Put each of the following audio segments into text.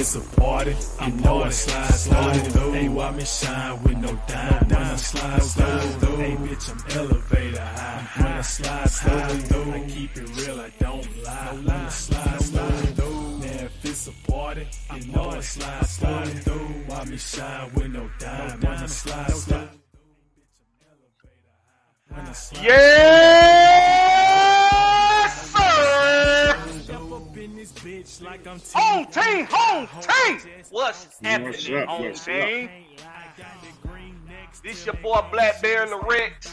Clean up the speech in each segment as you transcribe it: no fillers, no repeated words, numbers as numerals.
it's a party, you know I slide through. Hey, why me shine with no dime when I slide through? Hey, bitch, I'm elevator high when I slide through. I keep it real, I don't lie when I slide through. Now if it's a party, you know I slide through. Why me shine with no dime when I slide through? Yes, sir! Home team! What's happening, home team? This your boy Blackberry LaRex.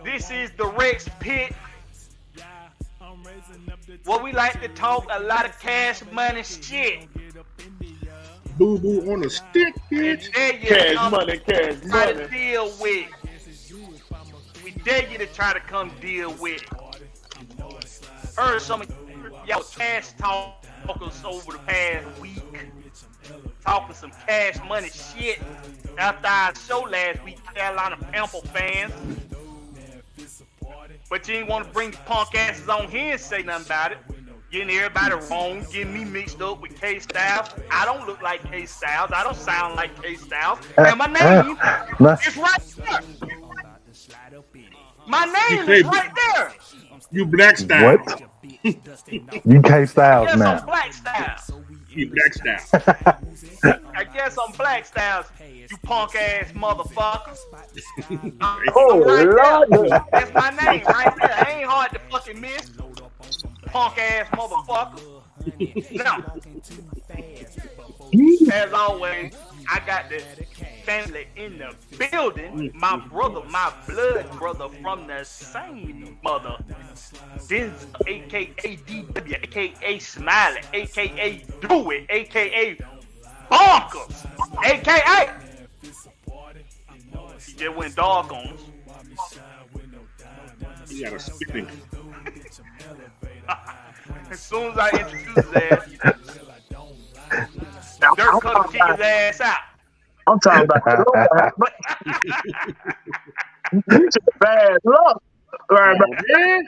This is the Rex Pit. Where we like to talk a lot of cash money shit. Boo boo on a stick, bitch. Cash money. Try to deal with it. We dare you to try to come deal with it. Heard some of y'all cash talkers over the past week talking some cash money shit after our show last week, Carolina Pamper fans. But you ain't want to bring the punk asses on here and say nothing about it. Getting everybody wrong, getting me mixed up with K-Styles. I don't look like K-Styles. I don't sound like K-Styles. And my name is right there. My name is right there. You Black Style. What? You K-Styles yes, now. I'm Black Styles. You Black Style. I guess I'm Black Styles, you punk ass motherfuckers. Oh, right Lord. That's my name right there. I ain't hard to fucking miss. Punk ass motherfucker. Now, as always, I got the family in the building. My brother, my blood brother from the same mother. Denzel, aka DW, aka Smiley, aka Do It, aka Bonkers, aka he just went dark on us. You got a spinning. As soon as I introduce his ass, Dirk Cutter kick his ass out. I'm talking about bad luck. Right, man.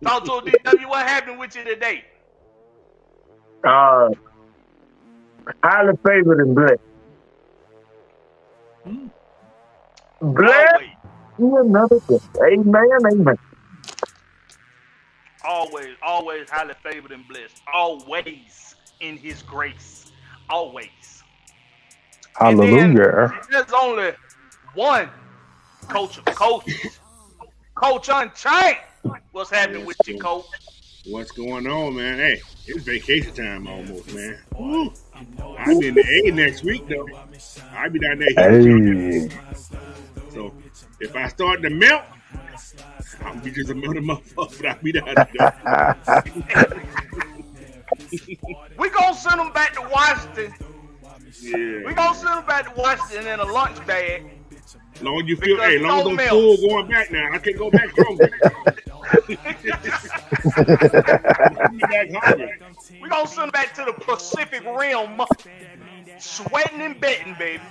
Talk to DW. What happened with you today? Highly favored and blessed. Blessed. Another day. Amen. Always highly favored and blessed. Always in His grace. Always. Hallelujah. There's only one coach of coaches. Coach Unchained. What's happening with you, Coach? What's going on, man? Hey, it's vacation time almost, man. Woo. I'm in the A next week, though. I'll be down there. Hey. So if I start to melt, I'll be just a melted motherfucker, but I'll be down there. We gonna send them back to Washington. Yeah. We gonna send them back to Washington in a lunch bag. Long you feel, hey, long as I'm full going back now. I can go back hungry. We gonna send them back to the Pacific Rim, sweating and betting, baby.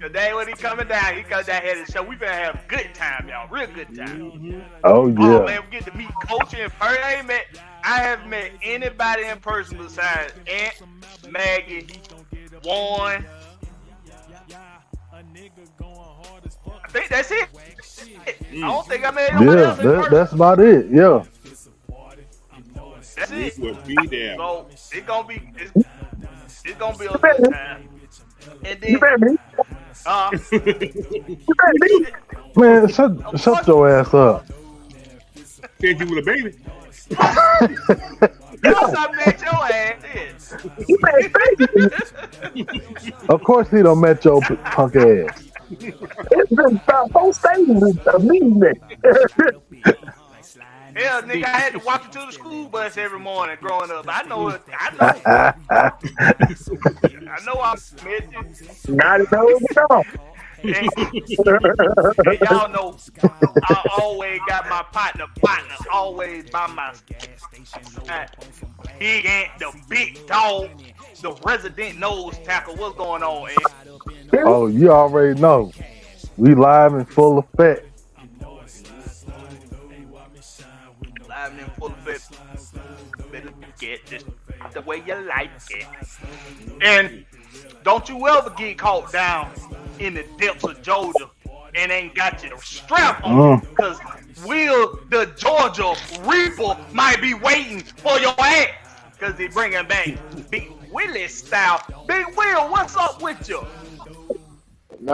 Today when he coming down, he comes down here to show. We gonna have a good time, y'all. Real good time. Mm-hmm. Oh yeah. Oh man, we get to meet Coach in person. I haven't met anybody in person besides Aunt, Maggie, Warren. I think that's it. I don't think I met anyone else in person. That's about it. Yeah. That's it. Will be there. So it's gonna be a good time. And then, Man, shut your ass up. Said you with a baby. Yes, I met your ass. Of course he don't met your punk ass. It's been about 4 stages of meeting it. Hell, nigga, I had to walk into the school bus every morning growing up. I know. I met you. Not at all. And y'all know I always got my partner always by my side. Big Ant, the big dog, the resident nose tackle. What's going on, Ant? Oh, you already know. We live and full effect. Live and in full effect. Better get the way you like it. And don't you ever get caught down in the depths of Georgia and ain't got your strap on, because Will the Georgia Reaper might be waiting for your ass, because they bringing back Big Willie style. Big Will, what's up with you? No.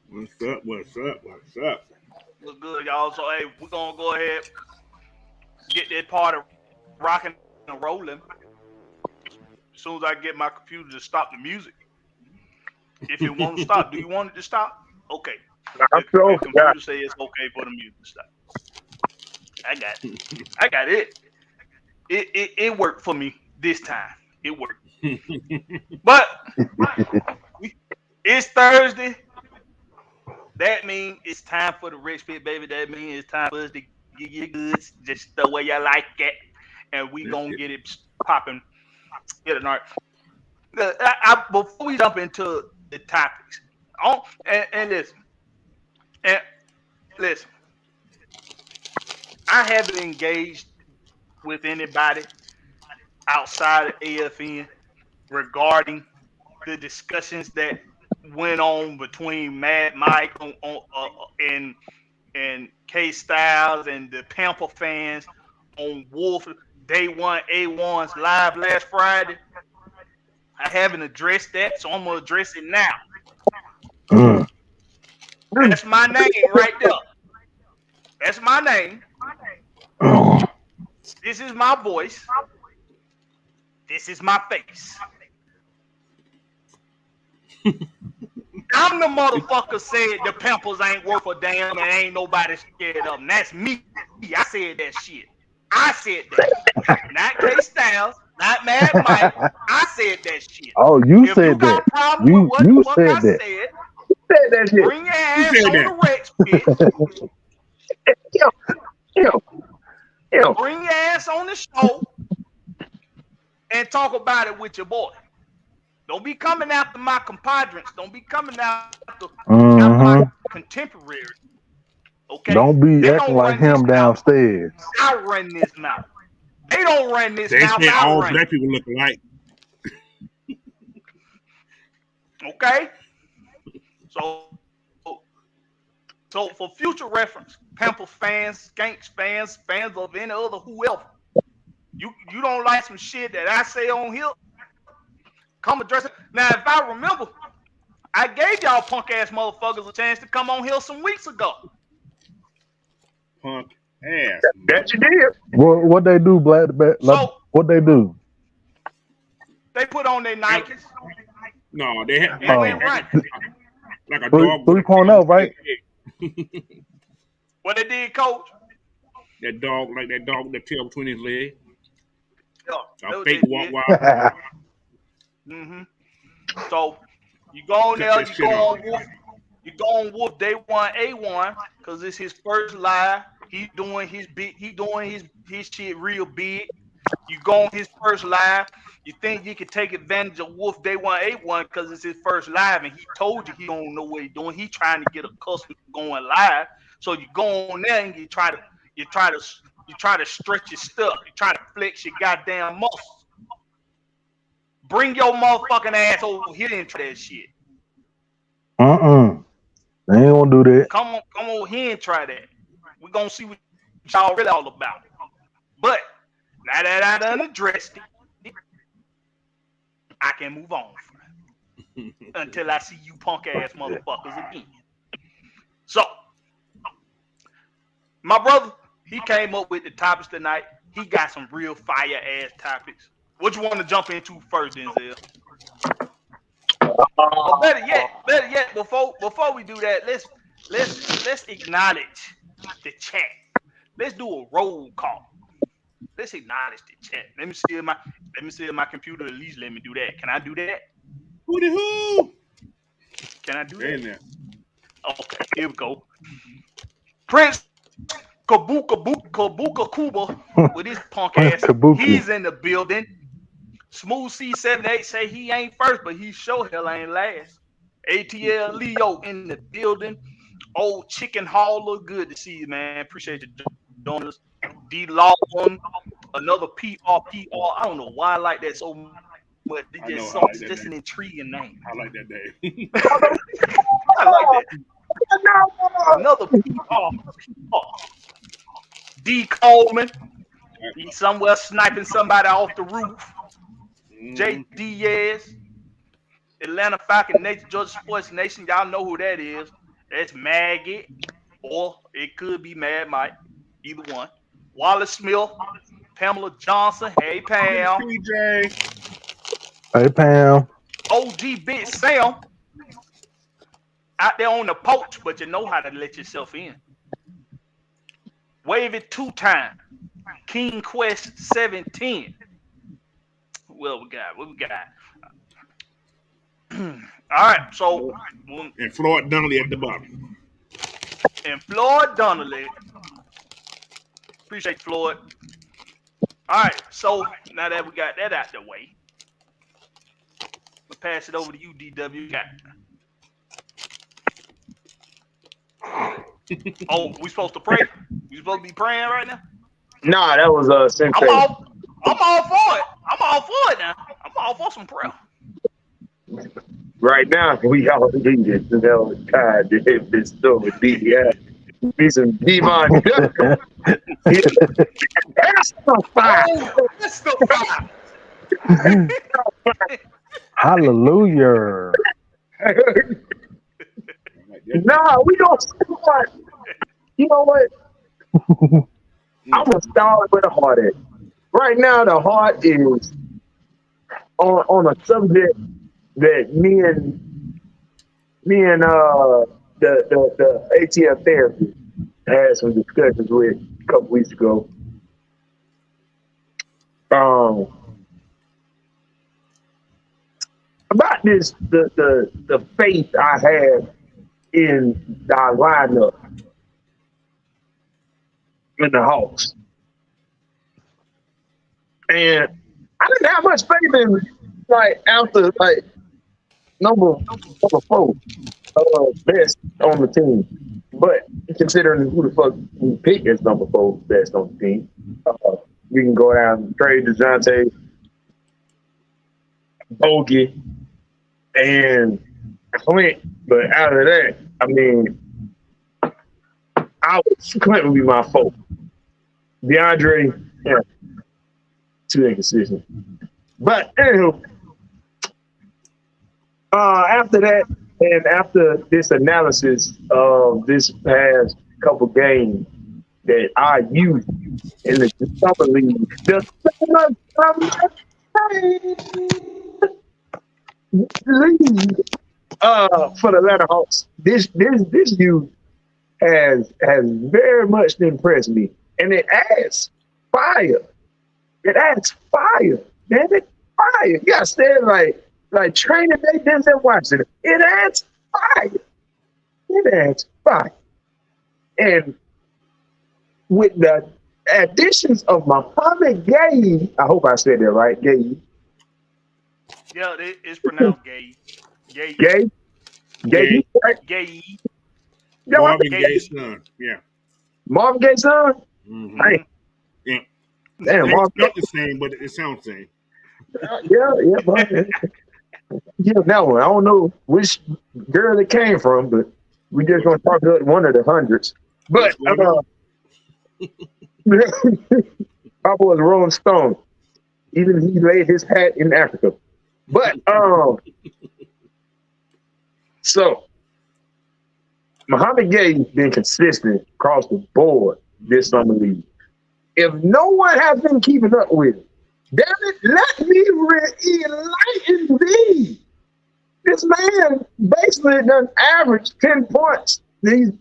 What's good? What's up? What's good, y'all? So, hey, we're going to go ahead get that party rocking and rolling. As soon as I get my computer to stop the music. If it won't stop, do you want it to stop? Okay. The computer say it's okay for the music to stop. I got it. It worked for me this time. It worked. But it's Thursday. That means it's time for the Rich Pit, baby. That means it's time for us to get your goods just the way you like it. And we going to get it popping. Get it, all right. Before we jump into the topics, listen, I haven't engaged with anybody outside of AFN regarding the discussions that went on between Mad Mike and K Styles and the Pamper fans on Wolf Day One A1's live last Friday. I haven't addressed that, so I'm gonna address it now. That's my name right there. That's my name. This is my voice. This is my face. I'm the motherfucker said the Pampers ain't worth a damn and ain't nobody scared of them. That's me. I said that shit. I said that. Not K Styles, not Mad Mike. I said that shit. Oh, you if said you got that. A problem with what You the fuck said I that. said, bring your ass on the Rex Pit. Bring your ass on the show and talk about it with your boy. Don't be coming after my compadres. Don't be coming after my contemporaries. Okay? Don't be acting like him downstairs. I run this mouth. They don't run this mouth. They say all black people look alike. Okay? So for future reference, Pamper fans, Skanks fans, fans of any other whoever, you don't like some shit that I say on here, come address it. Now, if I remember, I gave y'all punk ass motherfuckers a chance to come on here some weeks ago. Punk ass. That you did. What they do, Black? So, what they do? They put on their Nikes. No, they had right. Like a dog. 3.0, right? What they did, Coach? That dog with the tail between his legs. Yeah, a fake walk wild. So you go on there, you go on Wolf Day One A1 because it's his first live. He doing his shit real big. You go on his first live. You think you can take advantage of Wolf Day One A1 because it's his first live, and he told you he don't know what he's doing. He trying to get accustomed to going live. So you go on there and you try to stretch your stuff. You try to flex your goddamn muscles. Bring your motherfucking ass over here and try that shit. They ain't gonna do that. Come on here and try that. We're gonna see what y'all really all about. But now that I done addressed it, I can move on until I see you punk ass motherfuckers again. So, my brother, he came up with the topics tonight. He got some real fire ass topics. What you want to jump into first, Denzel? Better yet, before we do that, let's acknowledge the chat. Let's do a roll call. Let's acknowledge the chat. Let me see if my computer at least let me do that. Can I do that? Who? Can I do that? Okay, here we go. Prince Kabuka Kuba with his punk ass. He's in the building. Smooth C78 say he ain't first, but he sure hell ain't last. ATL Leo in the building. Old Chicken Hauler, good to see you, man. Appreciate you joining us. D Lawson, another PRPR. I don't know why I like that so much. It's just an intriguing name. I like that name. I like that. Another PRPR. D. Coleman. He's somewhere sniping somebody off the roof. J. Diaz. Atlanta Falcon Nation, Georgia Sports Nation. Y'all know who that is. That's Maggot. Or it could be Mad Mike. Either one. Wallace Smith. Pamela Johnson. Hey, Pam. PJ. Hey, Pam. OG Big Sam. Out there on the poach, but you know how to let yourself in. Wave it 2 times. King Quest 710. What we got? All right, so and Floyd Donnelly at the bottom. And Floyd Donnelly. Appreciate Floyd. All right, so now that we got that out the way, I'll pass it over to you, DW. Oh, we supposed to pray? We supposed to be praying right now? Nah, that was Sensei. I'm all for it. I'm all for it now. I'm all for some prayer. Right now, we all need it. You know, God, this stuff with DDI. Be some Devon. That's the fire. That's the fire. Hallelujah. Nah, we don't start. You know what? I'm gonna start with the heart at. Right now, the heart is on a subject that me and the ATF therapist had some discussions with a couple weeks ago. About this, the faith I have in our lineup in the Hawks. And I didn't have much faith in after number 4 best on the team. But considering who the fuck we picked as number 4 best on the team, we can go down and trade DeJounte, Bogey, and Clint. But out of that, I mean, Clint would be my 4. DeAndre, yeah, too inconsistent. But anywho, after that, and after this analysis of this past couple games that I used in the summer league, for the Atlanta Hawks, this youth has very much impressed me, and it adds fire. It adds fire, damn it, fire. You gotta say it like training day, Denzel Washington. It adds fire. It adds fire. And with the additions of Muhammad Gay, I hope I said that right, Gay. Yeah, it's pronounced Gay. Gay. Marvin Gaye's son. Yeah. Marvin Gaye's son? Mm-hmm. Hey. Yeah. Damn, it's Marvin. not the same, but it sounds the same. Yeah, that one. I don't know which girl it came from, but we just gonna talk about one of the hundreds. But I was Rolling Stone. Even he laid his hat in Africa. But so Muhammad Gay's been consistent across the board this summer league. If no one has been keeping up with it, damn it, let me enlighten thee. This man basically done average 10 points. He's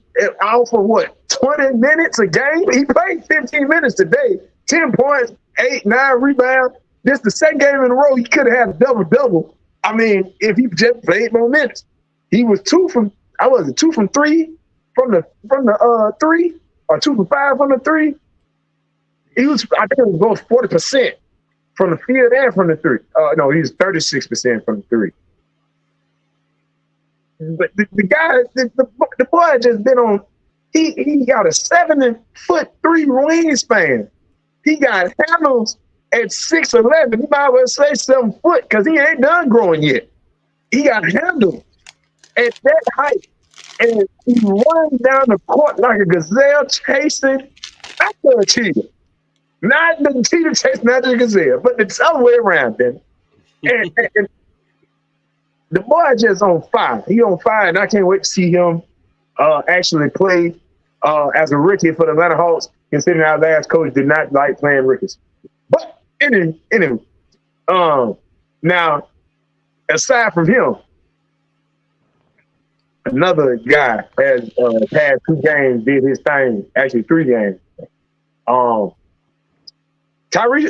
out for what, 20 minutes a game? He played 15 minutes today, 10 points, 8, 9 rebounds. This is the second game in a row he could have had a double-double. I mean, if he just played more minutes. He was 2 from 3 from the 3, or 2 from 5 from the 3. He was, I think it was both 40% from the field and from the 3. No, he was 36% from the 3. But the guy, the boy just been on. He got a 7-foot-3 wingspan. he got handles at 6'11". You might as well say 7 foot because he ain't done growing yet. He got handles at that height. And he runs down the court like a gazelle chasing after a cheetah. Not the cheetah chasing after a gazelle, but the other way around, then. And the boy just on fire. He on fire, and I can't wait to see him actually play as a rookie for the Atlanta Hawks, considering our last coach did not like playing rookies. But anyway, now, aside from him, another guy has past 2 games did his thing. Actually, 3 games. Tyrese,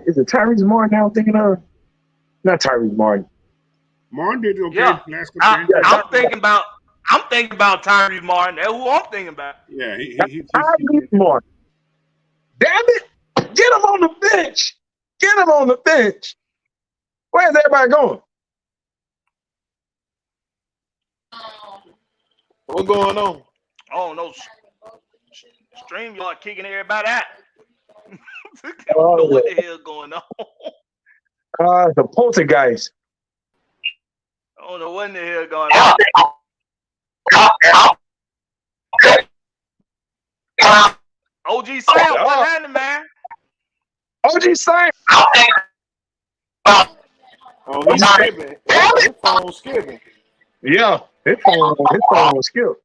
is it Tyrese Martin now I'm thinking of? Not Tyrese Martin. Martin did okay last couple games. I'm thinking about Tyrese Martin. That's who I'm thinking about. Yeah, Tyrese Martin. Damn it! Get him on the bench. Get him on the bench. Where's everybody going? What's going on? Oh no, stream y'all kicking everybody out. I don't know what the hell going on. The poltergeist. I don't know what the hell going on. OG Sam, what's happening, man? OG Sam. Oh, he's skipping. His phone skipping. Yeah, his phone was skipped.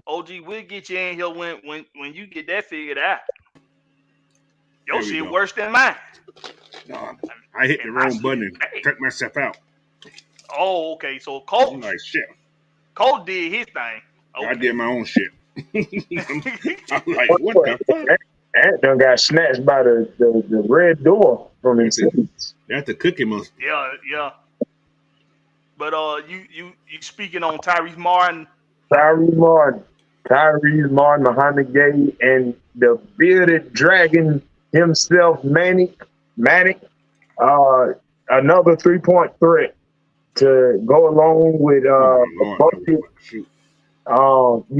OG, we'll get you in here when you get that figured out. Your shit worse than mine. No, I hit the wrong button and took myself out. Oh, okay. So Cole, I'm like shit. Cole did his thing. Okay. I did my own shit. I'm like, what the fuck? Ant done got snatched by the red door from his seats. That's the cookie monster. Yeah. But you speaking on Tyrese Martin. Tyrese Martin, Muhammad Gay, and the bearded dragon himself, Manic. Another 3-point threat to go along with you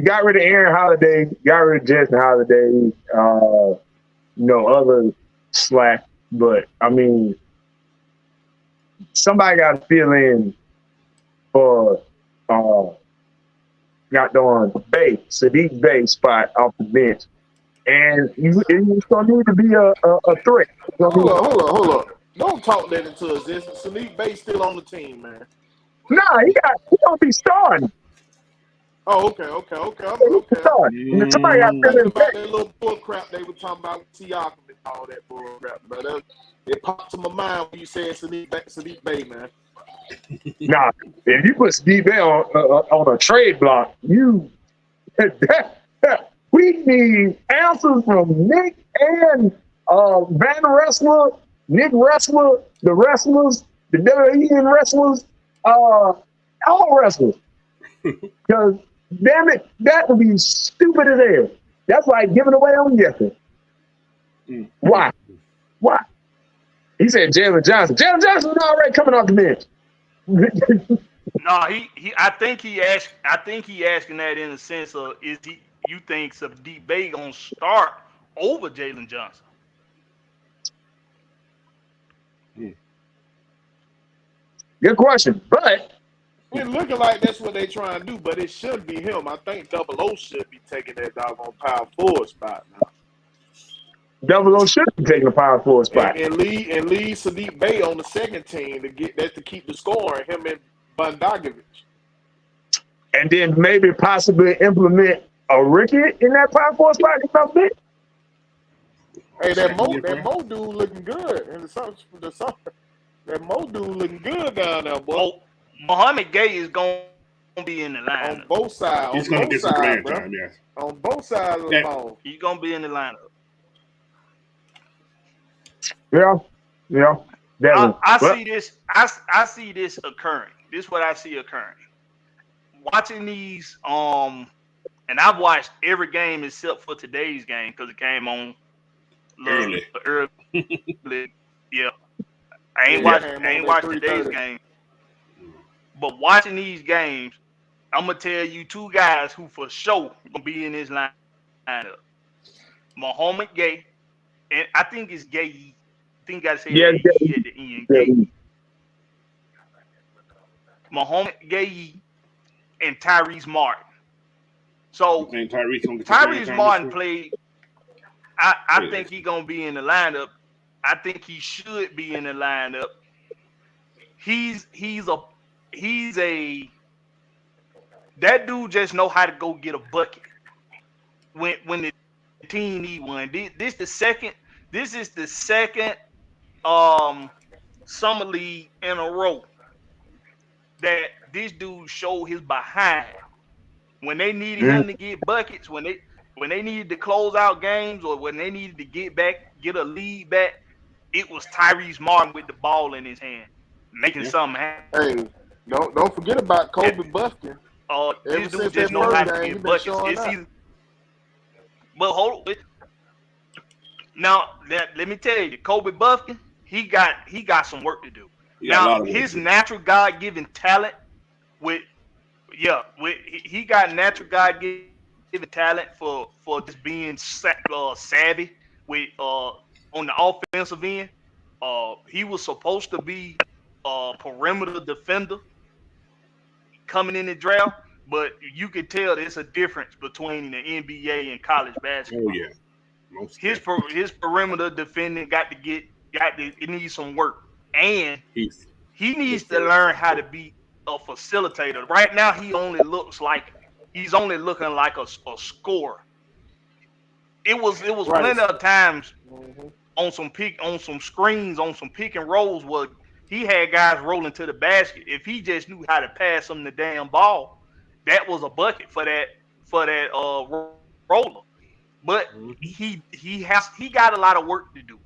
got rid of Aaron Holiday, got rid of Justin Holiday, other slack, but I mean somebody got to fill in for Sadiq Bay spot off the bench. And you're going to need to be a threat. Hold up. Don't talk that into existence. Sadiq Bay still on the team, man. Nah, he going to be starting. Oh, okay. Somebody got to fill in about that little bull crap they were talking about with Siakam and all that bull crap. But it popped to my mind when you said Sadiq Bay, man. Nah, if you put Steve Bell on a trade block, we need answers from Nick and Nick Wrestler, the wrestlers, the WWE wrestlers, all wrestlers. Because, damn it, that would be stupid as hell. That's like giving away on guessing. Why? He said Jalen Johnson. Jalen Johnson is already coming off the bench. No, I think he asking that in the sense of you think Sadiq Bay gonna start over Jalen Johnson? Good question, but it's looking like that's what they trying to do, but it should be him. I think Double O should be taking that doggone power forward spot now. Double O should be taking the power forward spot. And lead Sadiq Bay on the second team to keep the scoring, him and Bogdanovich. And then maybe possibly implement a rookie in that power forward spot or something. Hey, that Mo dude looking good in the summer. That Mo dude looking good down there, boy. Oh, Muhammad Gay is going to be in the lineup. On both sides. He's going to get some playing time, yes. On both sides of the ball. He's going to be in the lineup. Yeah. I see this occurring. This is what I see occurring. Watching these, and I've watched every game except for today's game because it came on early. Yeah. I ain't watched today's game. But watching these games, I'm gonna tell you 2 guys who for sure gonna be in this lineup. Muhammad Gay, and I think it's Gay. I think I say Yeah, that E at the end. Gay. Muhammad Gay and Tyrese Martin. So You think Tyrese gonna get Tyrese Martin this played. I think he's gonna be in the lineup. I think he should be in the lineup. He's a that dude just know how to go get a bucket when the team need one. This is the second summer league in a row that this dude showed his behind when they needed him to get buckets, when they needed to close out games, or when they needed to get a lead back. It was Tyrese Martin with the ball in his hand, making something happen. Hey, don't forget about Kobe Buffkin. This dude just know how to get buckets. But hold on. Now, let me tell you, Kobe Buffkin, he got some work to do. Now, his natural God-given talent he got natural God-given talent for just being savvy with on the offensive end. He was supposed to be a perimeter defender coming in the draft, but you could tell there's a difference between the NBA and college basketball. Oh yeah, his perimeter defending it needs some work, and he needs to learn how to be a facilitator. Right now, he's only looking like a scorer. It was plenty of times on some screens, on some pick and rolls where he had guys rolling to the basket. If he just knew how to pass them the damn ball, that was a bucket for that roller. But he got a lot of work to do.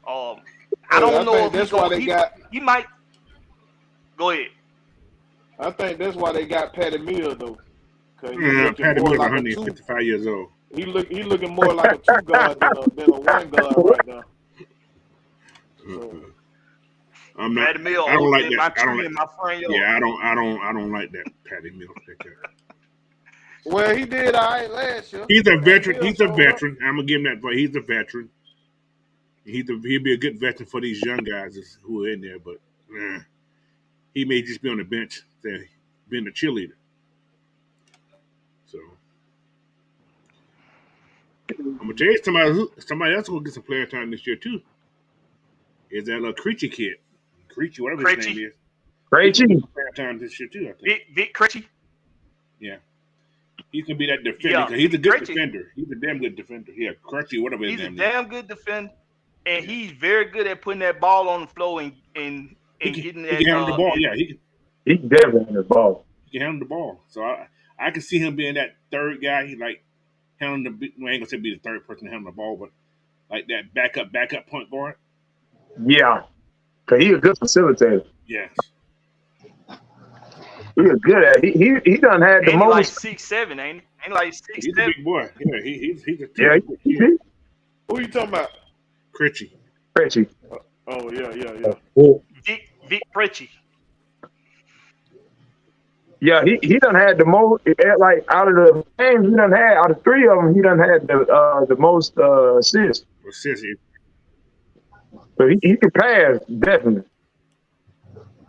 I don't know if he might go ahead. I think that's why they got Patty Mills though. Patty Mills, 155 years old. He looking more like a 2 guard than a 1 guard right now. I'm not. Patty Mills, I don't like that. I don't like that Patty Mills. Well, he did all right last year. He's a veteran. I'm gonna give him that. But he's a veteran. He'll be a good veteran for these young guys who are in there. But he may just be on the bench, being a cheerleader. So I'm gonna tell you somebody else will get some player time this year too. Is that little Creechy kid? Creechy, whatever his name is. Creechy. Player time this year too, I think. Vic Creechy. Yeah. He's gonna be that defender. Yeah, he's a good defender. He's a damn good defender. Yeah, Creechy, whatever his name is. He's a damn good defender, and he's very good at putting that ball on the floor and getting that. He can handle the ball. Yeah, he can definitely handle the ball. He can handle the ball. So I can see him being that third guy. He like handling I ain't gonna say be the third person to handle the ball, but like that backup point guard. Yeah, cause he's a good facilitator. Yes. He's good at it. He done had the most. Like 6'7", ain't he? Ain't like 6'7". He's a big boy. Yeah, he's a Who you talking about? Creechy. Oh yeah. Vic Creechy. Yeah, he done had the most. Like out of the games he done had, out of 3 of them, he done had the most assists. So he can pass, definitely.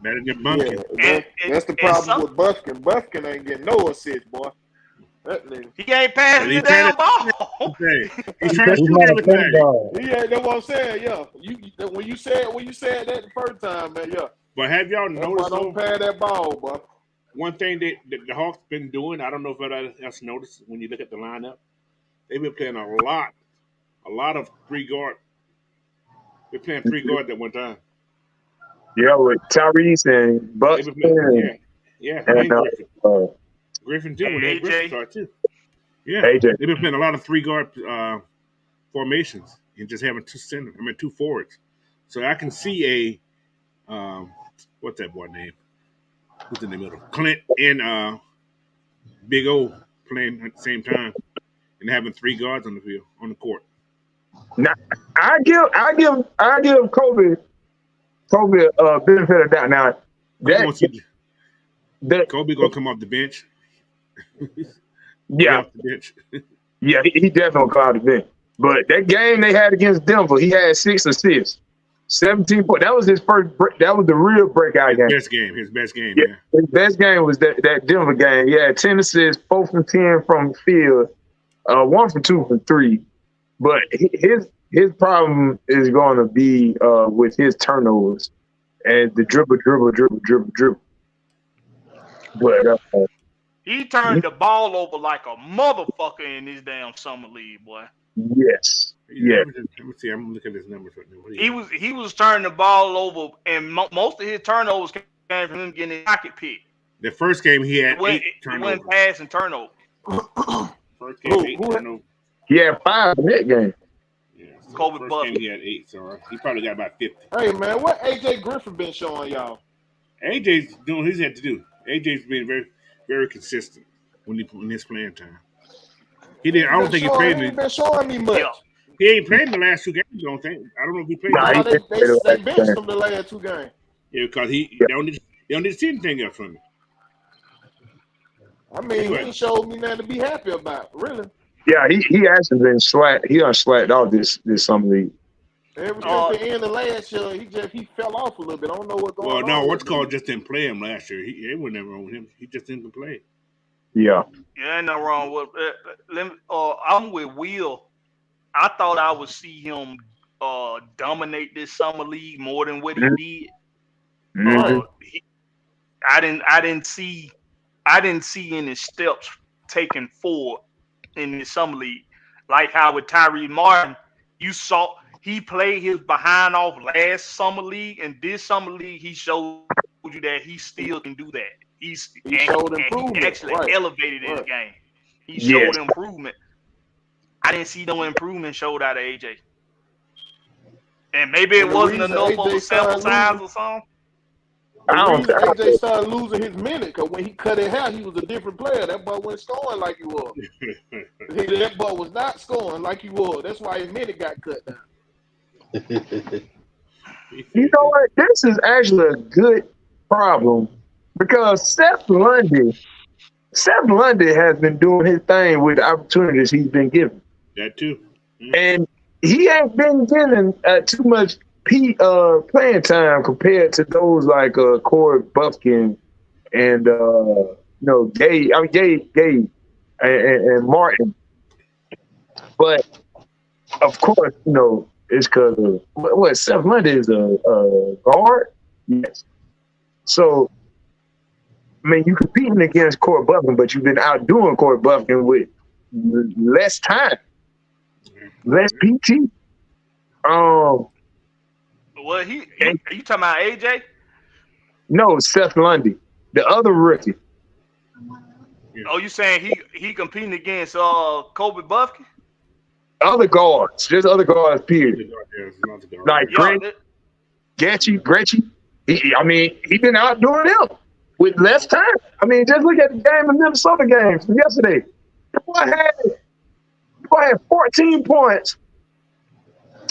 Better than Bumpkin. Yeah, that's the problem with Buffkin. Buffkin ain't getting no assist, boy. That nigga. He ain't passing the damn ball. He's trying to shoot everything. Yeah, that's what I'm saying. Yeah, when you said that the first time, man. Yeah. But have y'all noticed? Don't pass that ball, bro. One thing that the Hawks been doing, I don't know if anybody else noticed when you look at the lineup, they've been playing a lot of 3 guard. They're playing 3 guard at one time. Yeah, with Tyrese and Bucks. Yeah. And Griffin too. When Griffin started too. Yeah, AJ. They've been playing a lot of 3 guard formations and just having 2 forwards. So I can see what's that boy name? Who's in the middle? Clint and Big O playing at the same time and having 3 guards on the court. Now I give Kobe benefit of doubt. Now Kobe gonna come off the bench. Yeah, off the bench. Yeah, he definitely come off the bench. But that game they had against Denver, he had 6 assists, 17 points. That was his first. That was the real breakout game. His best game. Yeah, his best game was that Denver game. Yeah, 10 assists, 4 from 10 from the field, 1 from 2 from 3. But his problem is going to be with his turnovers and the dribble. But he turned the ball over like a motherfucker in this damn summer league, boy. Yes. Yeah. Let me see. I'm looking at his numbers right now. He was turning the ball over, and most of his turnovers came from him getting his pocket picked. The first game he had 8 turnovers. He went pass and turnover. First game, 8 turnovers. He had 5 in that game. Yeah, so Kobe first game he had 8, so he probably got about 50. Hey man, what AJ Griffin been showing y'all? AJ's doing what he's had to do. AJ's been very, very consistent when he's playing time. He didn't. I don't think he played. He ain't been showing me much. Yeah. He ain't played in the last 2 games. I don't think. I don't know if he played. Nah, They benched him the last 2 games. Yeah, because they don't need to see anything else from him. I mean, he ain't showed me nothing to be happy about, really. Yeah, he actually been slacked. He unslacked all this summer league. Ever since the end of last year, he fell off a little bit. I don't know what's going on. Well, no, what's called just didn't play him last year. It wasn't nothing wrong with him. He just didn't play. Yeah. Yeah, ain't nothing wrong with I'm with Will. I thought I would see him dominate this summer league more than what he did. Mm-hmm. I didn't see any steps taken forward in the summer league. Like how with Tyrese Martin, you saw he played his behind off last summer league, and this summer league he showed you that he still can do that. He showed improvement. He actually elevated his game. He showed improvement. I didn't see no improvement showed out of AJ. And maybe it wasn't enough of a sample size or something. AJ started losing his minute because when he cut his hair, he was a different player. That boy wasn't scoring like he was. That boy was not scoring like he was. That's why his minute got cut down. You know what? This is actually a good problem because Seth Lundy has been doing his thing with the opportunities he's been given. That too. Mm-hmm. And he ain't been given too much playing time compared to those like Corey Buffkin and Gay and Martin. But of course, it's because of what Seth Lundy is a guard. Yes. So I mean, you're competing against Corey Buffkin, but you've been outdoing Corey Buffkin with less time, less PT. Well, are you talking about AJ? No, Seth Lundy, the other rookie. Oh, you saying he competing against Kobe Buffkin? Other guards, there's other guards. Period. Like Gretchy. He been outdoing him with less time. I mean, just look at the game in Minnesota games from yesterday. The boy had 14 points, a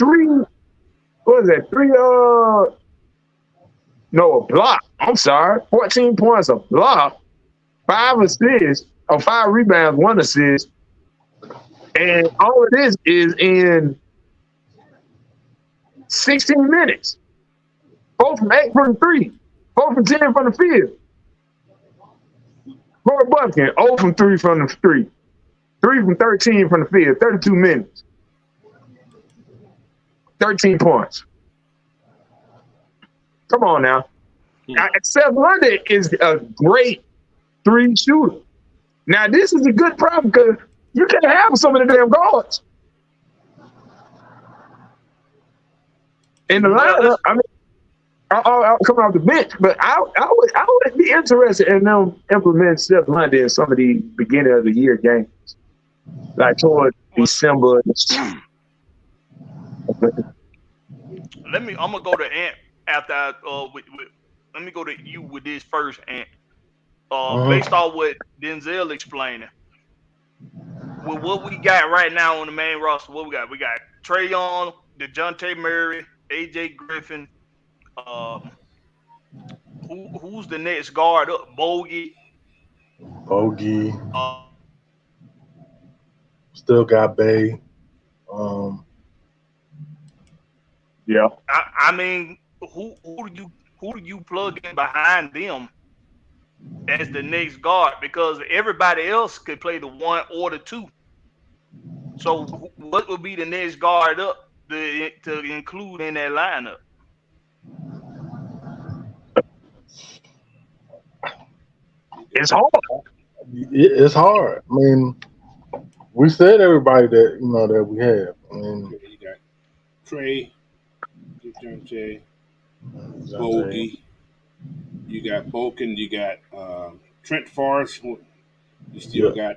block. I'm sorry. 14 points, a block, 5 assists, or 5 rebounds, 1 assist. And all of this is in 16 minutes. 4 from 8 from 3, 4 from 10 from the field. Corey Buffkin, 0 from 3 from the 3, 3 from 13 from the field, 32 minutes. 13 points. Come on now. Seth Lundy is a great 3 shooter. Now, this is a good problem because you can't have some of the damn guards. In the lineup, I'll come off the bench, but I would be interested in them implementing Seth Lundy in some of the beginning of the year games, like towards December. I'm gonna go to Ant after let me go to you with this first, Ant. Based on what Denzel explaining, with what we got right now on the main roster, what we got? We got Trae Young, DeJounte Murray, AJ Griffin. Who's the next guard up? Bogey. Still got Bay. Yeah. I mean, who do you plug in behind them as the next guard? Because everybody else could play the 1 or the 2. So what would be the next guard up to include in that lineup? It's hard. It's hard. I mean, we said everybody that that we have. I mean, You got Trey, John Jay, Jay. Bogey. You got Bolkin. You got Trent Forrest. You still got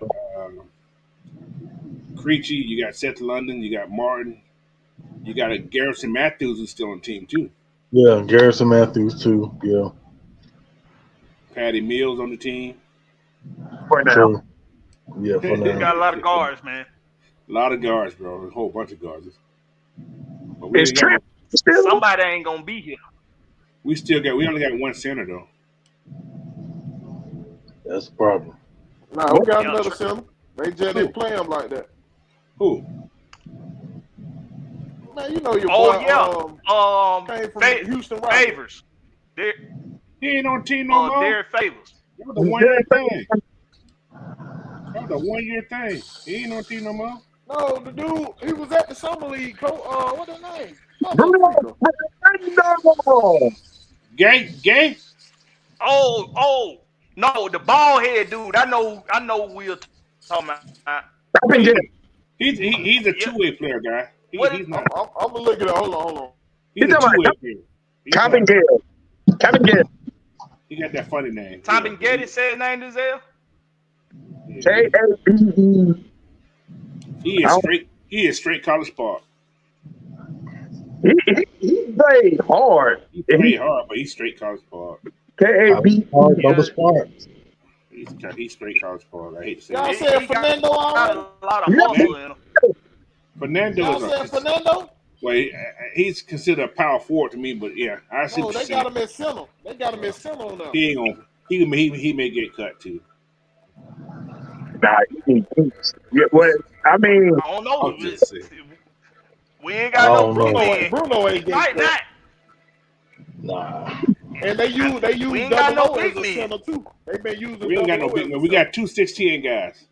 Creechy. You got Seth London. You got Martin. You got a Garrison Matthews who's still on the team too. Yeah, Garrison Matthews too. Yeah. Patty Mills on the team. For now. True. Yeah, for You now. got a lot of guards, man. A lot of guards, bro. A whole bunch of guards. But Is Trent still? Somebody ain't gonna be here. we only got one center though. That's the problem. Nah, we got another center. They just didn't play him like that. Who? Man, you know your Oh boy. yeah. Came from Houston Rockets. Favors. He ain't on the team no more. Derek Favors. That was a 1 year thing. That was a 1 year thing. He ain't on the team no more. No, the dude, he was at the summer league. What's his name? No. Gay? Oh, no, the bald head dude. I know we're talking about. He's a two-way player, guy. He's not. I'm gonna look at it. Hold on. He's a two-way player. Kevin Gale. He got that funny name. Tommy Getty said his name, Denzel? K-A-B-E. He is straight college park. He played hard. He played hard, but he's straight college park. K-A-B-E. Double Sparks. He's straight college park. I hate to say Y'all that. said Fernando already? A lot of muscle in him. Fernando Y'all said is Fernando? well, he's considered a power forward to me, but yeah, I see No, what they you're got saying. him at center. They got him at center now. He ain't gonna. He may get cut too. Nah, well, I mean, I don't know. I'm just saying. We ain't got no Bruno ain't getting Like cut. that. Nah. And they use We ain't got no double O as big a men. center too. They been using We ain't got double no O big as men. a We center. got 2 6'10" guys.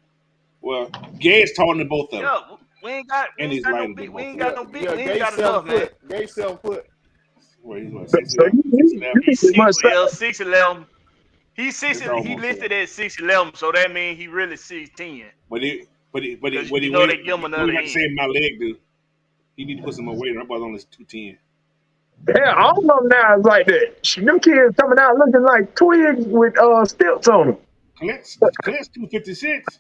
Well, Gay is taller than both of them. Yeah, we ain't got And he's no lighter big. than We ain't both got no big. Yeah, We ain't Gay got 7 enough, man. foot. Gay 7 foot. Well, he's what, so 6'11"? you He's must say, 6'11". He's 6. It's almost He listed at 6'11", so that means he really 6'10". But he You know weigh, they give him another he got the inch. same my leg do. He need to put some more weight on. That boy's only 210. hell, I don't know now. It's like that. Them kids coming out looking like twigs with stilts on them. Clint's 256.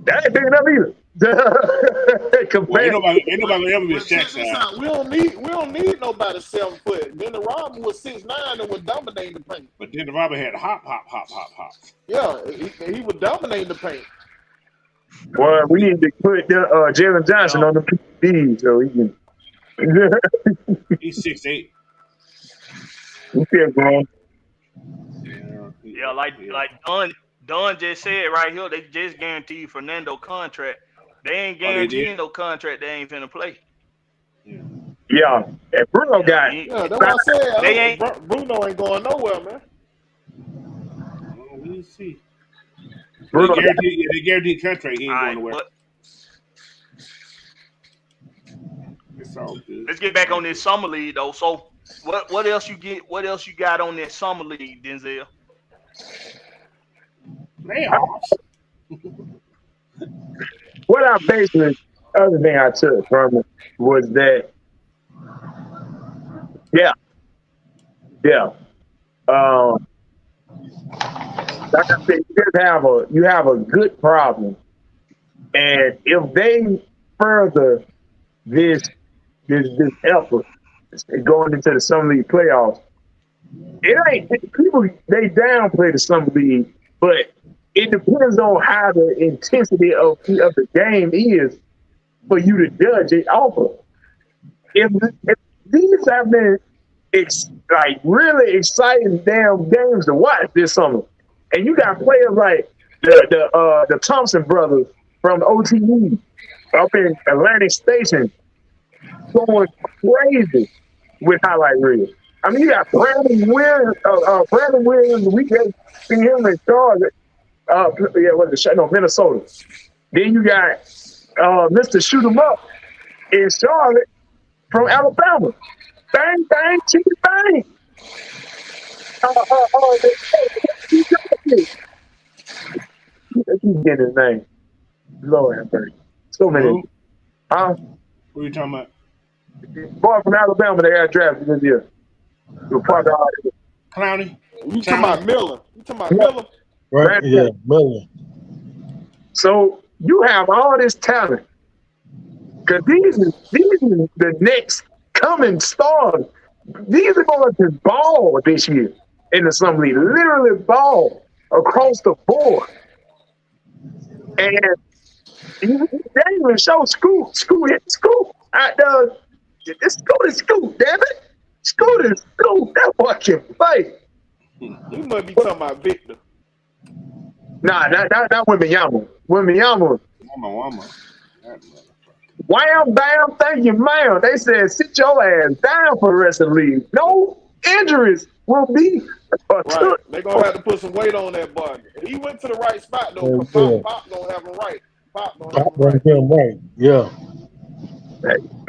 That ain't big enough either. Well, ain't Compared, nobody gonna ever be a But Shaq check this size. out. We don't need nobody 7 foot. Then the Robin was 6'9" and was dominating the paint. But then the Robert had hop. Yeah, he was dominating the paint. well, we need to put Jalen Johnson on the PPD so he can. He's 6'8". He still growing. Yeah, like Don just said right here, they just guaranteed Fernando contract. They ain't guaranteeing no contract. They ain't finna play. Yeah, and Bruno got. Yeah, that's what I said. They ain't- Bruno ain't going nowhere, man. Well, we'll see. Bruno They guaranteed contract. He ain't All going right, nowhere. but It's all good. let's get back on this summer league though. So what else you get? What else you got on this summer league, Denzel? Playoffs. What I basically, other thing I took from it was that, like I said, you have a good problem, and if they further this effort going into the summer league playoffs, it ain't people they downplay the summer league, but it depends on how the intensity of the game is for you to judge it off of. If these have been really exciting damn games to watch this summer, and you got players like the Thompson brothers from OTE up in Atlantic Station going crazy with highlight reels. I mean, you got Brandon Williams. We just see him in Charlotte. Minnesota. Then you got Mr. Shoot 'em Up in Charlotte from Alabama. Bang, bang, chicken, bang. Keep getting his name. Lord have mercy. So many. Who? Huh? What are you talking about? Boy from Alabama, they got drafted this year. Clowney? You talking about Miller? You talking about Miller? Right? Yeah, Miller. So you have all this talent. Because these are the next coming stars. These are going to ball this year in the Summer League. Literally ball across the board. And they even show Scoot hit Scoot. Scoot, damn it. Scoot is Scoot. That boy can play. You must be talking about Victor. Nah, not Wembanyama. Wembanyama. Wham, bam, thank you, ma'am. They said, sit your ass down for the rest of the league. No injuries will be. Right. They're going to have to put some weight on that boy. He went to the right spot, though. Pop going to have him right. Pop going to have him right. Yeah.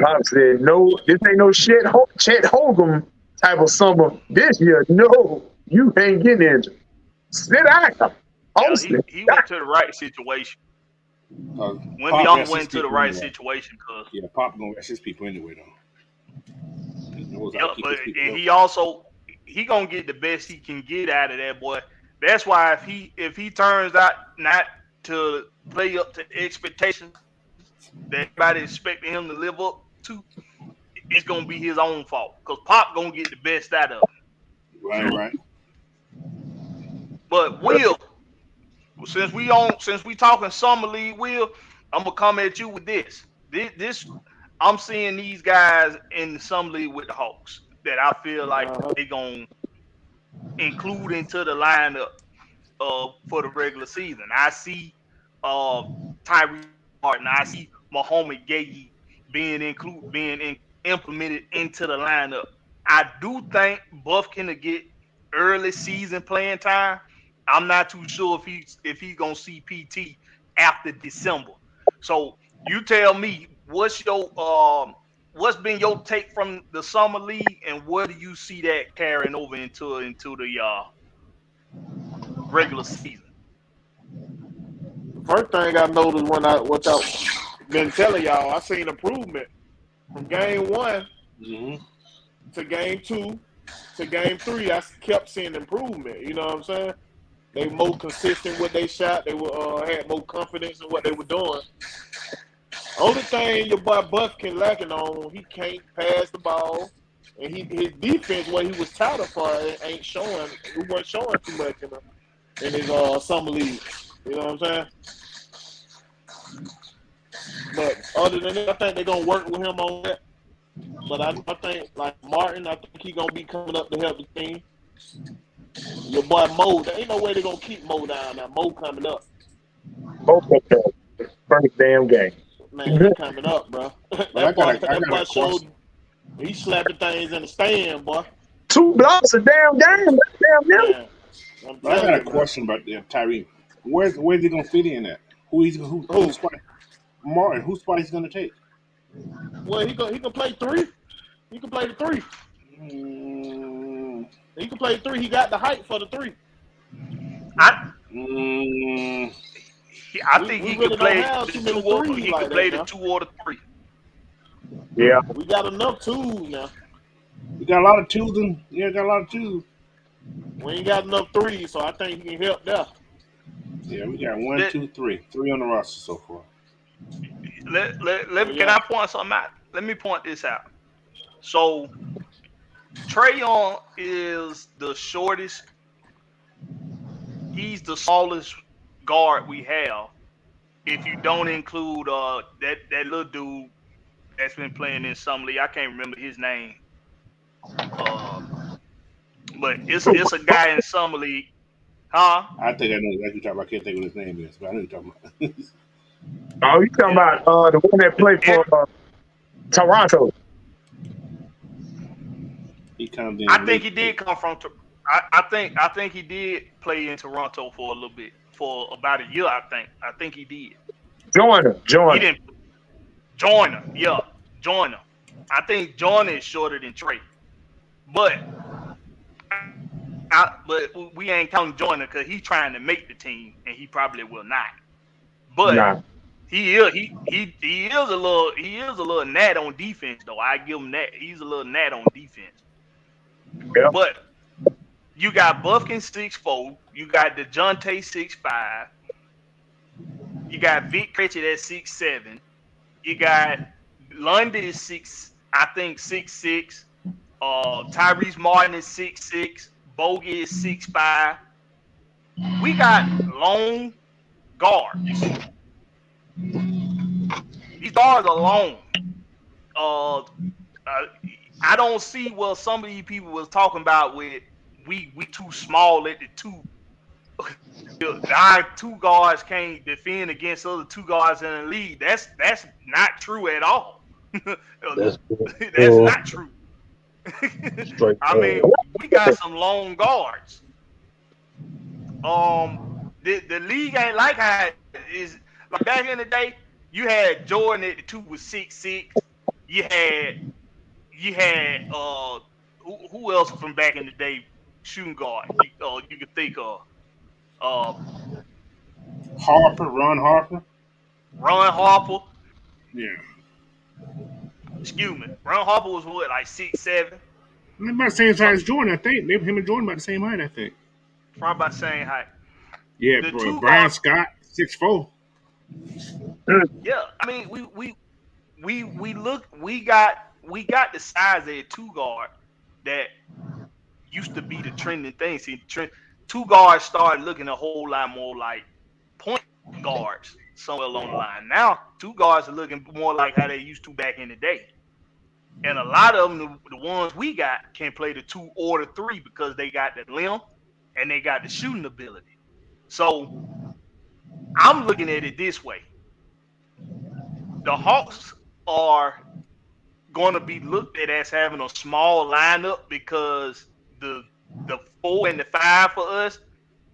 Pop said, no, this ain't no Chet Holmgren type of summer this year. No, you ain't getting injured. Sit down. He went to the right situation. When Young went to the right situation, cause Pop gonna rest his people anyway, though. He gonna get the best he can get out of that boy. That's why if he turns out not to play up to expectations that everybody expecting him to live up to, it's gonna be his own fault. Cause Pop gonna get the best out of him. Right. But Will, since we talking summer league, Will, I'm gonna come at you with this. This I'm seeing these guys in the summer league with the Hawks that I feel like they gonna include into the lineup for the regular season. I see Tyree Martin. I see Muhammad Gay being implemented into the lineup. I do think Buff can get early season playing time. I'm not too sure if he's gonna see PT after December. So you tell me what's been your take from the summer league, and where do you see that carrying over into the regular season? First thing I noticed what I've been telling y'all, I seen improvement from game 1 to game 2 to game 3. I kept seeing improvement. You know what I'm saying? They were more consistent with their shot. They were had more confidence in what they were doing. Only thing your boy Buff can lacking on, he can't pass the ball, and his defense, what he was touted for, ain't showing. He wasn't showing too much in his summer league. You know what I'm saying? But other than that, I think they're gonna work with him on that. But I think like Martin, I think he's gonna be coming up to help the team. Your boy Mo, there ain't no way they're gonna keep Mo down now. Mo coming up. Mo coming up. First damn game. Man, he coming up, bro. That boy showed he slapping things in the stand, boy. 2 blocks a damn game. I got a question about Tyree. Where's he gonna fit in at? Who's spot? Martin. Whose spot he's gonna take? Well, he can play 3. He can play the 3. He can play 3. He got the height for the 3. I think he could play the 2 or he could play the 2 or the 3. Yeah, we got enough 2s now. We got a lot of 2s, and got a lot of 2s. We ain't got enough 3s, so I think he can help there. Yeah, we got 1, 2, 3. 3 on the roster so far. Can I point something out? Let me point this out. So Trae Young is the shortest. He's the smallest guard we have. If you don't include that little dude that's been playing in summer league, I can't remember his name. But it's a guy in summer league, huh? I think I know exactly what you're talking about. I can't think of what his name is, but I know what you're talking about. Oh, you talking about the one that played for Toronto. He come I think he did come from. I think he did play in Toronto for a little bit, for about a year. I think he did. Joiner. He didn't Joiner. Yeah, Joiner. I think Joiner is shorter than Trey, but but we ain't counting Joiner because he's trying to make the team, and he probably will not. But Nah. he is a little gnat on defense though. I give him that. He's a little gnat on defense. Yeah. But you got Buffkin 6'4", you got DeJounte 6'5", you got Vic Cratchit at 6'7", you got Lundy is 6'6", Tyrese Martin is 6'6", Bogey is 6'5". We got long guards. These guards are long. I don't see what some of these people was talking about with we too small at the two. Our two guards can't defend against other two guards in the league. That's not true at all. That's not true. I mean, forward. we got some long guards. The league ain't like how it is. Like back in the day, you had Jordan at the 2 was 6'6". You had who else from back in the day shooting guard? You could think of Ron Harper. Ron Harper. Yeah. Excuse me. Ron Harper was what, like 6'7"? They're about the same size as Jordan, I think. Him and Jordan about the same height, I think. Probably about the same height. Yeah, The bro. two Brian guards- Scott, 6'4". Yeah, I mean we got the size of a two guard that used to be the trending thing. See, two guards started looking a whole lot more like point guards somewhere along the line. Now, two guards are looking more like how they used to back in the day. And a lot of them, the ones we got, can play the 2 or the 3 because they got the limb and they got the shooting ability. So I'm looking at it this way. The Hawks are going to be looked at as having a small lineup because the 4 and the 5 for us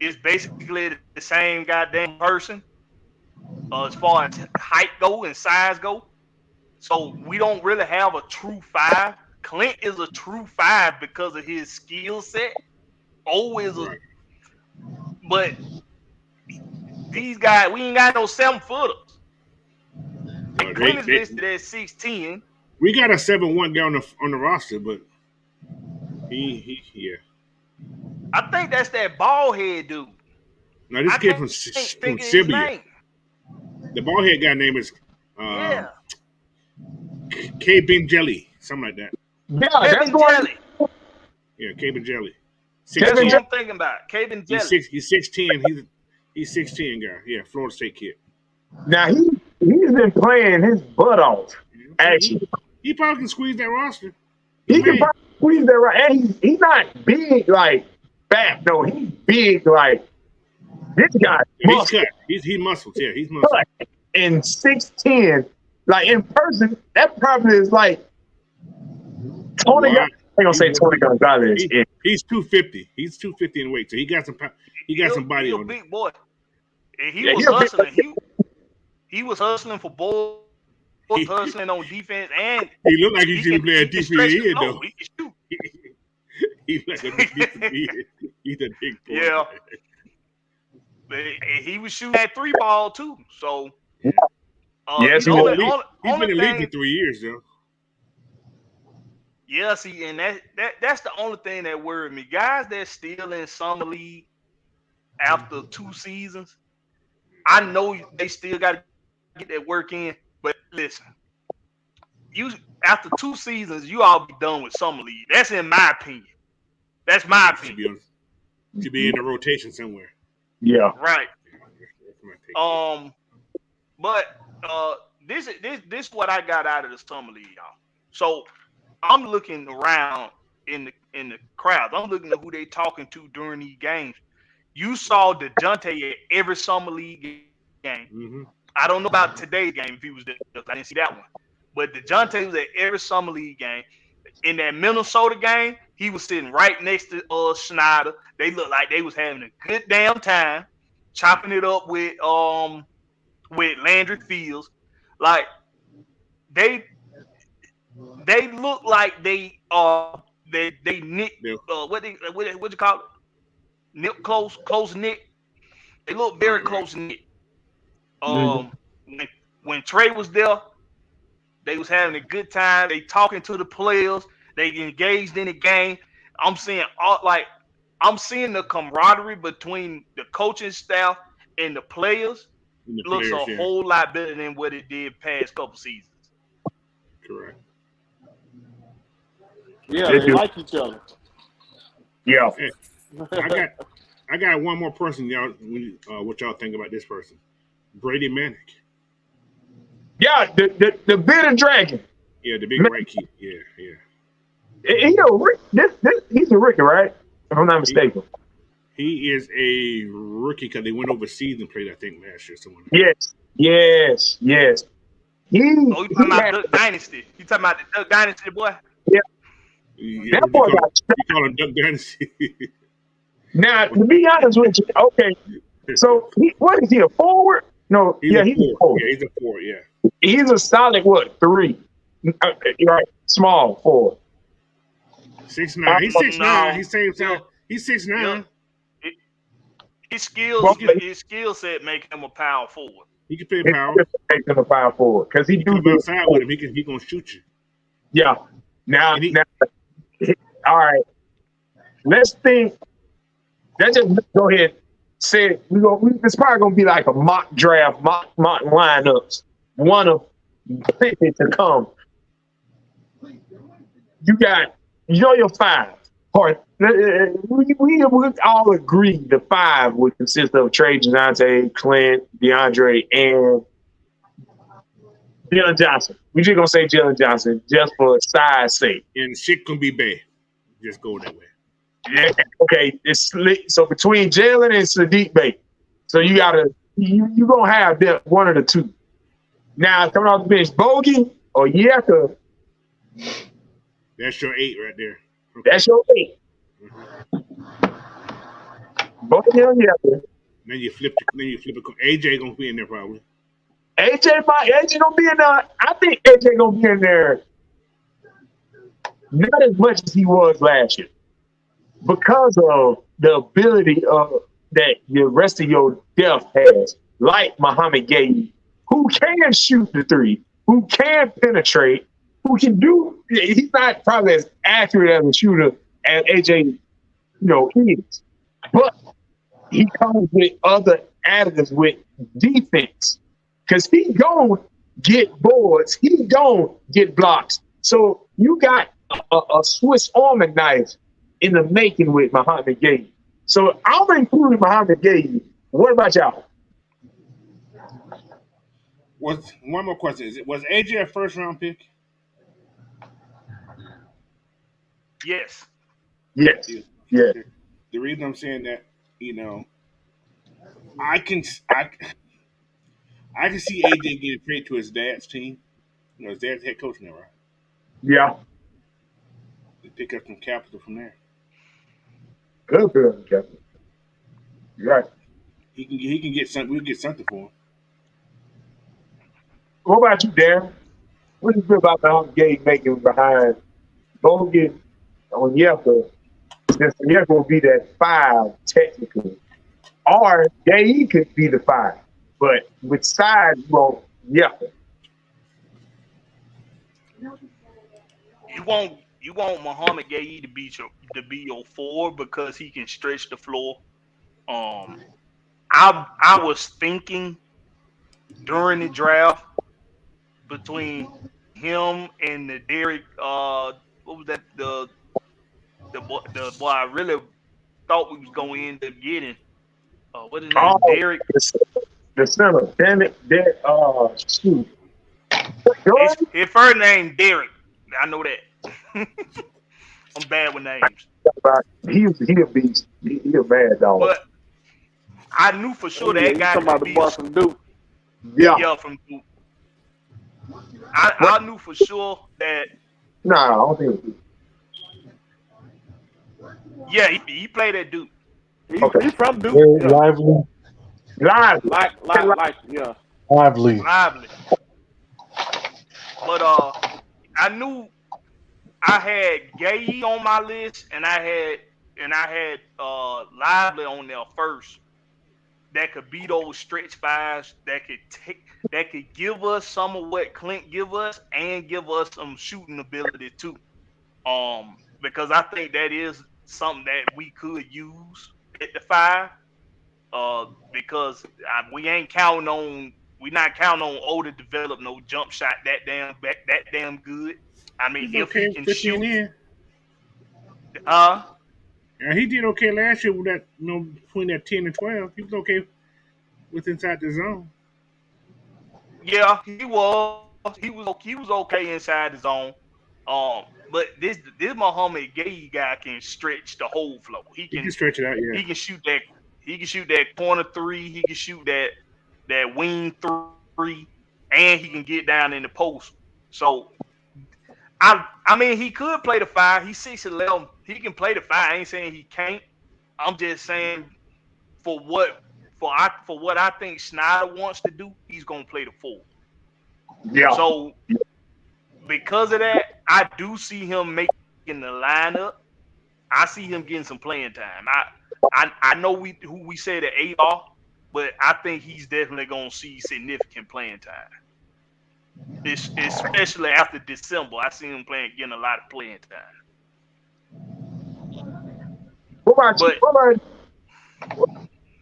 is basically the same goddamn person as far as height go and size go. So we don't really have a true 5. Clint is a true 5 because of his skill set. O is a, but these guys, we ain't got no 7-footers. Clint is listed at 6'10". We got a 7'1" guy on the roster, but he yeah. I think that's that bald head dude. Now this kid from Serbia. The bald head guy name is K. Ben Jelly, something like that. Yeah, that's Jelly. Yeah, K. Ben Jelly. That's what I'm thinking about. K. Ben Jelly. He's 6'10". He's 6'10" guy. Yeah, Florida State kid. Now he's been playing his butt off. Actually, he probably can squeeze that roster. He can probably squeeze that right, and he's not big like fat though. He's big like this guy. He's cut. He's muscles. Yeah, he's muscles. And 6'10", like in person, that probably is like 20. I ain't gonna say 20 Gonzalez. He's 250. He's 250 in weight, so he got some. He got some body on him. Big boy. And he was hustling. He was hustling for balls. Hustling on defense, and he looked like he should play a defensive though. He can shoot. He's like a defensive. He's a big boy. Yeah, but he was shooting that 3 ball too. So yes, he's been in the league for 3 years though. Yeah, see, and that's the only thing that worried me. Guys that's still in summer league after 2 seasons, I know they still got to get that work in. But listen, you after 2 seasons, you all be done with summer league. That's in my opinion. That's my opinion. To be in a rotation somewhere. Yeah. Right. But this is what I got out of the summer league, y'all. So I'm looking around in the crowd. I'm looking at who they talking to during these games. You saw DeJounte at every summer league game. Mm-hmm. I don't know about today's game if he was there. I didn't see that one. But DeJounte was at every summer league game. In that Minnesota game, he was sitting right next to Schneider. They looked like they was having a good damn time, chopping it up with Landry Fields. Like they look like they knit what you call it? Knit close knit. They look very close knit. When Trey was there, they was having a good time. They talking to the players. They engaged in the game. I'm seeing the camaraderie between the coaching staff and the players. Looks a whole lot better than what it did past couple seasons. Correct. Yeah, they like each other. Yeah. Hey, I got one more person, y'all. What y'all think about this person? Brady Manick. Yeah, the bitter dragon. Yeah, the big right key. Yeah. He's a rookie, right? If I'm not mistaken. He is a rookie because they went overseas and played, I think, last year. Yes. You talking about Duck Dynasty? You talking about the Duck Dynasty, boy? Yeah. That boy you call him Duck Dynasty. Now, to be honest with you, okay. So, what is he, a forward? No, he's a forward. Yeah, he's a forward, yeah. He's a solid, 3? Right, small forward. 6'9". He's 6'9". He's 6'9". His skill set make him a power forward. He can play power. Make him a power forward because he do outside with him. He gonna shoot you. Yeah. Now, all right. Let's think. Let's just go ahead. Say it's probably gonna be like a mock draft, mock lineups. One of 50 to come. You got your 5. Or we all agree the 5 would consist of Trey, DeJounte, Clint, DeAndre, and Jalen Johnson. We just gonna say Jalen Johnson just for size sake. And shit can be bad. Just go that way. Yeah, okay. It's so between Jalen and Sadiq Bey. So you gonna have that one of the two. Now coming off the bench, Bogey or Yeka. That's your 8 right there. Okay. That's your 8. Bogey or Yeka. Then you flip it. AJ gonna be in there probably. AJ gonna be in there. I think AJ gonna be in there not as much as he was last year because of the ability that the rest of your depth has, like Muhammad Gay, who can shoot the 3, who can penetrate, who can do. He's not probably as accurate as a shooter as AJ, is, but he comes with other additives with defense. Because he gon' get boards, he gon' get blocks. So you got a Swiss Army knife in the making with Muhammad Gay. So I'm including Muhammad Gay. What about y'all? One more question. Was AJ a first-round pick? Yes. Yeah. The reason I'm saying that, I can see AJ getting traded to his dad's team. His dad's head coach now, right? Yeah. To pick up some capital from there. Good capital. Right. He can get something. We'll get something for him. What about you, Darren? What do you feel about the game making behind Bogey on Yeka? Since Yeka will be that 5 technically, or Gay could be the 5. But with size, Yeka. You want Muhammad Gay to be your 4 because he can stretch the floor. I was thinking during the draft between him and the Derek. What was that? The boy I really thought we was going to end up getting. What is his name? Derek. The center. Damn it. Shoot. His first name Derek. I know that. I'm bad with names. He a beast. He a bad dog. But I knew for sure that guy could be. From Duke. Yeah, from Duke. I knew for sure that. Nah, I don't think. Yeah, he played at Duke. Okay. He's from Duke. Very Yeah. lively, Live. Yeah. lively. Lively. But I knew I had Gay on my list, and I had Lively on there first. That could be those stretch fives that could give us some of what Clint give us and give us some shooting ability too. Because I think that is something that we could use at the five. Because we not counting on O to develop no jump shot that damn good. I mean, He's if okay he with can 15 shoot, in. uh, Yeah, he did okay last year with that, between that 10 and 12. He was okay with inside the zone. yeah, he was okay inside the zone. But this Muhammad Gay guy can stretch the whole floor. He He can can stretch it out, yeah. he can shoot that he can shoot that corner three. He can shoot that wing three, and he can get down in the post. So I mean he could play the five. He's 6'11". He can play the five. I ain't saying he can't. I'm just saying for what for what I think Snyder wants to do, he's gonna play the four. Yeah. So because of that, I do see him making the lineup. I see him getting some playing time. I know who we say the eight are, but I think he's definitely gonna see significant playing time. Especially after December, I see him getting a lot of playing time. What about you? But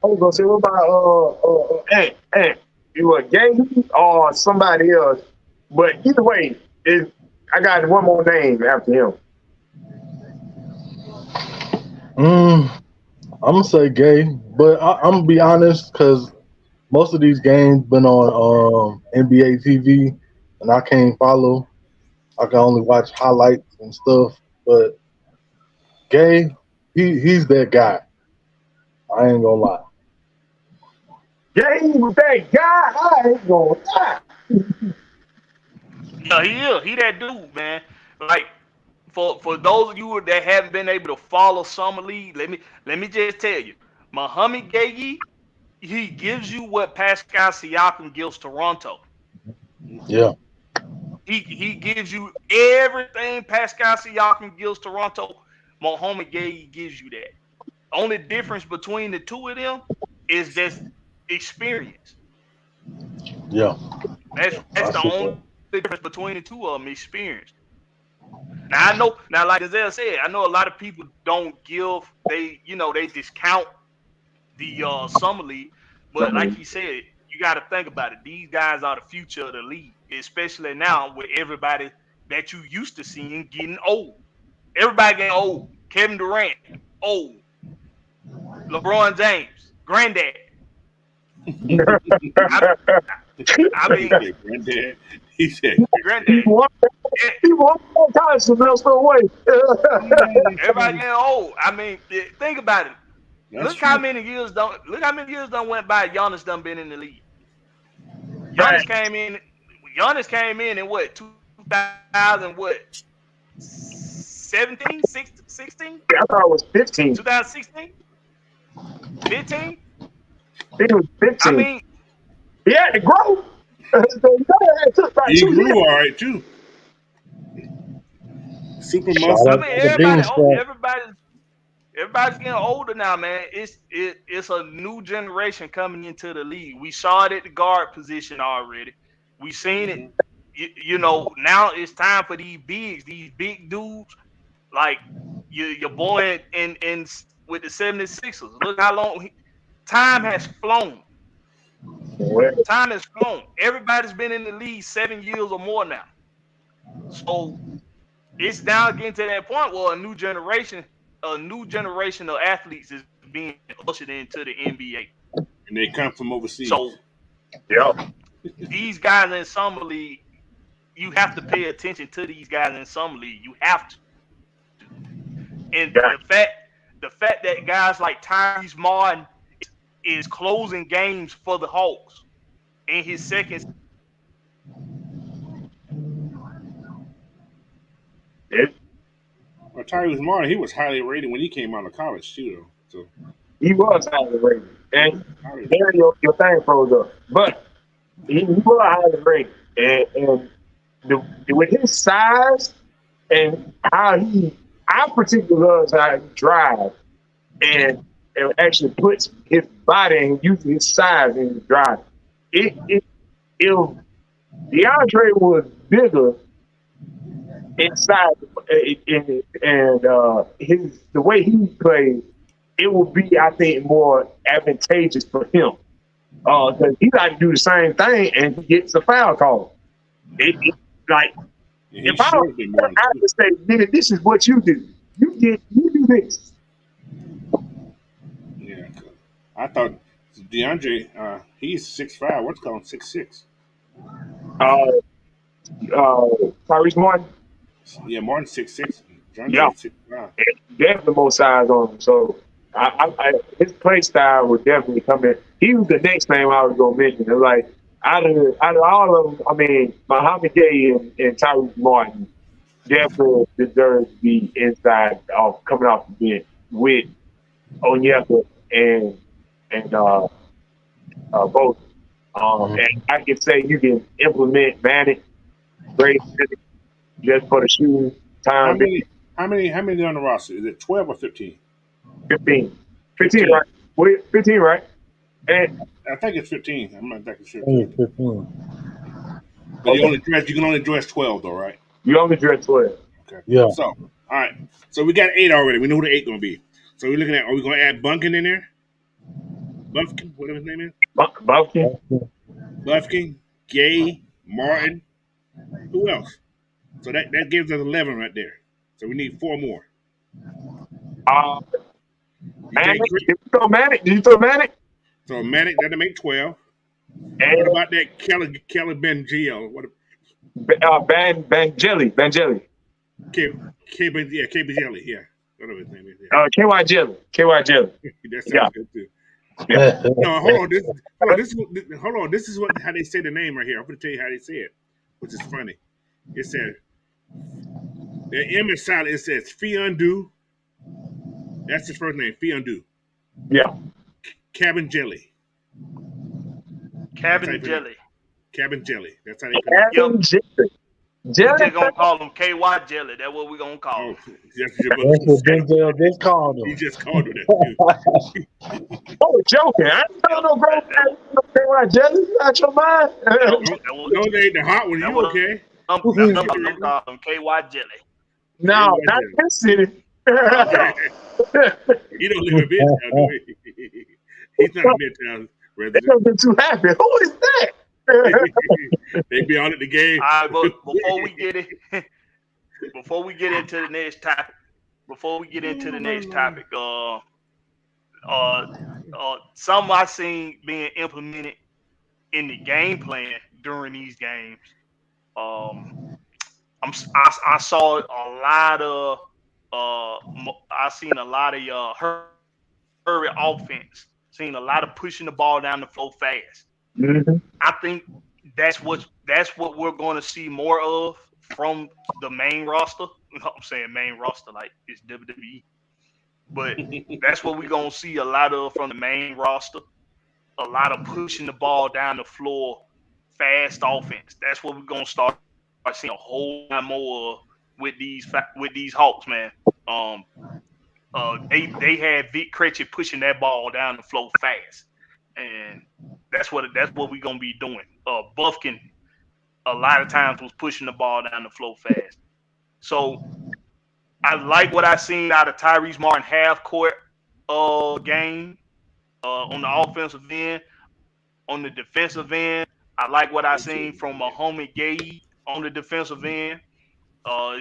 I was gonna say, what about Ant? You a Gay or somebody else? But either way, I got one more name after him. I'm gonna say Gay, but I'm gonna be honest because most of these games been on NBA TV, and I can't follow. I can only watch highlights and stuff. But Gay, he's that guy. I ain't gonna lie. Gay was that guy. I ain't gonna lie. yeah, he is. He that dude, man. Like for those of you that haven't been able to follow Summer League, let me just tell you, Muhammad Gay, he gives you what Pascal Siakam gives Toronto. Yeah, He gives you everything Pascal Siakam gives Toronto. Muhammad Gay gives you that. Only difference between the two of them is just experience. yeah. That's I the see only that. difference between the two of them, experience. Now I know. Now, like Denzel said, I know a lot of people don't they discount the summer league, but like he said, you got to think about it. These guys are the future of the league, especially now with everybody that you used to seeing getting old. Everybody getting old. Kevin Durant, old. LeBron James, granddad. I, I He mean, said granddad. He said He granddad. won. He won all kinds of else away. Everybody getting old. I mean, think about it. that's true. Look how many years done went by. Giannis done been in the league. Right. Giannis came in. Giannis came in what 2000 what 17, 16, I thought it was 15. 2016, 15. He was I 15. mean, He had to grow. It took about He 2 grew years. all right too. Super Shout muscle. I out mean to the Bean Squad. everybody's getting older now, man. It's a new generation coming into the league. We saw it at the guard position already. We seen it. Now it's time for these these big dudes like your boy in with the 76ers. Look how long time has flown. Time has flown. Everybody's been in the league 7 years or more now. So it's now getting to that point where a new generation of athletes is being ushered into the NBA. And they come from So overseas. Yeah. these guys in summer league, you have to pay attention to these guys in summer league. You have to. And Yeah. the fact that guys like Tyrese Martin is closing games for the Hawks in his second It, Well, Tyrese Martin, he was highly rated when he came out of college too, though. So he was highly rated. he And was highly there rated. your thing froze up. But he was highly rated. And with his size and how I particularly loves how he drives and actually puts his body and uses his size in his drive. If DeAndre was bigger inside and the way he plays, it would be, I think, more advantageous for him. Because he like to do the same thing and he gets a foul call. Like And he if I should have been Martin I too. would say, nigga, this is what you do. You do this. Yeah, 'cause I thought DeAndre, he's 6'5". What's called 6'6". Uh, Tyrese Martin, Yeah, Martin's 6'6". yeah, DeAndre 6'5". definitely more size on him. So his play style would definitely come in. He was the next name I was gonna mention. It was like out of all of them, I mean, Muhammad Gay and Tyrese Martin definitely deserves to be inside of coming off the bench with Onyeka and both. And I can say you can implement Manic, great just for the shooting How time. many? How many on the roster? Is it 12 or 15? 15. 15, 15. right? 15, right? And I think it's 15. I'm not exactly sure. Hey, 15. But you can only dress 12 though, right? you only dress 12. Okay. Yeah. So, all right. So we got 8 already. We know who the 8 gonna be. So we're looking at. Are we gonna add Bunkin in there? Buffkin, whatever his name is. Buffkin. Buffkin, Gay, Martin. Who else? So that gives us 11 right there. So we need 4 more. You Manic. think Did you throw Manic? Did you throw Manic? so? Manic that'll make 12. And What about that Kelly Benjiel? What Ben Jelly. KB Jelly? Yeah, whatever his name is. Yeah. KY Jelly. KY Jelly. That sounds Yeah. good too. Yeah. No, hold on. This is how they say the name right here. I'm going to tell you how they say it, which is funny. It says the M is silent. It says Fiondu. That's his first name, Fiondu. Yeah. Cabin Jelly. Cabin Jelly. Cabin Jelly. That's how they pronounce it. Cabin Jelly. We just gonna call him KY Jelly. That's what we gonna call him. That's what Denzel just called He him. just called him that. Oh, joking. I ain't telling no grown man KY Jelly. You out your mind? No, they ain't the hot one. You okay? I'm calling him KY Jelly. No, not in this city. He don't live in Midtown, do he? He's not a Midtown They resident. don't get too happy. Who is that? They be on at the game. All right, but before we get into the next topic, some I seen being implemented in the game plan during these games. I saw a lot of I seen a lot of hurry offense. Seen a lot of pushing the ball down the floor fast. Mm-hmm. I think that's what we're going to see more of from the main roster. I'm saying main roster like it's WWE, but that's what we're going to see a lot of from the main roster. A lot of pushing the ball down the floor, fast offense. That's what we're going to start seeing a whole lot more of with these Hawks, man. They had Vic Krejci pushing that ball down the floor fast, and that's what we're gonna be doing. Buffkin a lot of times was pushing the ball down the floor fast. So I like what I seen out of Tyrese Martin half court game on the offensive end. On the defensive end, I like what I seen from Muhammad Gay on the defensive end.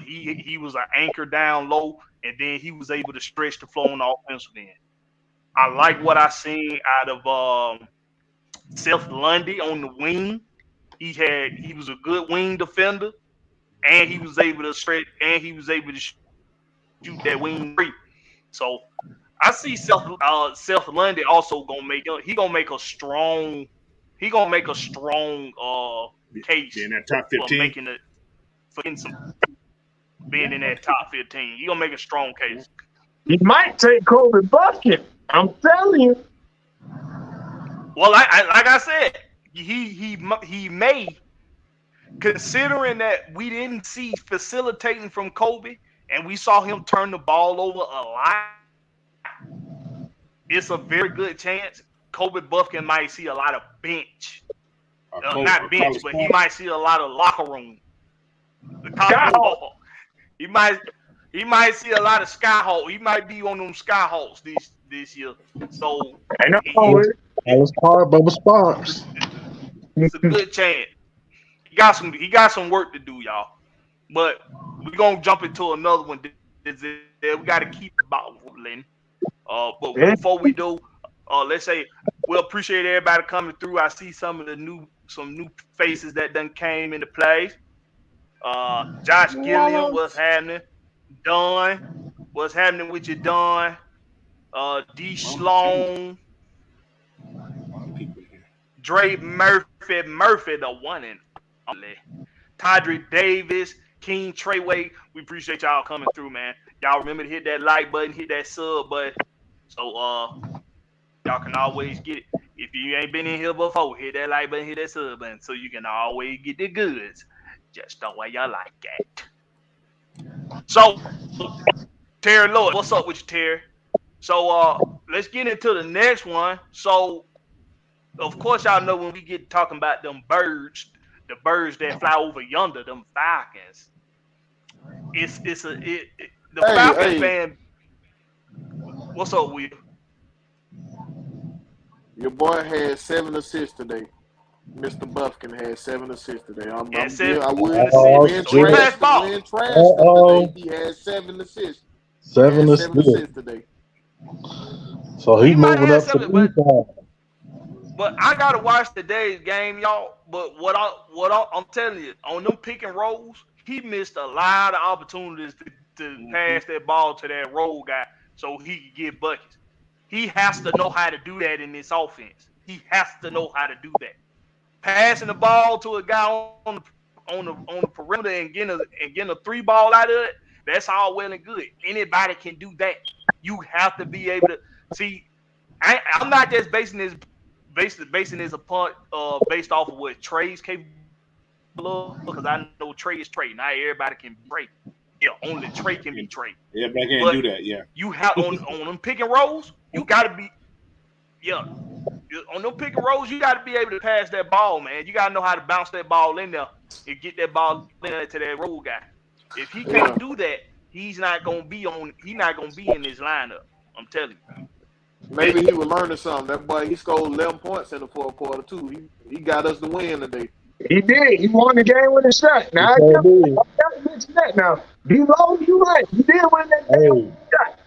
He was an anchor down low, and then he was able to stretch the floor on the offensive end. I like what I seen out of Seth Lundy on the wing. He was a good wing defender, and he was able to stretch, and he was able to shoot that wing free. So I see Seth Lundy also gonna make a strong case in that top for 15. making it for getting some. being in that top 15. You're gonna make a strong case. He might take Kobe Bucket. I'm telling you. Well, like I said, he may, considering that we didn't see facilitating from Kobe and we saw him turn the ball over a lot. It's a very good chance Kobe Buffkin might see a lot of bench. Not bench, but he might see a lot of locker room. He might see a lot of Skyhawk. He might be on them Skyhawks this year. So that was part of response. it's a good chance. He got some work to do, y'all. But we're gonna jump into another one. We gotta keep the ball rolling. But before we do, let's say we appreciate everybody coming through. I see some new faces that done came into play. Josh Gilliam, what's happening? Don, what's happening with you, Don? D. Sloan, Dre Murphy, the one and only. Tydrick Davis, King Treyway. We appreciate y'all coming through, man. Y'all remember to hit that like button, hit that sub button. So y'all can always get it. If you ain't been in here before, hit that like button, hit that sub button, so you can always get the goods. Just the way you like it. So, Terry Lloyd, what's up with you, Terry? So let's get into the next one. So, of course, y'all know when we get talking about them birds, the birds that fly over yonder, them Falcons. The Falcons fan. What's up, Will? Your boy had 7 assists today. Mr. Buffkin had 7 assists today. I would trash today. He had 7 assists. 7 assists today. So he's moving up to the inside. But I gotta watch today's game, y'all. But what I'm telling you, on them pick and rolls, he missed a lot of opportunities to pass that ball to that roll guy so he could get buckets. He has to know how to do that in this offense. He has to know how to do that. Passing the ball to a guy on the perimeter and getting a 3 ball out of it, that's all well and good. Anybody can do that. You have to be able to see. I'm not just basing this upon based off of what Trey's capable of, because I know Trey is Trey. Not everybody can be Trey. Yeah, only Trey can be Trey. Yeah, but I can't do that. Yeah, you have on them pick and rolls. You got to be on them pick and rolls. You got to be able to pass that ball, man. You got to know how to bounce that ball in there and get that ball in there to that roll guy. If he can't do that, he's not gonna be in this lineup. I'm telling you. Maybe he was learning something. That boy, he scored 11 points in the fourth quarter too. He got us the win today. He did. He won the game with a shot. Now I gotta mention that. Now, D-Lo, you right. He did win that game with a shot.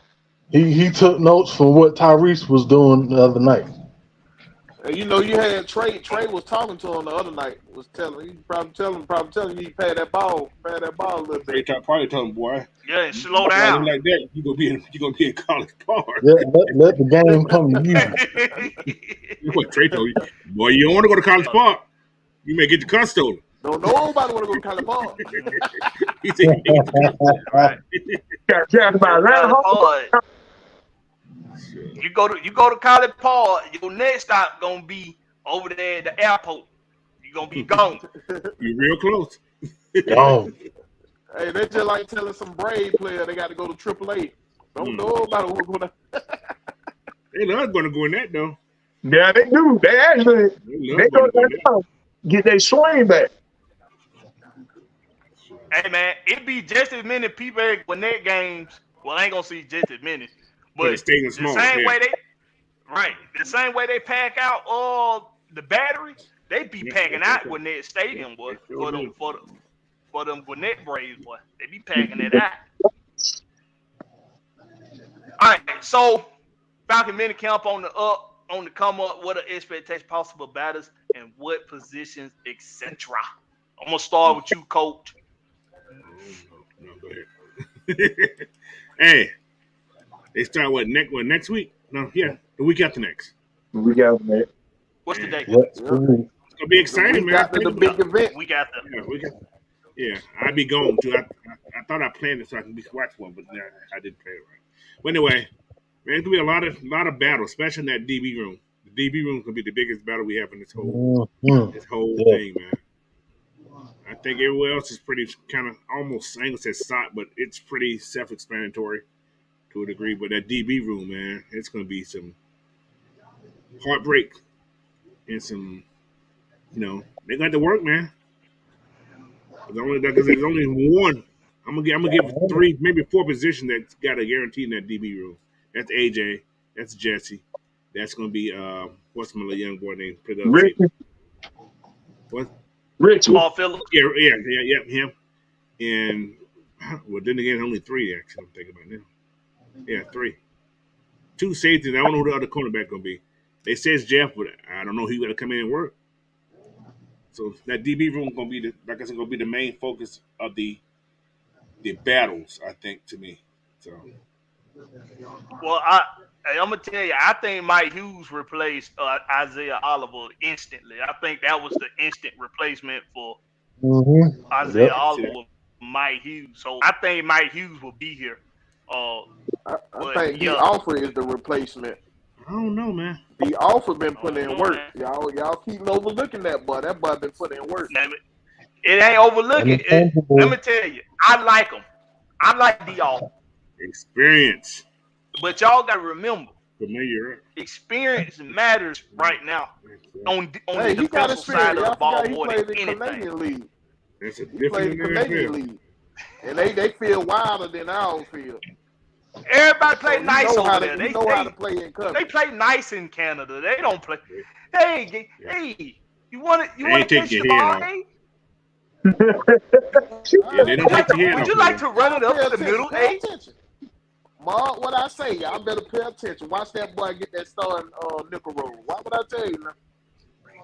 He took notes from what Tyrese was doing the other night. And you know, you had Trey. Trey was talking to him the other night. Was telling you, probably telling you, pay that ball a little bit. They probably told him, boy, yeah, slow down. Like that, you gonna be in college park. Yeah, let the game come to you. What Trey told you, boy, you don't want to go to college park. You may get the car stolen. Don't nobody want to go to college park. He said, right. You go to College Park, your next stop gonna be over there at the airport. You gonna be gone. You're real close. Gone. Hey, they just like telling some Brave player they got to go to AAA. Don't know about it. They love going to go in that though. Yeah, they do. They actually they go to get their swing back. Hey man, it be just as many people at Gwinnett games. Well, I ain't gonna see just as many. But the same way they pack out the battery, they be packing out Gwinnett Stadium, boy, for them Gwinnett Braves, boy. They be packing it out. All right, so Falcon minicamp on the come up. What are expectations possible batters and what positions, etc. I'm gonna start with you, Coach. No, go ahead. Hey. They start next week? No, yeah, the week after next. We got it. What's the date? It's gonna be exciting, man. After the big event. Week after. Yeah, Yeah, I'd be going too. I thought I planned it so I can watch one, but nah, I didn't plan it right. But anyway, man, it's gonna be a lot of battle, especially in that DB room. The DB room is gonna be the biggest battle we have in this whole Mhm. Yeah. thing, man. I think everywhere else is pretty kind of almost, I ain't gonna say soft, but it's pretty self-explanatory to a degree. But that DB room, man, it's gonna be some heartbreak and some, they got to work, man. There's only one. I'm gonna give three, maybe four positions that's got a guarantee in that DB room. That's AJ. That's Jesse. That's gonna be what's my little young boy name? Put it up, Rich, see. What? Rich. Paul Phillips. Yeah, him. And well, then again, only three actually. I'm thinking about now. Yeah, three. Two safeties. I don't know who the other cornerback gonna be. They say it's Jeff, but I don't know who got to come in and work. So that DB room gonna be like I said, gonna be the main focus of the battles. I think to me. So Well, I'm gonna tell you, I think Mike Hughes replaced Isaiah Oliver instantly. I think that was the instant replacement for Isaiah Yep. Oliver with Mike Hughes. So I think Mike Hughes will be here. I But think the yeah, offer is the replacement. I don't know, man. The offer been putting in know, work. man. Y'all keep overlooking that boy. That boy been putting in work. It ain't overlooking. Let me tell you, I like him. I like the offer. Experience, But y'all got to remember, familiar. experience matters right now on the Hey, he got defensive side experience. of the Y'all ball forgot he more played than in the anything. Canadian League. That's a He played in different the Canadian League. And they feel wilder than ours feel. Everybody play So nice over there. he know how to play in coverage. They play nice in Canada. They don't play. Yeah. Hey, you want They to ain't catch take the your head ball? off. Hey, Yeah, they don't take your head would off. you like to run it up Pay the middle? attention. Pay Hey, attention. Mark what I say. Y'all better pay attention. Watch that boy get that starting nickel roll. Why would I tell you now?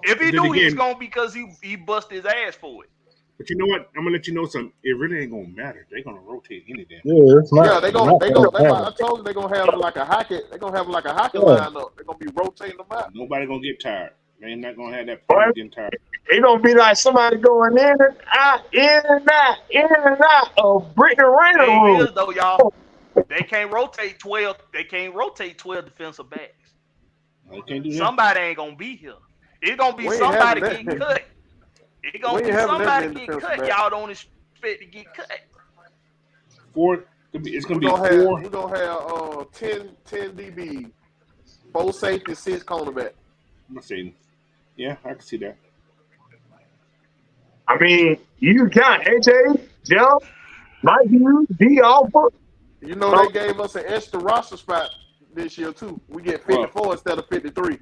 if he Then do, he's again, gonna because he bust his ass for it. but you know what? I'm gonna let you know something. It really ain't gonna matter. They're gonna rotate any damn. Yeah, it's Yeah, not. they Not gonna matter. I told you they're gonna have like a hockey. They're gonna have like a hockey Yeah. lineup. They're gonna be rotating them out. Nobody gonna get tired. They ain't not gonna have that Boy, problem getting tired. it gonna be like somebody going in and out, in and out of Brittany Rayner Thing room. is though, y'all, they can't rotate 12. They can't rotate 12 defensive backs. They can't do that. Somebody ain't gonna be here. It's gonna be We ain't somebody having getting that. cut. It's We gonna ain't be having that somebody many getting defensive cut. backs. Y'all don't expect to get cut. It's gonna be We're four. gonna have 10 DB, 4 safety, 6 cornerback. I'm not saying. Yeah, I can see that. I mean, you got AJ, Jeff, Mike Hughes, D Alpha. You know they gave us an extra roster spot this year too. We get 54 instead of 53.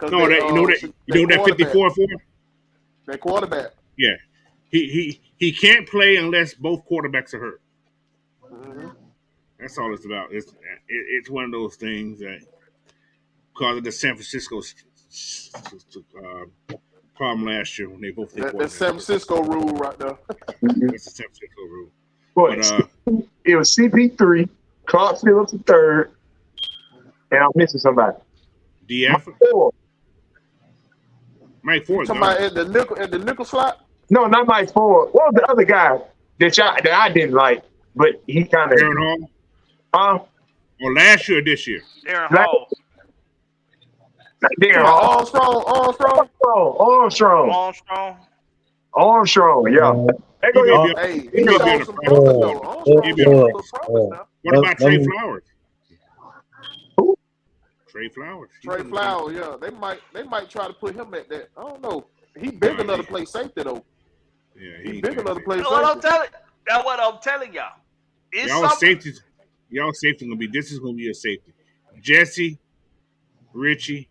No, that you know that 54 for. That quarterback. Yeah, he can't play unless both quarterbacks are hurt. Mm-hmm. That's all it's about. It's one of those things that because of the San Francisco problem last year when they both did That San Francisco rule right there. That's the San Francisco rule. But it was CP3, Clark Phillips the third, and I'm missing somebody. DF. Mike Ford. Talking about at the nickel slot? No, not Mike Ford. What was the other guy that I didn't like, but he kind of Aaron Hall. Or last year or this year? Aaron Hall. Armstrong, yeah. Hey, he showed some promise though. What about Trey Flowers? Who? Trey Flowers. Trey Flowers, yeah. They might try to put him at that. I don't know. He big enough to play safety though. Yeah, he big enough to play safety. That's what I'm telling y'all. Y'all safety gonna be. This is gonna be a safety. Jesse, Richie,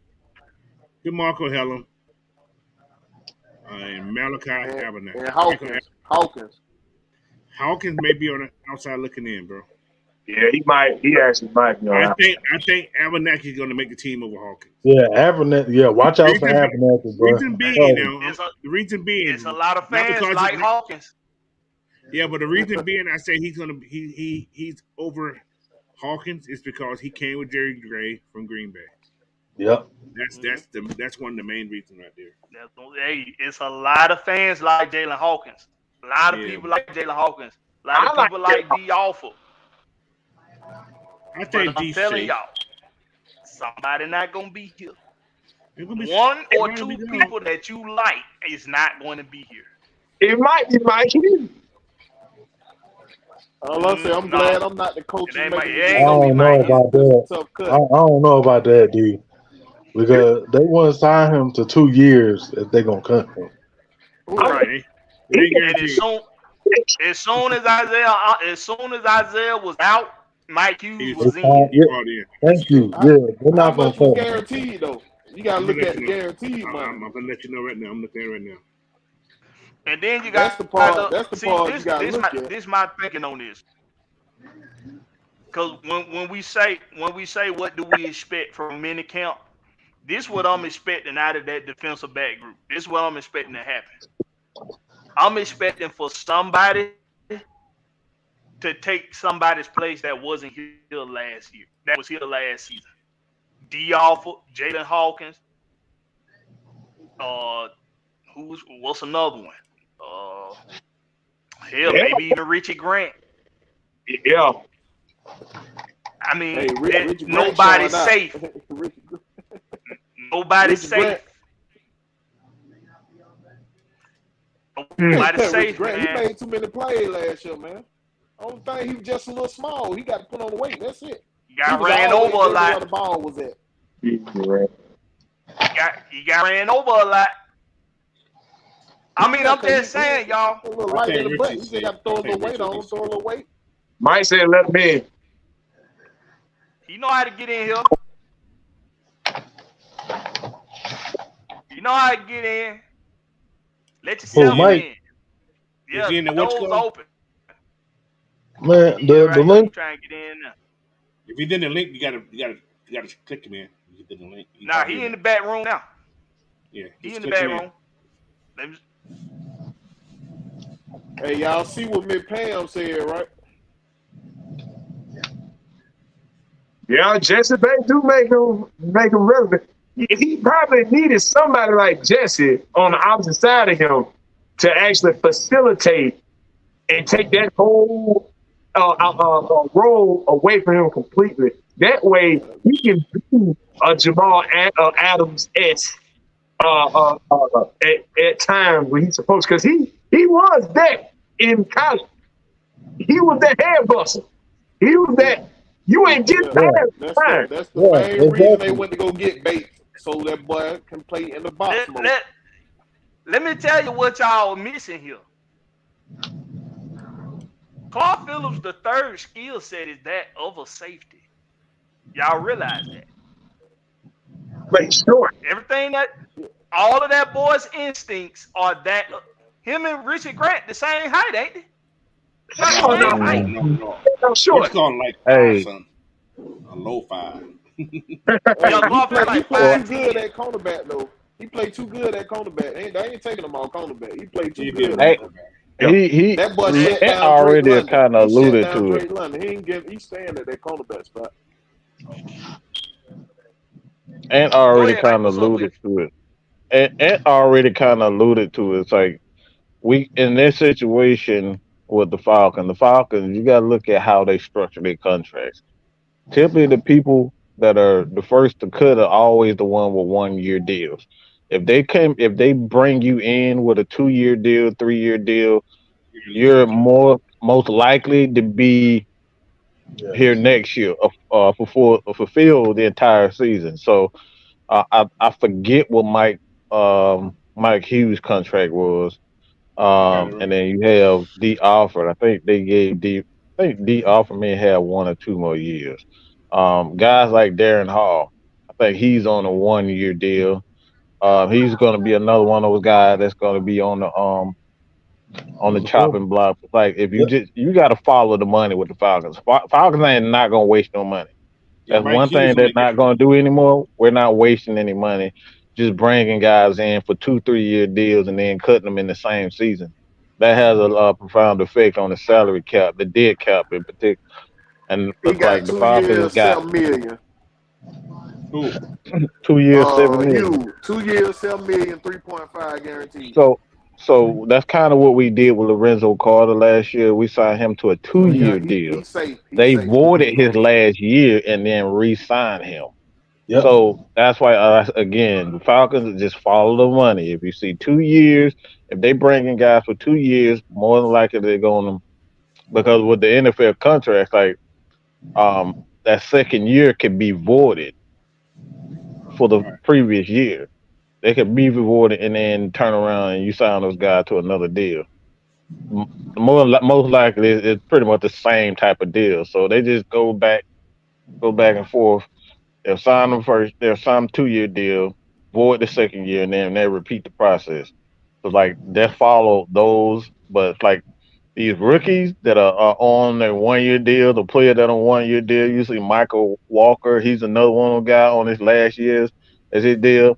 DeMarco Hellum, and Malachi Abernathy. And Hawkins may be on the outside looking in, bro. Yeah, he might. He actually might be. I think Abernathy is gonna make the team over Hawkins. Yeah, Abernathy. Yeah, watch out for Abernathy, bro. The reason being, it's a lot of fans like Hawkins. Yeah, but the reason being, I say he's over Hawkins is because he came with Jerry Gray from Green Bay. Yep. That's one of the main reasons right there. Hey, it's a lot of fans like Jalen Hawkins. A lot of Yeah, people like Jalen Hawkins. A lot I of like people that. like D. Alford. I But think I'm D's telling safe. y'all, somebody not gonna be here. They're gonna be. One They're or gonna be two gone. people that you like is not going to be here. It might be Mikey. All I say, I'm No, glad I'm not the coach it who's ain't. making the It I ain't gonna be don't decision. know Mike. about It's a that. tough I cut. don't know about that, D. Because they want to sign him to 2 years if they're gonna cut him. I'm, Right. It he ain't And guaranteed. as soon as Isaiah was out, Mike Hughes He's They was in. signed, he yeah, brought in. thank you. How, Yeah, they're how not gonna much was cut him. guaranteed though? You gotta I'm gonna look let at you the know. guaranteed money. I'm gonna let you know right now. I'm looking at it right now. And then you That's got the part. to That's the see part you gotta this look at. this my thinking on this. Because when we say what do we expect from minicamp, this is what I'm expecting out of that defensive back group. This is what I'm expecting to happen. I'm expecting for somebody to take somebody's place that wasn't here last year. That was here last season. D. Alford, Jalen Hawkins, uh, what's another one? Uh, hell, yeah, maybe even Richie Grant. yeah. I mean, Hey, Richard Grant nobody's showing out. safe. Nobody's Richard Grant. safe. Hmm. Nobody's Richard safe, Grant. He man. made too many plays last year, man. Only thing he was just a little small. He got to put on the weight. That's it. He He got was ran always over a everywhere lot. the ball was at. He got ran over a lot. I mean, Yeah, I'm because just he saying, y'all. a little I light in think the butt. He Richie's just safe. got to throw I a little think weight Richie will on be him, throw a safe. little weight. Mike said let him in. He know how to get in here. You know how to get in. Let Who, yourself Is Mike? in. is Yeah, he in the the what's door's called? open. Man, He the right here. He link. trying to get in now. If he's in the link, you gotta click him in. You get the link. He's Nah, already he in in the there. back room now. Yeah, He just in the click him back in. room. Hey, y'all see what Miss Pam said, right? Yeah, Jesse Banks do make him relevant. He probably needed somebody like Jesse on the opposite side of him to actually facilitate and take that whole role away from him completely. That way, he can be a Jamal Adams at times when he's supposed, because he was that in college. He was that hand bustle. He was that you ain't getting Yeah. Yeah, time. That's the yeah, main reason they exactly. went to go get Bates, so that boy can play in the box Let, more. let, let me tell you what y'all are missing here. Carl Phillips, the third skill set is that of a safety. Y'all realize that. But short. Everything that all of that boy's instincts are that him and Richard Grant the same height, ain't they? No, No, Same no, height. no. no, Rich short. calling like five, Hey, son. A low five. Yeah, Hey, Carl Phillips he like played too well, good 5'10". at cornerback though. He played too good at cornerback. They ain't taking him off cornerback. He played too He'd be a good good at hey, that. quarterback. Yeah. he That boy That shut Lent down Drake already London. kind He of shut alluded down to it. Drake London. He's staying at that cornerback spot. And go already ahead, Mike. kind of What's up, alluded Leaf? to it. And already kind of alluded to it. It's like we in this situation with the Falcons, you got to look at how they structure their contracts. Typically, the people that are the first to cut are always the one with 1 year deals. If they bring you in with a 2 year deal, 3 year deal, You're gonna lose you're your job. most likely to be Yeah. here next year, fulfill the entire season. So I forget what Mike Hughes' contract was. You got it And right. then you have D Alford. I think they gave D. I think D Alford may have 1 or 2 more years. Guys like Darren Hall. I think he's on a 1 year deal. He's going to be another one of those guys that's going to be on the chopping block. Like if Yeah. you got to follow the money with the Falcons. Falcons ain't not going to waste no money. Yeah, That's Mike one Hughes thing they're only not getting going to do anymore. We're not wasting any money, just bringing guys in for 2 3 year deals and then cutting them in the same season. That has a profound effect on the salary cap, the dead cap in particular. And He look like got the 2 Falcons years, got 7 million. who? 2 years, 7 million. Hugh, 2 years, 7 million, 3.5 guaranteed. So So that's kind of what we did with Lorenzo Carter last year. We signed him to a So yeah, 2 year deal. he's safe. He's They safe for voided his real. last year and then re-signed him. Yep. So that's why, again, the Falcons just follow the money. If you see 2 years, if they bring in guys for 2 years, more than likely they're going to, because with the NFL contracts, like that second year can be voided for the Right. previous year. They could be voided and then turn around and you sign those guys to another deal. M- most likely, it's pretty much the same type of deal. So they just go back and forth. They'll sign them first. They'll sign a 2 year deal, void the second year, and then they repeat the process. So like they follow those, but it's like these rookies that are on their 1 year deal, the player that on 1 year deal, usually Michael Walker, he's another one of the guy on his last year's as his deal.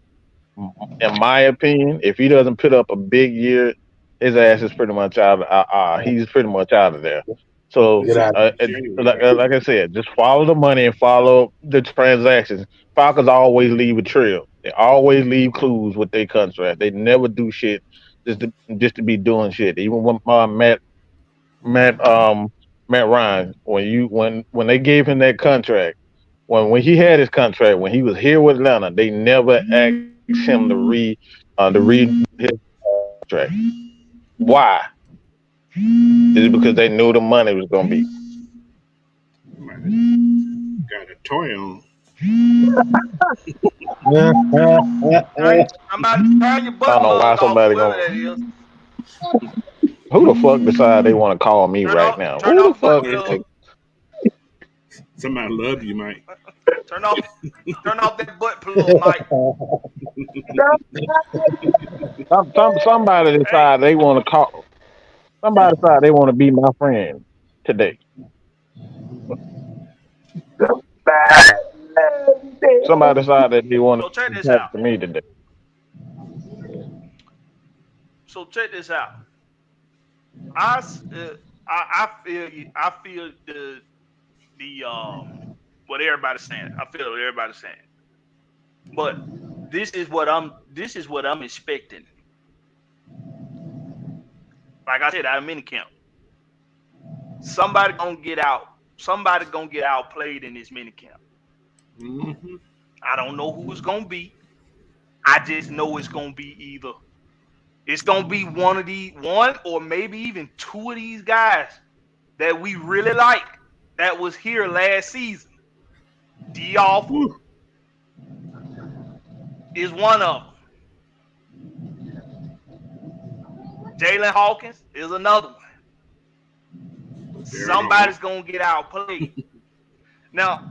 In my opinion, if he doesn't put up a big year, his ass is pretty much out. He's pretty much out of there. So, He's Get out out. this year anyway, like, right? like I said, just follow the money and follow the transactions. Falcons always leave a trail. They always leave clues with their contract. They never do shit just to be doing shit. Even when Matt Matt Ryan, when they gave him that contract, when he had his contract, when he was here with Atlanta, they never asked him to read his contract. Why? Is it because they knew the money was gonna be? Somebody got a toy on. Turn your I don't butt know why plug off, somebody whoever gonna. that is. Who the fuck decide they want to call me right now? Turn Who the off butt fuck? plug. Somebody love you, Mike. Turn off that butt plug, Mike. Somebody Hey, decide they want to call. Somebody decide they want to be my friend today. Somebody decide that they want so check to this talk out. to me today. So check this out. I, I feel you. I feel the what everybody's saying. I feel what everybody's saying. But this is what I'm expecting. Like I said, out of minicamp, somebody gonna get out. Somebody gonna get outplayed in this minicamp. Mm-hmm. I don't know who it's gonna be. I just know it's gonna be either. It's gonna be one or maybe even two of these guys that we really like that was here last season. D Alpha is one of them. Jalen Hawkins is another one. Darren Hall. Somebody's gonna get outplayed. Now,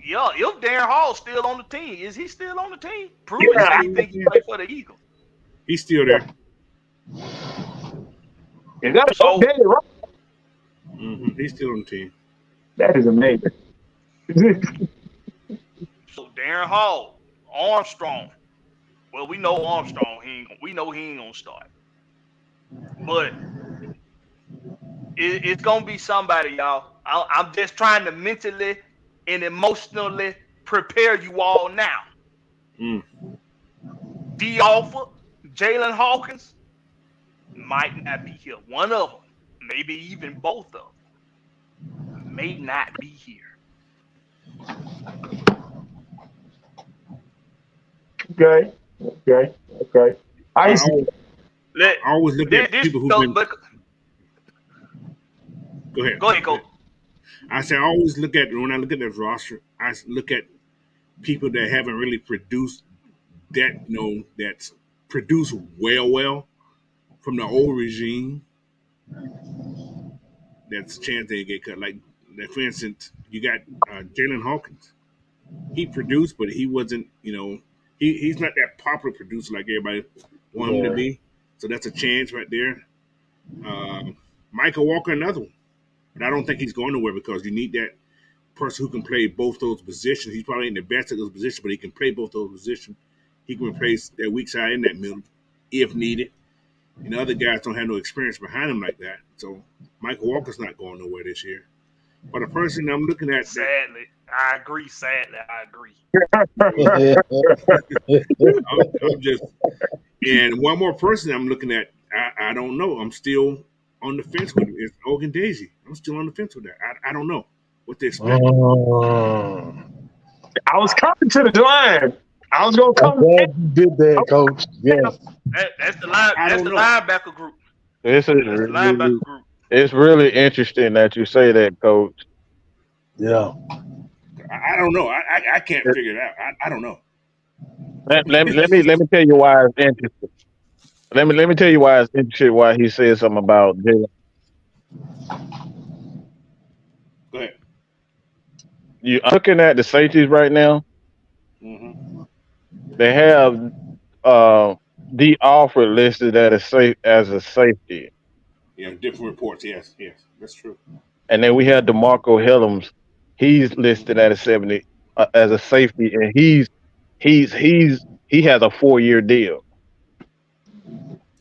yeah, if Darren Hall's still on the team, is he still on the team? Pruitt Yeah, said he think he play for the Eagles. He's still there. is that So okay, right? Mm-hmm. He's still on the team. That is amazing. so Darren Hall, Armstrong. Well, we know Armstrong. We know he ain't gonna start. But it's gonna be somebody, y'all. I'm just trying to mentally and emotionally prepare you all now. Mm. D. Alford, Jalen Hawkins might not be here. One of them, maybe even both of them, may not be here. Okay. I see. I always look at people who've been. Go ahead. Go ahead, Coach. I say I always look at when I look at this roster. I look at people that haven't really produced that that's produced well from the old regime. That's a chance they get cut. Like for instance, you got Jalen Hawkins. He produced, but he wasn't. He's not that popular producer like everybody want him to be. So that's a chance right there. Michael Walker, another one. But I don't think he's going nowhere because you need that person who can play both those positions. He's probably in the best of those positions, but he can play both those positions. He can replace that weak side in that middle if needed. And the other guys don't have no experience behind him like that. So Michael Walker's not going nowhere this year. But the person I'm looking at, that Sadly, I agree. Sadly, I agree. I'm just, and one more person I'm looking at, I don't know. I'm still on the fence with him. It's Ogun Daisy. I'm still on the fence with that. I don't know what to expect. I was coming to the line. I was gonna I'm come. glad you did that, Coach. Yes. That's the line. I That's don't the know. linebacker group. This is That's the really, linebacker group. it's really interesting that you say that, Coach. Yeah. I don't know. I can't figure it out. I don't know. Let me tell you why it's interesting. Let me tell you why it's interesting. Why he said something about Jalen. Go ahead. I'm looking at the safeties right now. Hmm. They have uh the offer listed as a safety, Yeah, different reports. Yes, yes, that's true. and then we have DeMarco Hillams. He's listed at a 70 as a safety, and he has a 4 year deal.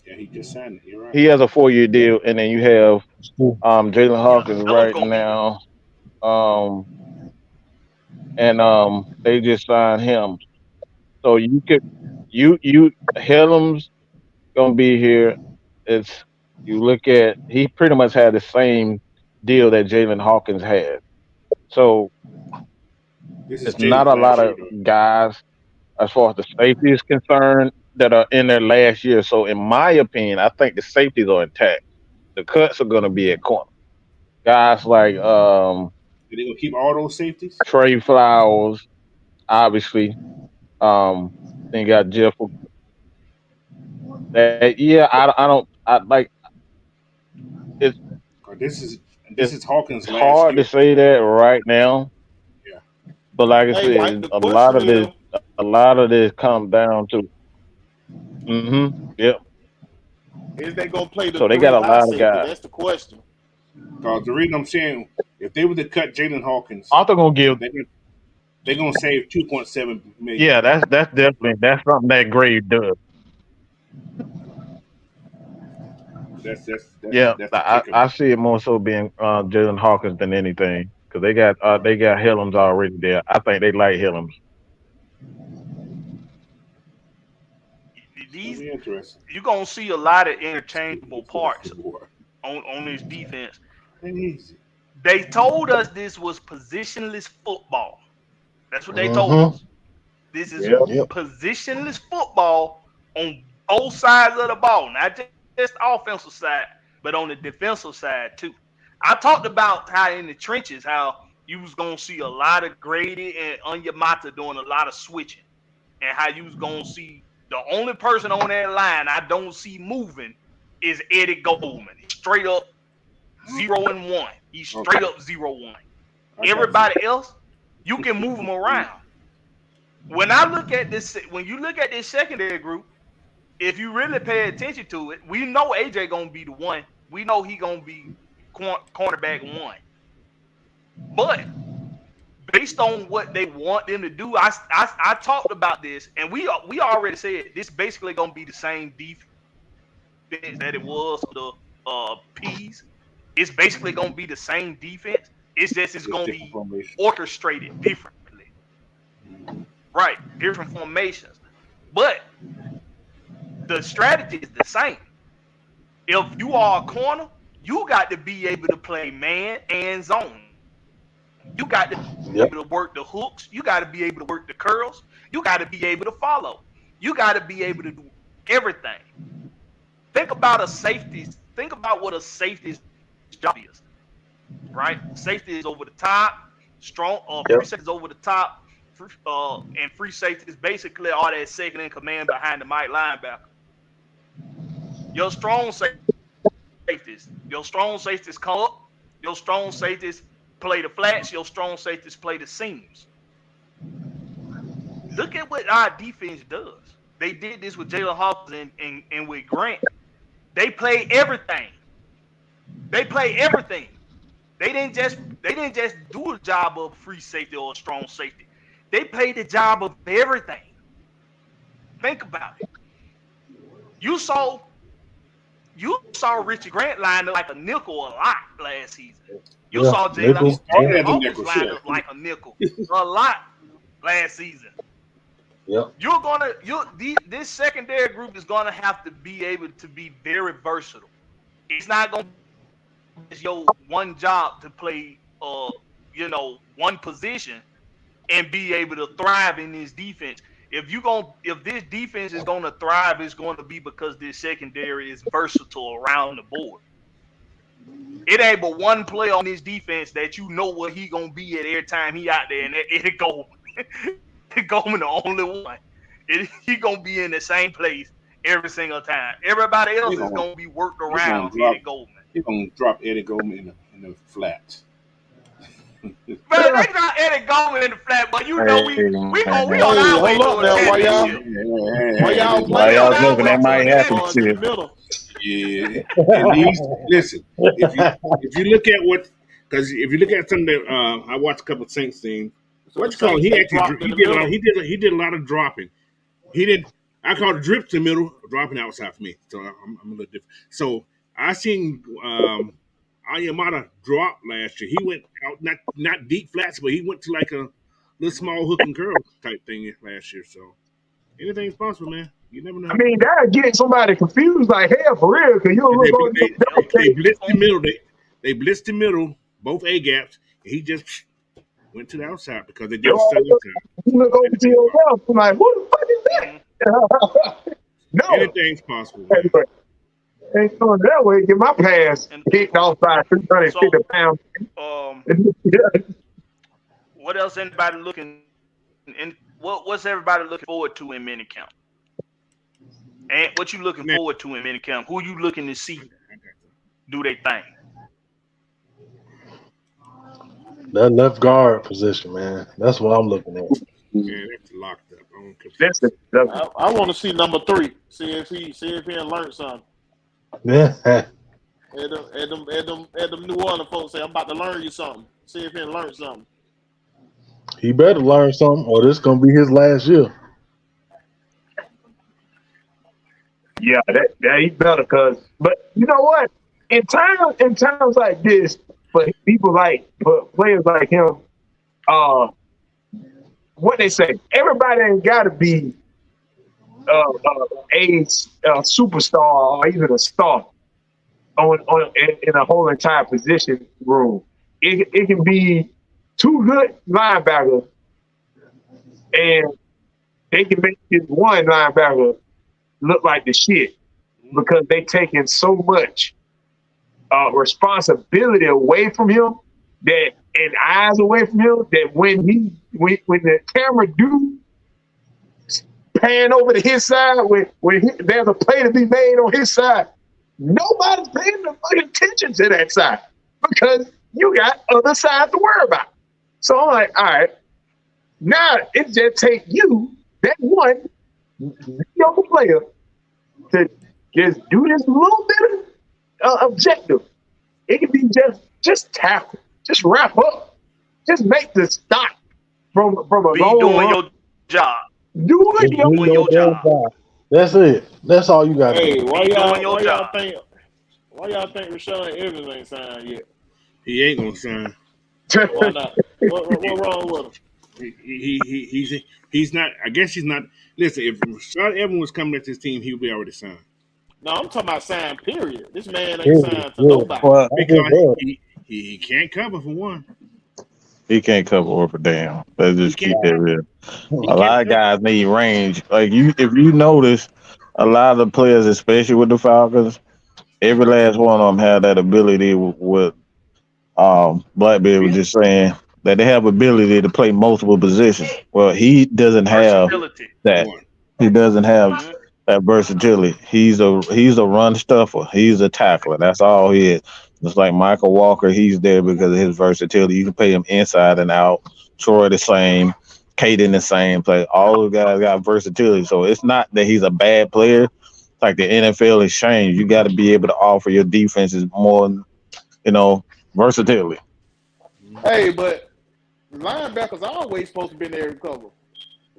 Yeah, he just signed it. You're right. He has a 4 year deal, and then you have Jalen Yeah, Hawkins Ellen's right gonna be here. now. Um, and they just signed him. So you could you Hillams gonna be here. It's you look at he pretty much had the same deal that Jalen Hawkins had. So This is it's not Jalen's a last lot year, of though. guys as far as the safety is concerned that are in their last year. So in my opinion, I think the safeties are intact. The cuts are gonna be at corner. Guys like Are they gonna keep all those safeties? Trey Flowers, obviously. Then you got Jeff. Yeah, I don't I like it's Or this it's is Hawkins' last hard to year. say that right now. Yeah. But like I Hey, Mike, said, the question is, a lot of this comes down to yep. is they gonna play the So they got three a high lot of safety? guys. That's the question. Because the reason I'm saying, if they were to cut Jalen Hawkins, Arthur gonna give they're gonna, they're gonna save 2.7 million. yeah, that's definitely that's something that grade does. Yeah, That's the kicker. I see it more so being Jalen Hawkins than anything because they got Hillams already there. I think they like Hillams. It's gonna These be interesting. you're gonna see a lot of interchangeable It's like parts war. on this defense. Ain't easy. They told us this was positionless football. That's what they told Mm-hmm. us. This is Yeah. Yep. positionless football on both sides of the ball, not just the offensive side, but on the defensive side too. I talked about how in the trenches, how you was gonna see a lot of Grady and Onyemata doing a lot of switching, and how you was gonna see the only person on that line I don't see moving is Eddie Goldman. He's straight up 0-1. He's straight Okay, up 0-1. I got you. Everybody else, you can move them around. When I look at this, when you look at this secondary group, if you really pay attention to it, we know AJ gonna be the one. We know he gonna be cornerback one. But based on what they want them to do, I talked about this, and we already said this basically gonna be the same defense that it was for the P's. It's basically gonna be the same defense. It's just it's Just gonna different be formation. orchestrated differently, right? Different formations, but the strategy is the same. If you are a corner, you got to be able to play man and zone. You got to be able to Yep. work the hooks. You got to be able to work the curls. You got to be able to follow. You got to be able to do everything. Think about a safety's. Think about what a safety's job is, right? Safety is over the top. Strong free Yep. safety is over the top. And free safety is basically all that second in command behind the Mike linebacker. Your strong safeties come up. Your strong safeties play the flats. Your strong safeties play the seams. Look at what our defense does. They did this with Jalen Hawkins and with Grant. They play everything. They play everything. They didn't just do a job of free safety or a strong safety. They played the job of everything. Think about it. You saw You saw Richie Grant line up like a nickel a lot last season. You Yeah, saw He nickel. started Jalen at the Hawkins nickel, line sure. up like a nickel a lot last season. Yep. This secondary group is gonna have to be able to be very versatile. It's not gonna be your one job to play one position and be able to thrive in this defense. If this defense is gonna thrive, it's going to be because this secondary is versatile around the board. It ain't but one player on this defense that you know what he gonna be at every time he out there, and it go Goldman the only one. He gonna be in the same place every single time. Everybody else is gonna be worked around Eddie Goldman. He's gonna drop Eddie Goldman in the flats. Man, they got Eddie Goldman in the flat, but you know we on our way hold to up a now. championship. Why y'all Why playing y'all that joking? That way might to happen, in the shit. middle? Yeah, at least listen. If you look at if you look at some of the, I watched a couple of Saints things. So What you call? Saints, He they actually dropped in he the did a middle. lot. He did a lot of dropping. He did. I call it drips in the middle, dropping outside for me. So I'm a little different. So I seen Ayamada drop last year. He went out not deep flats, but he went to like a little small hook and curl type thing last year. So anything's possible, man. You never know. I mean, that'll get somebody confused like hell for real, because you'll look on They blitzed the middle. They blitzed the middle, both A gaps. And he just went to the outside because they did the stuff outside. you look over to your left, I'm like, who the fuck is that? No. Anything's possible, man. Anyway, ain't going that way. Get my pass kicked outside 350 pounds. What else anybody looking and what's everybody looking forward to in minicamp? And what you looking forward to in minicamp? Who you looking to see do they thing? That left guard position, man. That's what I'm looking at. Yeah, that's locked up. I want to see number 3. See if he learned something. Yeah. And them New Orleans folks say, I'm about to learn you something. See if he learned something. He better learn something, or this gonna be his last year. Yeah, that he better, but you know what? In times like this, for players like him, what they say, everybody ain't got to be a superstar or even a star in a whole entire position room. It can be 2 good linebackers, and they can make this one linebacker look like the shit because they taking so much responsibility away from him and eyes away from him that when the camera do pan over to his side, there's a play to be made on his side, nobody's paying the fucking attention to that side because you got other sides to worry about. So I'm like, all right, now it just take you, that one young player, to just do this little bit of objective. It can be just tackle, just wrap up, just make the stop from a long doing run. your job. Doing your job. That's it. That's all you got to Hey, do. why y'all think Rashawn Evans ain't signed yet? He ain't gonna sign. Why not? What wrong with him? He's not. I guess he's not. Listen, if Rashad Evans was coming at this team, he would be already signed. No, I'm talking about signed. Period. This man ain't signed to nobody. Well, Because he can't cover for one. he can't cover worth a damn. Let's just keep that real. A can't lot of guys need range. Like if you notice, a lot of the players, especially with the Falcons, every last one of them have that ability with Blackbeard was just saying that they have ability to play multiple positions. Well, he doesn't have that. He doesn't have that versatility. He's a run stuffer. He's a tackler. That's all he is. Just like Michael Walker, he's there because of his versatility. You can play him inside and out. Troy the same. Caden the same. Play. All those guys got versatility. So it's not that he's a bad player. It's like the NFL has changed. You got to be able to offer your defenses more, versatility. Hey, but linebackers are always supposed to be there to cover.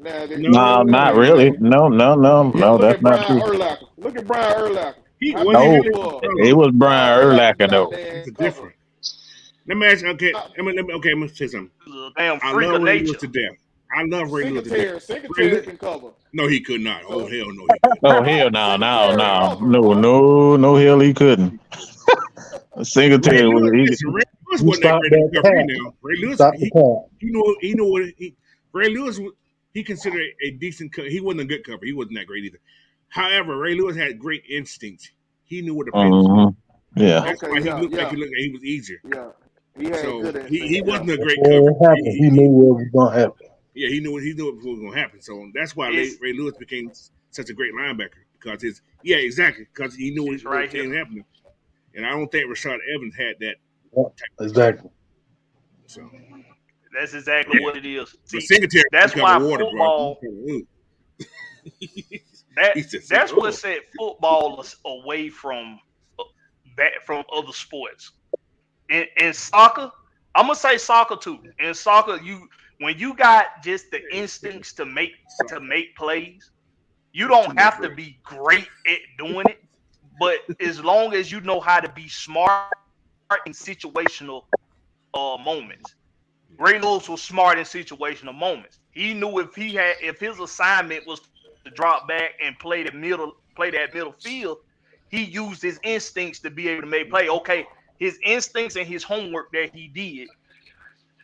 No, not really. No, Look that's at not Brian true. Urlacher. Look at Brian Urlacher. He How was he many No, really? people it was found Brian him out Urlacher though. there It's in a cover? different. Let me ask you. Okay, let me say something. He was a damn I freak love of Ray Lewis nature. to death. I love Ray Lewis to death. Singletary can cover. No, he could not. Oh So hell no, he couldn't. Oh hell no, Singletary covered, no, boy. no hell he couldn't. Ray Singletary was Lewis, he. listen, Ray Lewis You wasn't that stop great in that recovery cat. now. Ray You Lewis, stop the cat. you know what Ray Lewis, he considered a decent cover. He wasn't a good cover. He wasn't that great either. However, Ray Lewis had great instincts. He knew where to play the football. Yeah. That's why he looked like he was easier. Yeah. He had So good he instinct. wasn't a great Before cover. it happened, he knew what was gonna happen. Yeah, he knew what was going to happen. So that's why It's, Ray Lewis became such a great linebacker because because he knew it's what right was here. happening. And I don't think Rashad Evans had that. Yeah, exactly. So That's exactly what it is. the See, Singletary that's cover why water, football. bro. That's what set footballers away from other sports. In soccer, I'm gonna say soccer too. In soccer, when you got just the instincts to make plays, you don't have to be great at doing it. But as long as you know how to be smart in situational moments. Ray Lewis was smart in situational moments. He knew if his assignment was to drop back and play that middle field, he used his instincts to be able to make play. Okay, his instincts and his homework that he did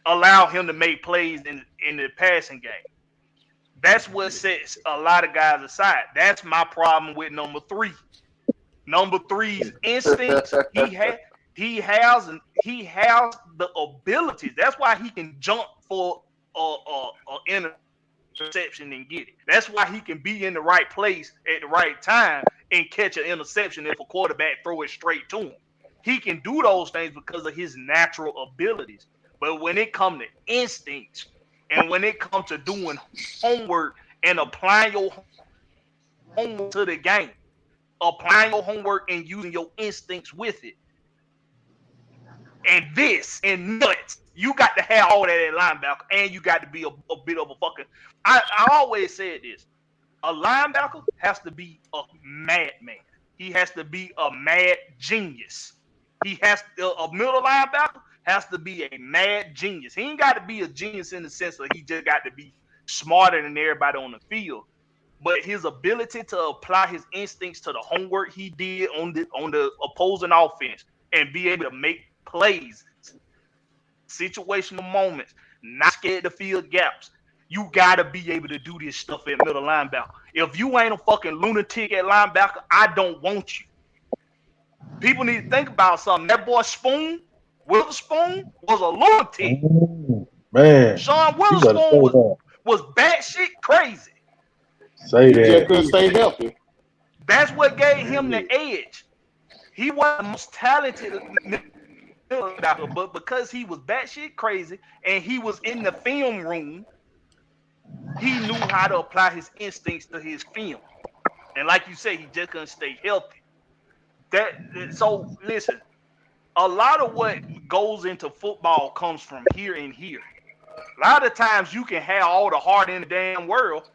allow him to make plays in the passing game. That's what sets a lot of guys aside. That's my problem with number 3. Number 3's instincts, he has the abilities. That's why he can jump for a interception and get it. That's why he can be in the right place at the right time and catch an interception if a quarterback throw it straight to him. He can do those things because of his natural abilities. But when it comes to instincts and when it comes to doing homework and applying your homework to the game, applying your homework and using your instincts with it, and nuts, you got to have all that at linebacker, and you got to be a bit of a fucking. I always said this: a linebacker has to be a madman. He has to be a mad genius. A middle linebacker has to be a mad genius. He ain't got to be a genius in the sense that he just got to be smarter than everybody on the field. But his ability to apply his instincts to the homework he did on the opposing offense and be able to make plays, situational moments, not scared to fill gaps. You got to be able to do this stuff at middle linebacker. If you ain't a fucking lunatic at linebacker, I don't want you. People need to think about something. That boy Witherspoon, was a lunatic. Man, Sean Witherspoon was batshit crazy. Say that. He just couldn't stay healthy. That's what gave him the edge. He wasn't the most talented, but because he was batshit crazy and he was in the film room, he knew how to apply his instincts to his film. And like you say, he just couldn't stay healthy. So listen, a lot of what goes into football comes from here and here. A lot of times you can have all the heart in the damn world,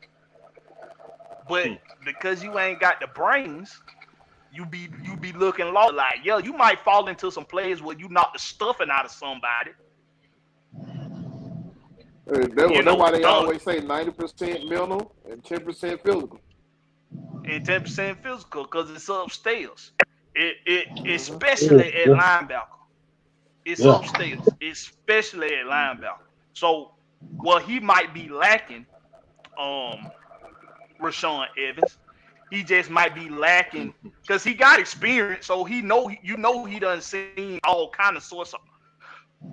but because you ain't got the brains, you be looking lost. Like, yo, you might fall into some plays where you knock the stuffing out of somebody. That's why they always say 90% mental and 10% physical. And 10% physical because it's upstairs. It especially at linebacker. It's upstairs, especially at linebacker. So, he might be lacking, Rashawn Evans. He just might be lacking because he got experience, so he done seen all kind of sorts of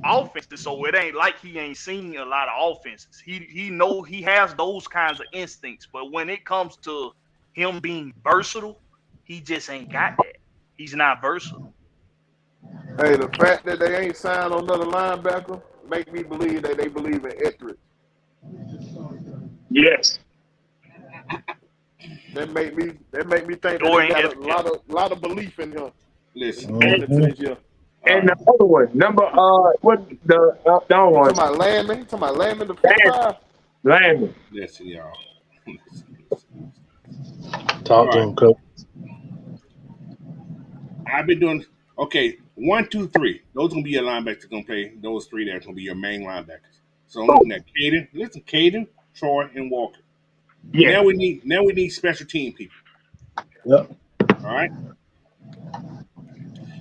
offenses. So it ain't like he ain't seen a lot of offenses. He has those kinds of instincts, but when it comes to him being versatile, he just ain't got that. He's not versatile. Hey, the fact that they ain't signed another linebacker make me believe that they believe in Etheridge. Yes. That make me think that they got a lot of belief in him. Listen. And the other one, number what the down one? Talking about Landman, the 45. Landman. Listen, y'all. Talk to him, coach. I've been doing okay. 1, 2, 3. Those gonna be your linebackers gonna play. Those three that's gonna be your main linebackers. So I'm looking at Caden. Listen, Caden, Troy, and Walker. Yeah. Now we need special team people. Yep. All right.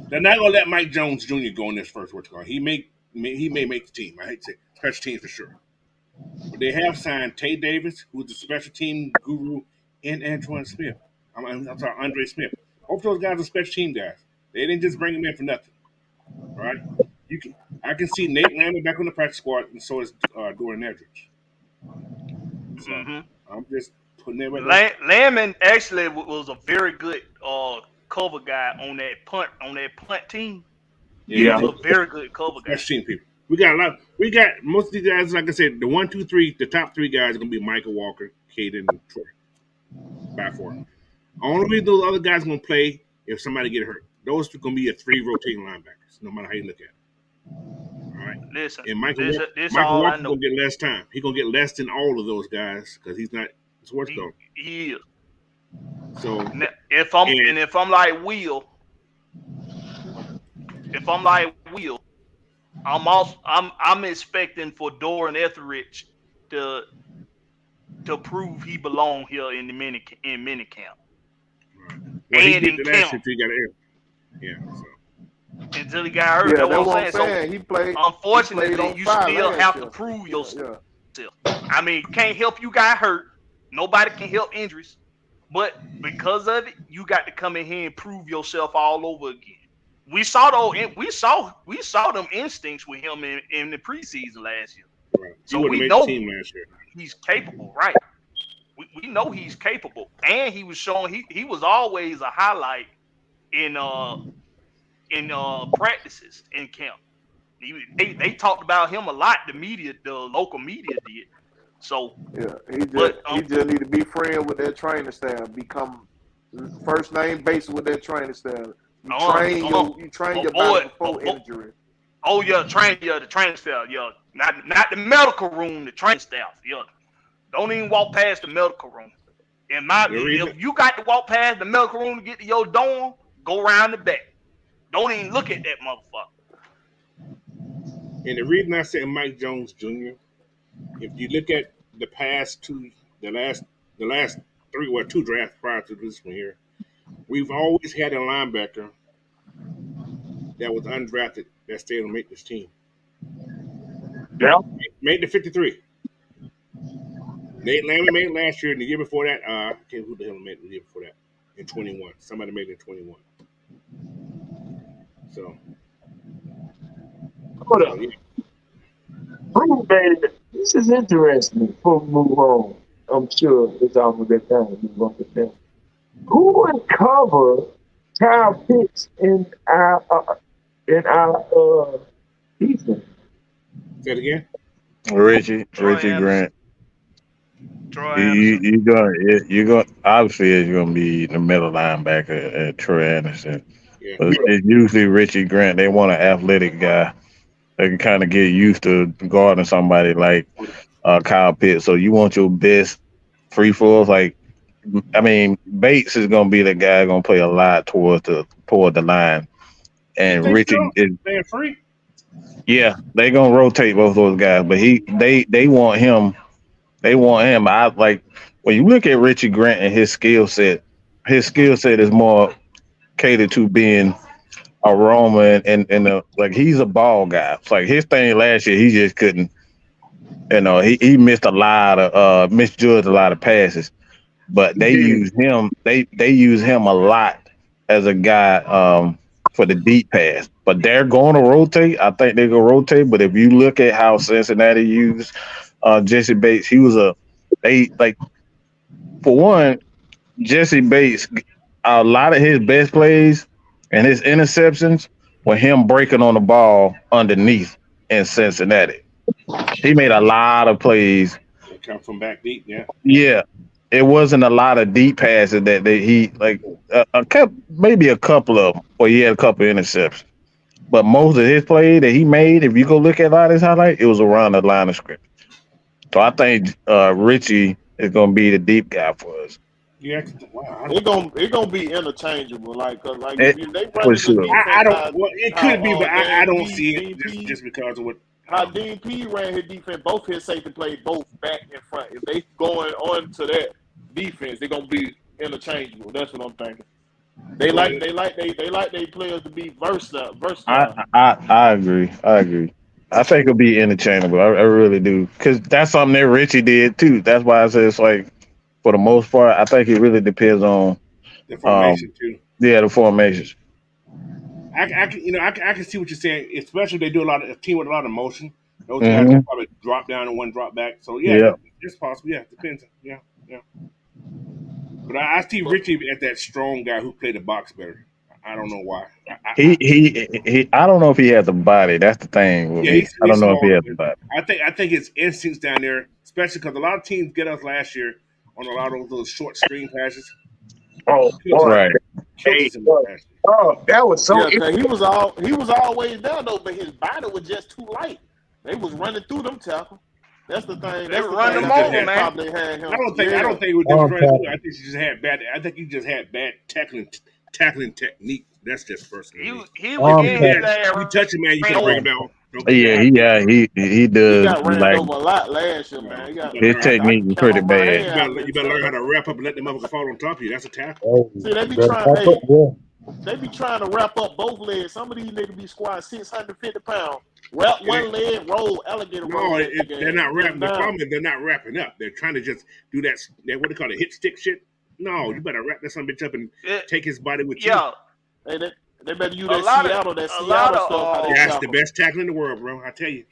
They're not gonna let Mike Jones Jr. go in this first. What's called? He may make the team. I hate to say special teams for sure. But they have signed Tay Davis, who's the special team guru, and Antoine Smith. I'm sorry, Andre Smith. Both those guys are special team guys. They didn't just bring him in for nothing. All right. I can see Nate Landry back on the practice squad, and so is Dorian Edridge. So I'm just putting it right there. Landman actually was a very good cover guy on that punt team. Yeah, he was a very good cover guy. Special team people. We got a lot. We got most of these guys. Like I said, the 1, 2, 3, the top 3 guys are gonna be Michael Walker, Caden, and Troy. By far. Only those other guys gonna play if somebody get hurt. Those are gonna be your 3 rotating linebackers, no matter how you look at it. All right. Listen, and Michael all Walker I know. gonna get less time. He gonna get less than all of those guys because he's not. It's what's going. He is. So if I'm like Will, I'm expecting for Dorian Etheridge to prove he belong here in minicamp. Right. Well, and in camp. Yeah. So. Until he got hurt. Yeah, that's what I'm saying. So, he played. Unfortunately, you still have to prove yourself. Yeah. I mean, can't help you got hurt. Nobody can help injuries. But because of it, you got to come in here and prove yourself all over again. We saw them instincts with him in the preseason last year. Right. So we know he's capable, right? We know he's capable, and he was showing he was always a highlight in practices in camp. They talked about him a lot. The local media did. So yeah, he just need to be friends with that training staff. Become first name basis with that training staff. You train your body before injury. Oh yeah, the training staff. Yeah, not the medical room. The training staff. Yeah, don't even walk past the medical room. If you got to walk past the medical room to get to your dorm, go around the back. Don't even look at that motherfucker. And the reason I said Mike Jones Jr., if you look at the last 2 drafts prior to this one here, we've always had a linebacker that was undrafted that stayed on make this team. Yeah. Made the 53. Nate Landry made it last year, and the year before that, I can't who the hell made it the year before that. In 21. Somebody made it in 21. So. Hold up. Baby, this is interesting. Before we move on, I'm sure it's almost that time to move on to that. Who would cover Kyle Pitts in our defense? Say it again. Richie Grant. You're going obviously it's gonna be the middle linebacker Troy Anderson. Yeah. But it's usually Richie Grant. They want an athletic guy. They can kind of get used to guarding somebody like Kyle Pitts. So you want your best free falls. Like, I mean, Bates is going to be the guy going to play a lot toward the line. And Richie is free. Yeah, they're going to rotate both those guys. But they want him. They want him. I like when you look at Richie Grant and his skill set is more catered to being a Roman and like he's a ball guy. It's like his thing last year, he just couldn't. He missed misjudged a lot of passes, but they use him. They use him a lot as a guy for the deep pass. But they're going to rotate. I think they're going to rotate. But if you look at how Cincinnati used Jesse Bates, he was for one, Jesse Bates. A lot of his best plays and his interceptions were him breaking on the ball underneath in Cincinnati. He made a lot of plays. They come from back deep, yeah. Yeah, it wasn't a lot of deep passes that maybe a couple of them, or he had a couple of interceptions. But most of his plays that he made, if you go look at a lot of his highlights, it was around the line of scrimmage. So I think Richie is going to be the deep guy for us. Yeah, wow. It gonna be interchangeable. Like, cause like It, if they for running the sure. I defense, don't. Well, it could be, but I Dean don't P, see it Dean P, just because of what. how Dean P ran his defense, both his safety played both back and front. If they going on to that defense, they're gonna be interchangeable. That's what I'm thinking. They Well, like their players to be versatile. I agree. I agree. I think it'll be interchangeable. I really do, because that's something that Richie did too. That's why I say it's like, for the most part, I think it really depends on the formation too. the formations. I can see what you're saying, especially if they do a team with a lot of motion. Those guys Mm-hmm. can probably drop down and one drop back. So yeah, Yeah. it's possible. Yeah, it depends. Yeah, yeah. But I see Richie as that strong guy who played the box better. I don't know why. He. I don't know if he has a body. That's the thing with Yeah, me. I he's don't know if he small. has a But body. I think his instincts down there, especially because a lot of teams get us last year on a lot of those short screen passes. Oh Killed us, boy. Right. killed Hey, us in the past. oh, that was so Yeah, cause he was always there though, but his body was just too light. They was running through them tackles. That's the thing. They That's the run thing them I over, think man. probably had him. I don't think they was Arm running through. tackle. I think he just had bad. I think he just had bad tackling technique. That's just personally. He was Arm You getting his tackle. had you ass touch him, man, you ran could bring him over. down. Don't get Yeah. mad. He He does got ran like over a lot last year, man. No, He you got better his learn. I technique can is count pretty on my bad. hand how many You better learn how times. to wrap up and let the motherfucker fall on top of you. That's a tackle. Hey, See, they you be better trying. back up, Hey, boy. they be trying to wrap up both legs. Some of these niggas be squatting 650 pounds. Wrap It ain't- one leg, roll, alligator roll no, that they're game. not Get wrapping. him The down. problem is they're not wrapping up. They're trying to just do that what they call it, hit stick shit. No, you better wrap that son of a bitch up and It, take his body with you. yeah, Hey, they better use a that lot of a lot Seattle stuff. How they of That's the tackle. best tackling in the world, bro. I tell you,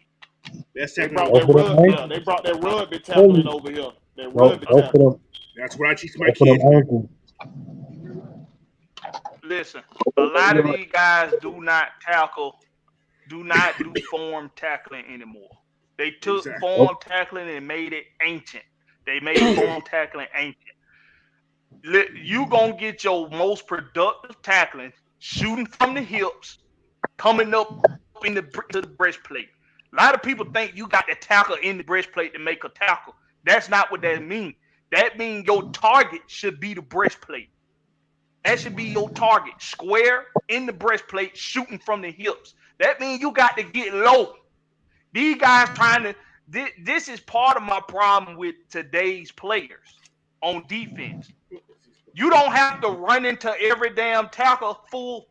best They tackling in the brought world. that Go for them yeah. ankles. They brought that rugby Hey, tackling over here. That go, rugby go for tackling. them. That's what I teach my Go for them kids, man. ankles. listen. A lot of these guys do not do form tackling anymore. They took Exactly. Go, form tackling and made it ancient. They made form tackling ancient. You gonna get your most productive tackling shooting from the hips, coming up to the breastplate. A lot of people think you got the tackle in the breastplate to make a tackle. That's not what that means. That means your target should be the breastplate. That should be your target. Square in the breastplate, shooting from the hips. That means you got to get low. These guys trying to. This is part of my problem with today's players on defense. You don't have to run into every damn tackle full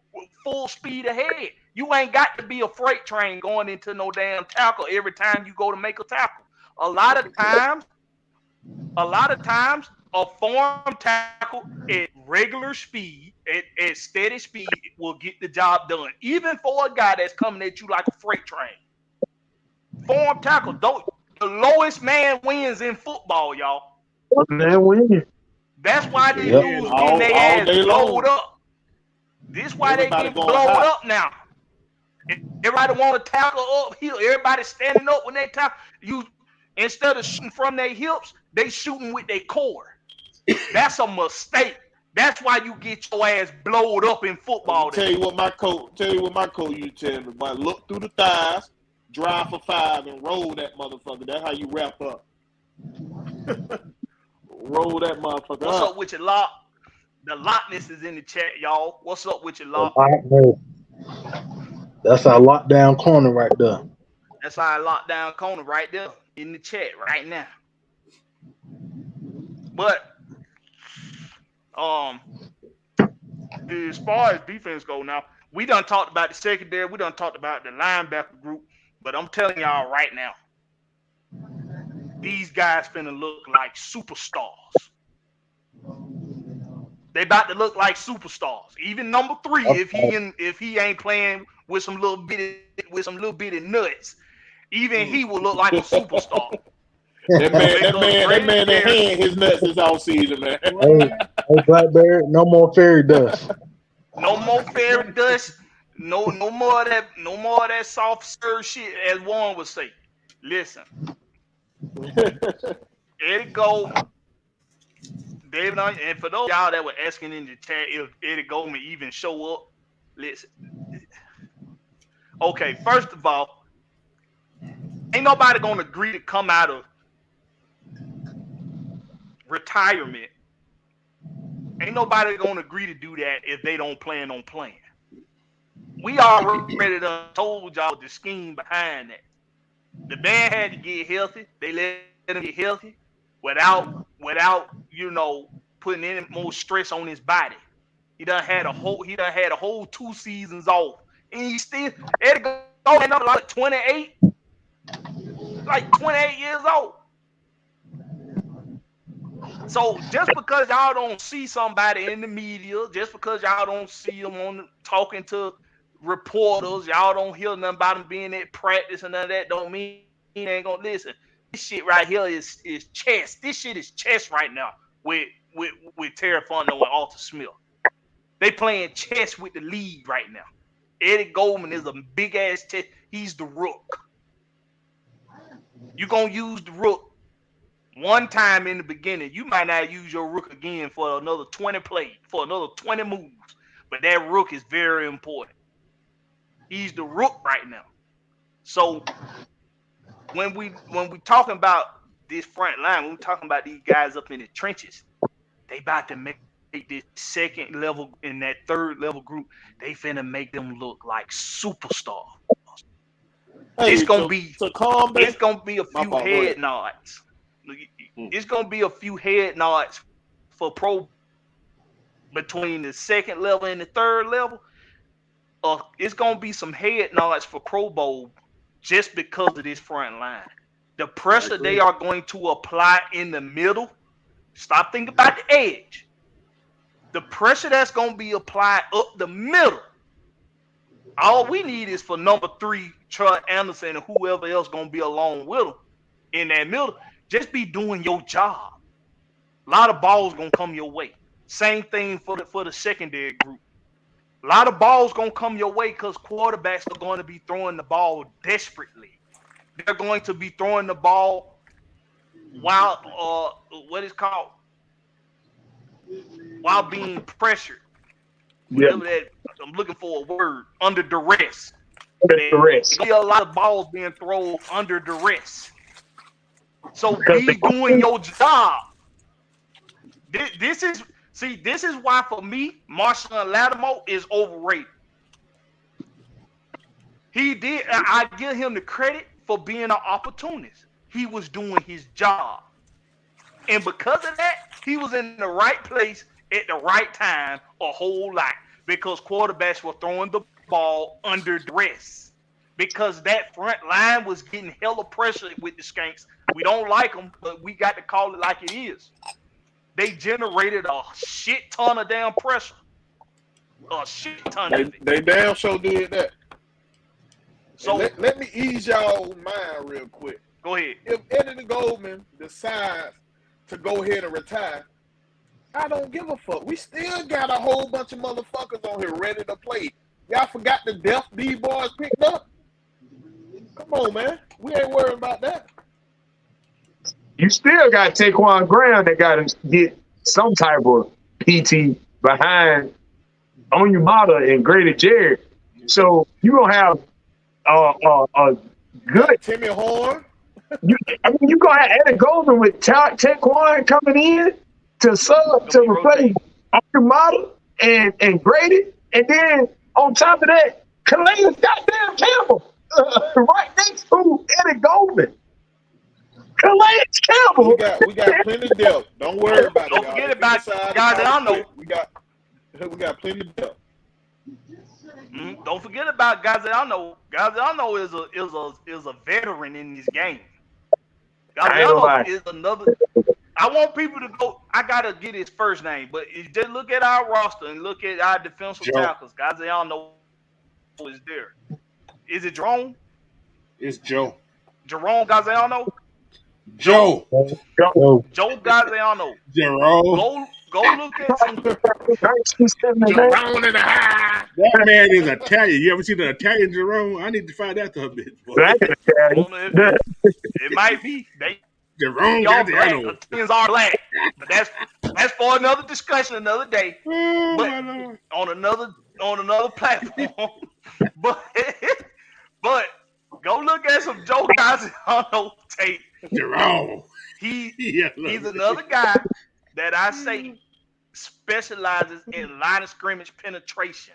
speed ahead. You ain't got to be a freight train going into no damn tackle every time you go to make a tackle. A lot of times, a form tackle at regular speed, at steady speed, will get the job done. Even for a guy that's coming at you like a freight train. Form tackle, don't the lowest man wins in football, y'all. man, win. That's why these yep. Yeah, dudes getting All their ass day blowed long. up. This why they Everybody get going blowed hot. up now. Everybody want to tackle uphill. Everybody standing up when they tackle. You instead of shooting from their hips, they shooting with their core. That's a mistake. That's why you get your ass blowed up in Let me football tell you today. what my coach used to tell me. But look through the thighs, drive for 5, and roll that motherfucker. That's how you wrap up. Roll that motherfucker What's up. up with your lock? The lockness is in the chat, y'all. What's up with your The lock? lockdown. That's our lockdown corner right there. That's our lockdown corner right there in the chat right now. But as far as defense go now, we done talked about the secondary, we done talked about the linebacker group, but I'm telling y'all right now, these guys finna look like superstars. They about to look like superstars. Even number 3, if he ain't playing with some little bitty nuts, even he will look like a superstar. That Because man that Bradbury, hand his nuts this all season, man. Hey, hey, Blackberry, no more fairy dust. no more fairy dust, no more of that soft serve shit, as Warren would say. Listen, Eddie Go, David, and for those y'all that were asking in the chat if Eddie Goldman even show up, listen. Okay, first of all, ain't nobody gonna agree to come out of retirement Ain't nobody gonna agree to do that if they don't plan on playing. We already done told y'all the scheme behind that. The man had to get healthy. They let him get healthy without putting any more stress on his body. He done had a whole 2 seasons off. And he still Eddie going up like 28 years old. So just because y'all don't see somebody in the media, just because y'all don't see them talking to reporters, y'all don't hear nothing about them being at practice and none of that, don't mean he ain't gonna listen. This shit right here is chess. This shit is chess right now with Terry Fontenot and Arthur Smith. They playing chess with the league right now. Eddie Goldman is a big ass chess. He's the rook. You gonna use the rook one time in the beginning. You might not use your rook again for another 20 plays, for another 20 moves. But that rook is very important. He's the rook right now. So when we talking about this front line, when we talking about these guys up in the trenches, they about to make this second level and that third level group. They finna make them look like superstars. Hey, it's gonna be a few head nods. It's gonna be a few head nods for pro between the second level and the third level. It's gonna be some head nods for Pro Bowl just because of this front line. The pressure they are going to apply in the middle. Stop thinking about the edge. The pressure that's gonna be applied up the middle. All we need is for number 3, Troy Anderson, and whoever else gonna be along with him in that middle. Just be doing your job. A lot of balls gonna come your way. Same thing for the secondary group. A lot of balls gonna come your way because quarterbacks are going to be throwing the ball desperately. They're going to be throwing the ball while being pressured. Whatever that, I'm looking for a word. Under duress. There's a lot of balls being thrown under duress. So be doing your job. This is why for me, Marshawn Lattimore is overrated. I give him the credit for being an opportunist. He was doing his job. And because of that, he was in the right place at the right time a whole lot. Because quarterbacks were throwing the ball under duress. Because that front line was getting hella pressure with the Skanks. We don't like them, but we got to call it like it is. They generated a shit ton of damn pressure. A shit ton of it. They damn sure did that. So let me ease y'all mind real quick. Go ahead. If Eddie Goldman decides to go ahead and retire, I don't give a fuck. We still got a whole bunch of motherfuckers on here ready to play. Y'all forgot the depth these boys picked up? Come on, man. We ain't worried about that. You still got Taquan Graham that got to get some type of PT behind Onyemata and Grady Jarrett. So you gonna have a good Timmy Horn. You gonna have Eddie Goldman with Taquan coming in to replace Onyemata and Grady, and then on top of that, Calais goddamn Campbell right next to Eddie Goldman. Calais Campbell. We got plenty of depth. Don't worry about it. Don't forget about guys that I know. We got plenty of depth. Don't forget about guys that I know. Guys that I know is a veteran in this game. Guys that I know is another. I want people to go. I gotta get his first name, but just look at our roster and look at our defensive tackles. Guys that I know is there. Is it Jerome? It's Joe. Jerome Gaziano? Joe Gaziano. Jerome. Go look at some. Jerome in the high. That man is Italian. You ever seen an Italian Jerome? I need to find out a bit. It might be. Jerome y'all Gaziano. black. Italians are black. But that's for another discussion another day. Oh, on another platform. but go look at some Joe Gaziano tape. Jerome. He's another guy that I say specializes in line of scrimmage penetration.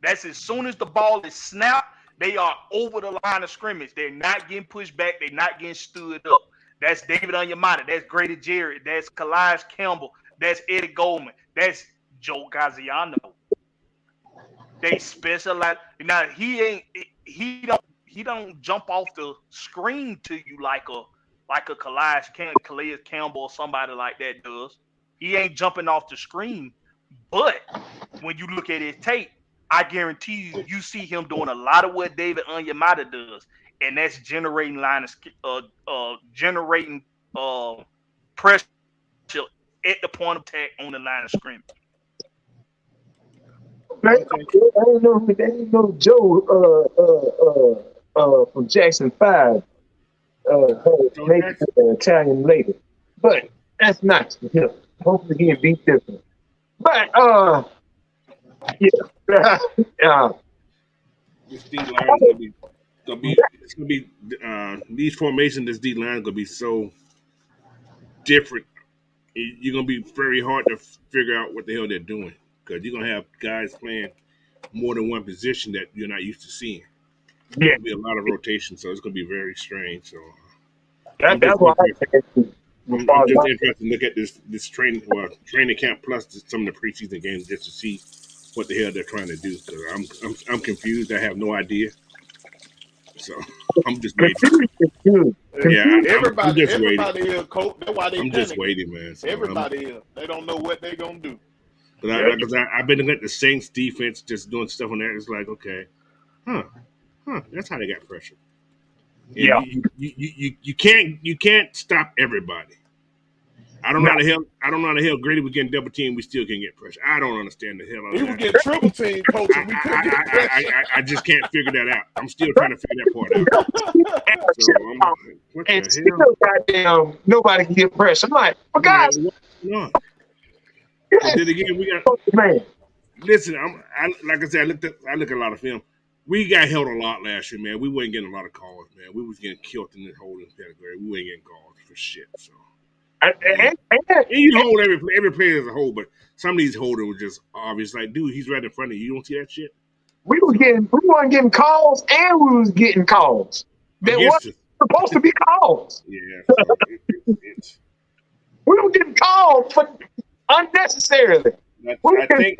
That's as soon as the ball is snapped, they are over the line of scrimmage. They're not getting pushed back. They're not getting stood up. That's David Onyemata. That's Grady Jarrett. That's Calais Campbell. That's Eddie Goldman. That's Joe Gaziano. They specialize. Now he don't jump off the screen to you like a Calais Campbell or somebody like that does. He ain't jumping off the screen. But when you look at his tape, I guarantee you see him doing a lot of what David Onyemata does, and that's generating pressure at the point of attack on the line of scrimmage. I didn't know Joe from Jackson 5 maybe an Italian lady, but that's not him. Hopefully he can beat this one. But This D line is gonna be these formations. This D line is gonna be so different. You're gonna be very hard to figure out what the hell they're doing because you're gonna have guys playing more than one position that you're not used to seeing. Yeah, There'll be a lot of rotation, so it's gonna be very strange. So that's why I'm just interested to look at this training camp plus some of the preseason games just to see what the hell they're trying to do. Because I'm confused. I have no idea. So I'm just waiting. Yeah, everybody is, coach. That's why I'm just waiting, man. So everybody is. They don't know what they're gonna do. But I've been looking at the Saints defense just doing stuff on that. It's like, okay, that's how they got pressure. And you can't stop everybody. I don't know how the hell Grady was getting double teamed. We still can't get pressure. I don't understand the hell. He was getting triple teamed, coach. I just can't figure that out. I'm still trying to figure that part out. So I'm like, what the hell? Still, goddamn, nobody can get pressure. I'm like, but guys, no. But then again, we got man. Listen, like I said, I look at a lot of film. We got held a lot last year, man. We wasn't getting a lot of calls, man. We was getting killed in the holding category. We wasn't getting calls for shit. So and you hold every player as a whole, but some of these holders were just obvious. Like, dude, he's right in front of you. You don't see that shit. We weren't getting calls, and we was getting calls. There wasn't supposed to be calls. Yeah, so it's we were getting called for unnecessarily. I think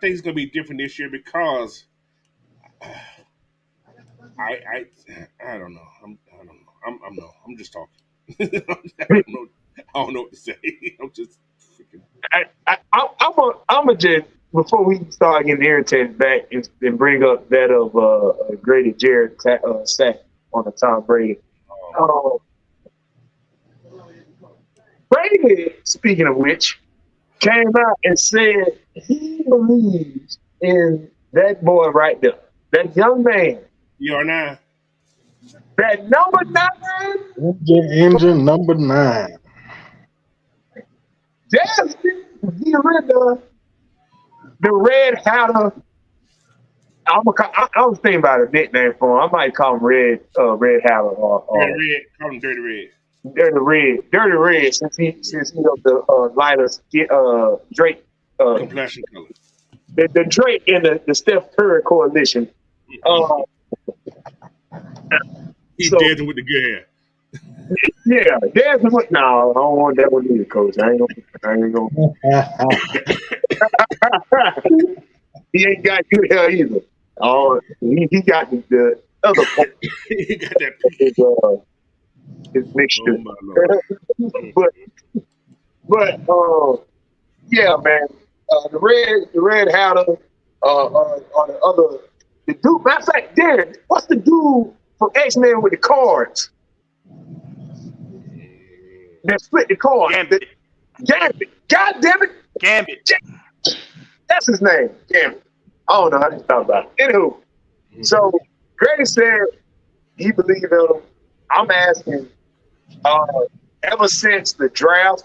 it's gonna be different this year because I don't know. I'm just talking. I don't know what to say. I'm just freaking. I'm a just before we start getting irritated back and bring up that of Grady Jarrett sack on the Tom Brady. Brady, speaking of which, came out and said he believes in that boy right there, that young man. You are now. That number 9. Engine number 9. Jasmine, the Red Hatter. I was thinking about a nickname for him. I might call him Red Hatter or Red. Call him Dirty Red. Dirty Red. Since he the lighter Drake complexion color. The Drake and the Steph Curry coalition. He's dancing with the good hair. Yeah, dancing with. No, I don't want that one either, coach. I ain't gonna. He ain't got good hair either. He got the other part. He got that. His mixture. Oh, but yeah, man. The Red Hatter. On the other, the dude. Matter of fact, Darren, what's the dude from X-Men with the cards? That split the card. Gambit. God damn it. Gambit. That's his name. Gambit. I don't know. I just thought about it. Anywho, so Grady said he believed in him. I'm asking, ever since the draft,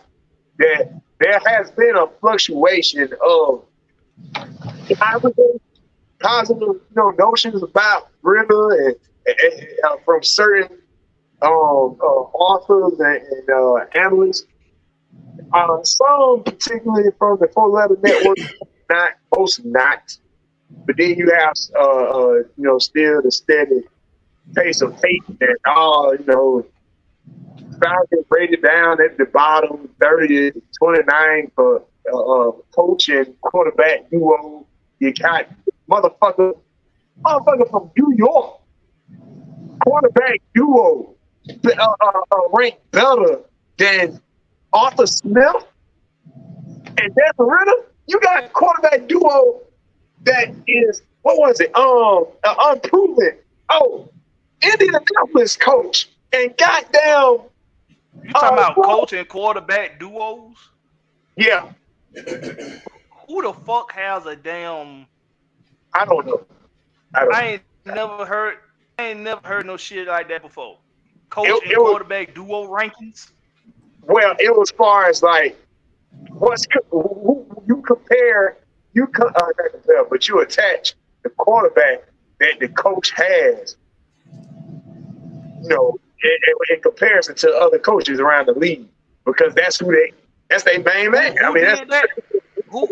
that there has been a fluctuation of positive notions about River and from certain authors and analysts. Some, particularly from the 4-letter network, not most not. But then you have, still the steady pace of hate and Falcons rated down at the bottom, 30-29 for coach and quarterback duo. You got motherfucker from New York, quarterback duo, ranked better than Arthur Smith and Desmond Ritter. You got quarterback duo that is, what was it? Unproven. Oh, Indianapolis coach and goddamn. You talking about coach and quarterback duos? Yeah. Who the fuck has a damn? I don't know. I ain't never heard no shit like that before. Coach and quarterback duo rankings. Well, it was as far as like who you compare. Not compare, but you attach the quarterback that the coach has. In comparison to other coaches around the league, because that's their main man. Who did that? Who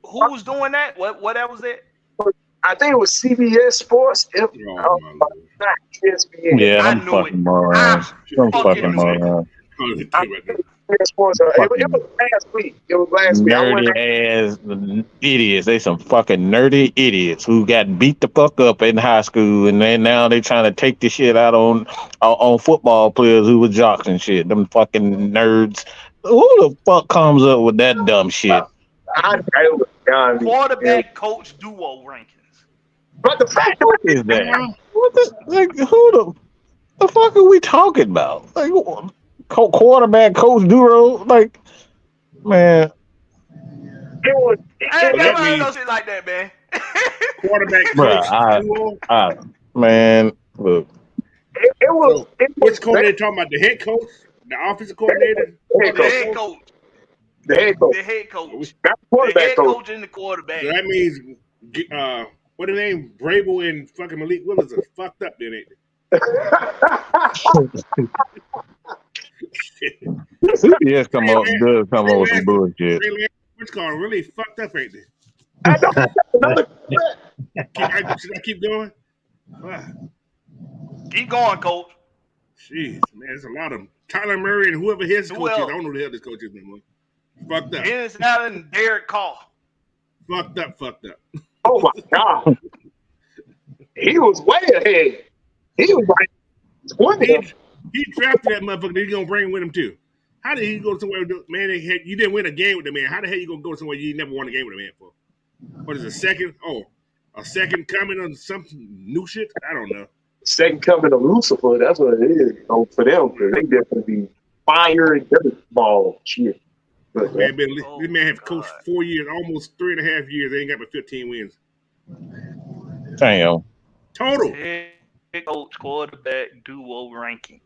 was doing that? What was it? I think it was CBS Sports. Not ESPN. Yeah, I I'm knew fucking it. morons. I'm fucking morons. Sports. It was last week. Nerdy ass idiots. They some fucking nerdy idiots who got beat the fuck up in high school, and then now they trying to take the shit out on football players who were jocks and shit. Them fucking nerds. Who the fuck comes up with that dumb shit? Quarterback coach duo rankings. But the fact is that who the fuck are we talking about? Like quarterback coach duo, like, man. I ain't never heard no shit like that, man. Quarterback coach duo. Man, look. It was. Which coordinator talking about? The head coach, the offensive coordinator, the head coach. The head coach. The head coach. Not the quarterback the head coach and the quarterback. So that means what the name? Brable and fucking Malik Willis are fucked up, then, ain't they? CBS come up with some bullshit. Which call really fucked up, ain't they? I know. Should I keep going? Wow. Keep going, coach. Jeez, man, there's a lot of them. Tyler Murray and whoever his coach is. I don't know who the hell this coach is anymore. Fucked up. Dennis Allen and Derek Carr. Fucked up. Oh my God. He was way ahead. He was like 20. He drafted that motherfucker. He's gonna bring him with him too. How did he go somewhere? Man, you didn't win a game with the man. How the hell you gonna go somewhere you never won a game with a man for? What is a second? Oh, a second coming on some new shit? I don't know. Second coming of Lucifer. That's what it is. For them, they definitely fire and ball shit. But, man, this man have coached 4 years, almost 3.5 years. They ain't got but 15 wins. Damn. Total. Head coach quarterback duo rankings.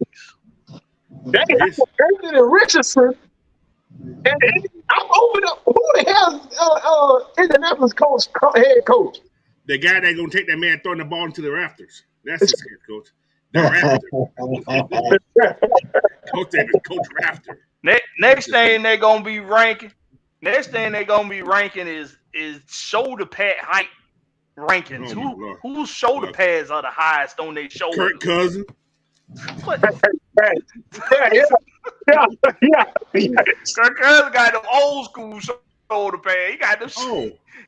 Dang, that's Ervin and Richardson. And I'm over the who the hell Indianapolis head coach? The guy that gonna take that man throwing the ball into the rafters. That's his head coach. The Raptor. Coach Raptor. Next thing they're gonna be ranking. Is shoulder pad height rankings. Whose shoulder pads are the highest on their shoulders? Kirk Cousins. What? Yeah. Kirk Cousins got them old school shoulder pad. He got them.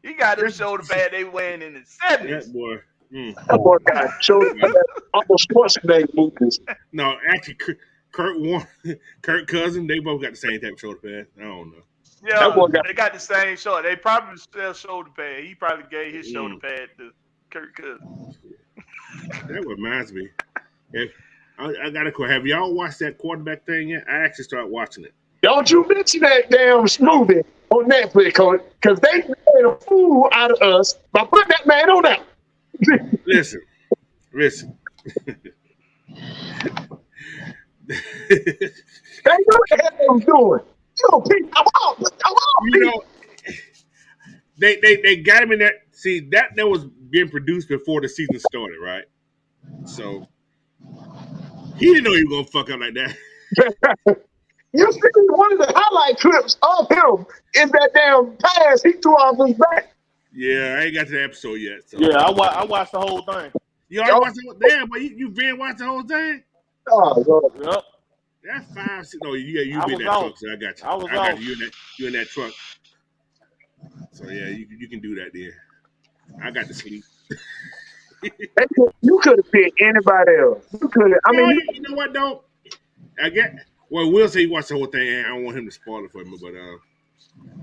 He got them shoulder pad they wearing in the 70s. That boy. That boy got shoulder pad. Almost Schwarzenegger movies. No, actually, Kirk Cousins, they both got the same type of shoulder pad. I don't know. Yeah, they got the same shoulder. They probably sell shoulder pad. He probably gave his shoulder pad to Kirk Cousins. That reminds me. I got a question. Have y'all watched that quarterback thing yet? I actually started watching it. Don't you mention that damn movie on Netflix, because they made a fool out of us by putting that man on that. Listen. They know what the hell they was doing. They got him in that. See, that was being produced before the season started, right? So he didn't know he was gonna fuck up like that. You see one of the highlight clips of him in that damn pass he threw off his back. Yeah, I ain't got to the episode yet. So. Yeah, I watched the whole thing. You already watched the whole damn, but you been watching the whole thing? Oh, God. Yep. That's 5. No, you been in that truck, so I got you. I was got off. you in that truck. So yeah, you can do that there. I got to sleep. You could have picked anybody else. You could have. I mean, you know what though? I get. Well, Will say he watched the whole thing. And I don't want him to spoil it for me, but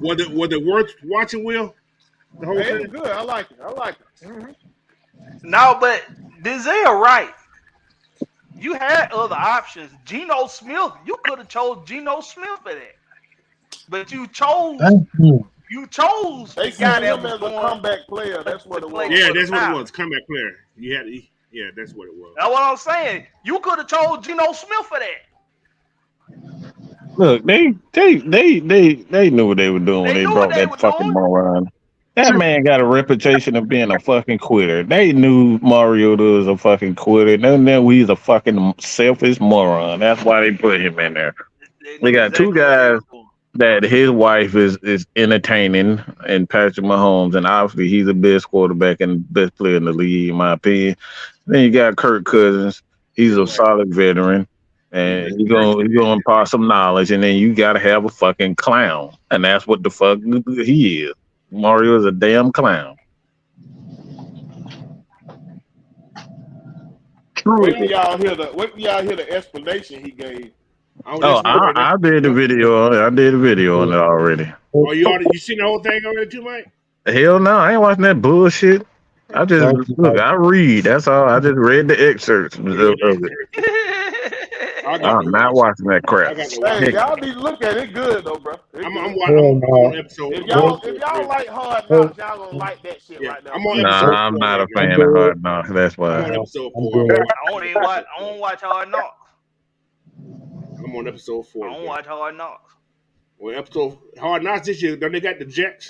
was it worth watching, Will? The whole thing. It was good. I like it. Mm-hmm. No, but Denzel right. You had other options. Geno Smith, you could have chose Geno Smith for that. But you chose They got him as a comeback player. That's what it was. Yeah, that's what it was. Comeback player. Yeah, that's what it was. That's what I'm saying. You could have chose Geno Smith for that. Look, they knew what they were doing when they brought that fucking moron. That man got a reputation of being a fucking quitter. They knew Mariota was a fucking quitter. They knew he's a fucking selfish moron. That's why they put him in there. They got two guys that his wife is entertaining, and Patrick Mahomes, and obviously he's the best quarterback and best player in the league, in my opinion. Then you got Kirk Cousins. He's a solid veteran. And you're gonna impart some knowledge, and then you gotta have a fucking clown. And that's what the fuck he is. Mario is a damn clown. Wait till y'all hear the explanation he gave. I did the video on it. I did a video on it already. Oh, you seen the whole thing already too, Mike? Hell no, I ain't watching that bullshit. I just I read. That's all. I just read the excerpts of it. I'm not watching that crap. Hey, y'all need to look at it good though, bro. I'm on episode. If y'all like Hard Knocks, y'all gonna like that shit right now. I'm not a fan of Hard Knocks. That's why. I'm on episode 4. I don't watch Hard Knocks. I'm on episode 4. I don't watch Hard Knocks. Well, episode Hard Knocks this year, don't they got the Jets?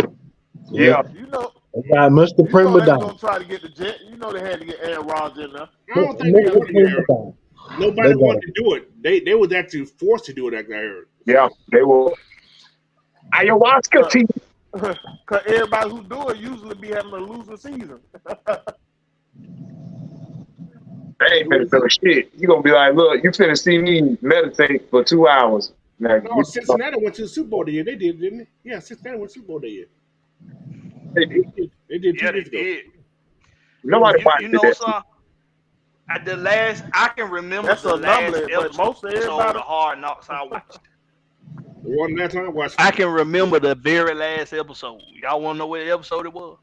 Yeah. You know. Mr. Prima they gonna try to get the Jet. You know they had to get Aaron Rodgers in there. I don't think they want to get Aaron. Nobody wanted to do it. They was actually forced to do it. I heard. Yeah, they were. Ayahuasca team. Cause everybody who do it usually be having a losing season. They ain't finna feel shit. You gonna be like, look, you finna see me meditate for 2 hours. No, Cincinnati went to the Super Bowl the year. They did, didn't they? Yeah, Cincinnati went to the Super Bowl the year. They did. They did 2 Yeah, they years ago. did. Nobody watched you know that. something? At the last, I can remember That's the a last number, but most of episode everybody- of Hard Knocks I watched. The one last time I watched. I can remember the very last episode. Y'all want to know what episode it was?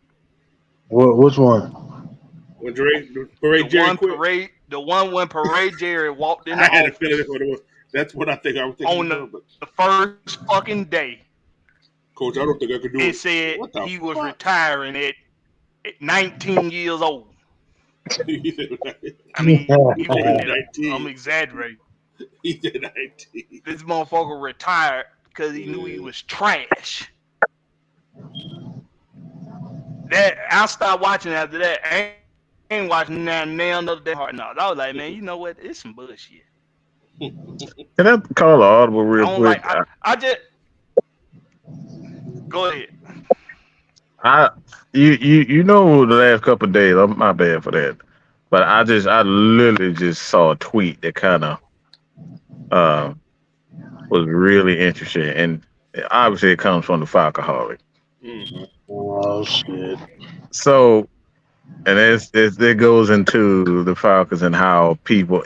Which one? When Parade Jerry quit. The one when Parade Jerry walked in the I had a office feeling that's what it was. That's what I think I was thinking. on the first fucking day. Coach, I don't think I could do it. It said he was retiring at 19 years old. I mean, I'm exaggerating. He did 19. This motherfucker retired because he knew he was trash. That I stopped watching after that. I ain't watching now another day Hard Knocks. I was like, man, you know what? It's some bullshit. Can I call an audible real quick? I just go ahead. You know the last couple of days, I'm my bad for that. But I literally just saw a tweet that kind of was really interesting, and obviously it comes from the Falcoholic. Mm-hmm. Oh shit! So, and it goes into the Falcons and how people,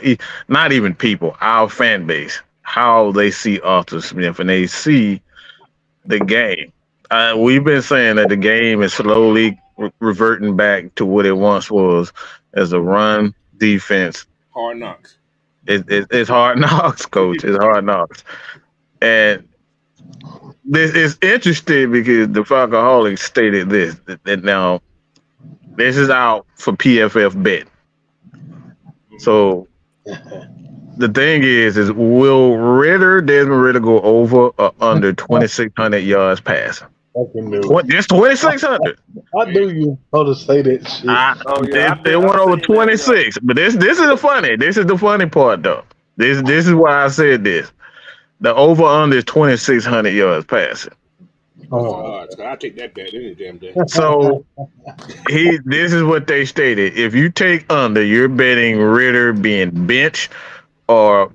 not even people, our fan base, how they see Arthur Smith and they see the game. We've been saying that the game is slowly reverting back to what it once was as a run defense. Hard Knocks. It's Hard Knocks, coach. It's Hard Knocks. And this is interesting because the Falcoholics stated this, that now this is out for PFF bet. So the thing is will Desmond Ritter go over or under 2,600 yards passing? What? Just 2,600? I knew you to say that shit. They went over 26. But this is the funny. This is the funny part, though. This is why I said this. The over under is 2,600 yards passing. I'll take that bet any damn day. So this is what they stated. If you take under, you're betting Ritter being benched or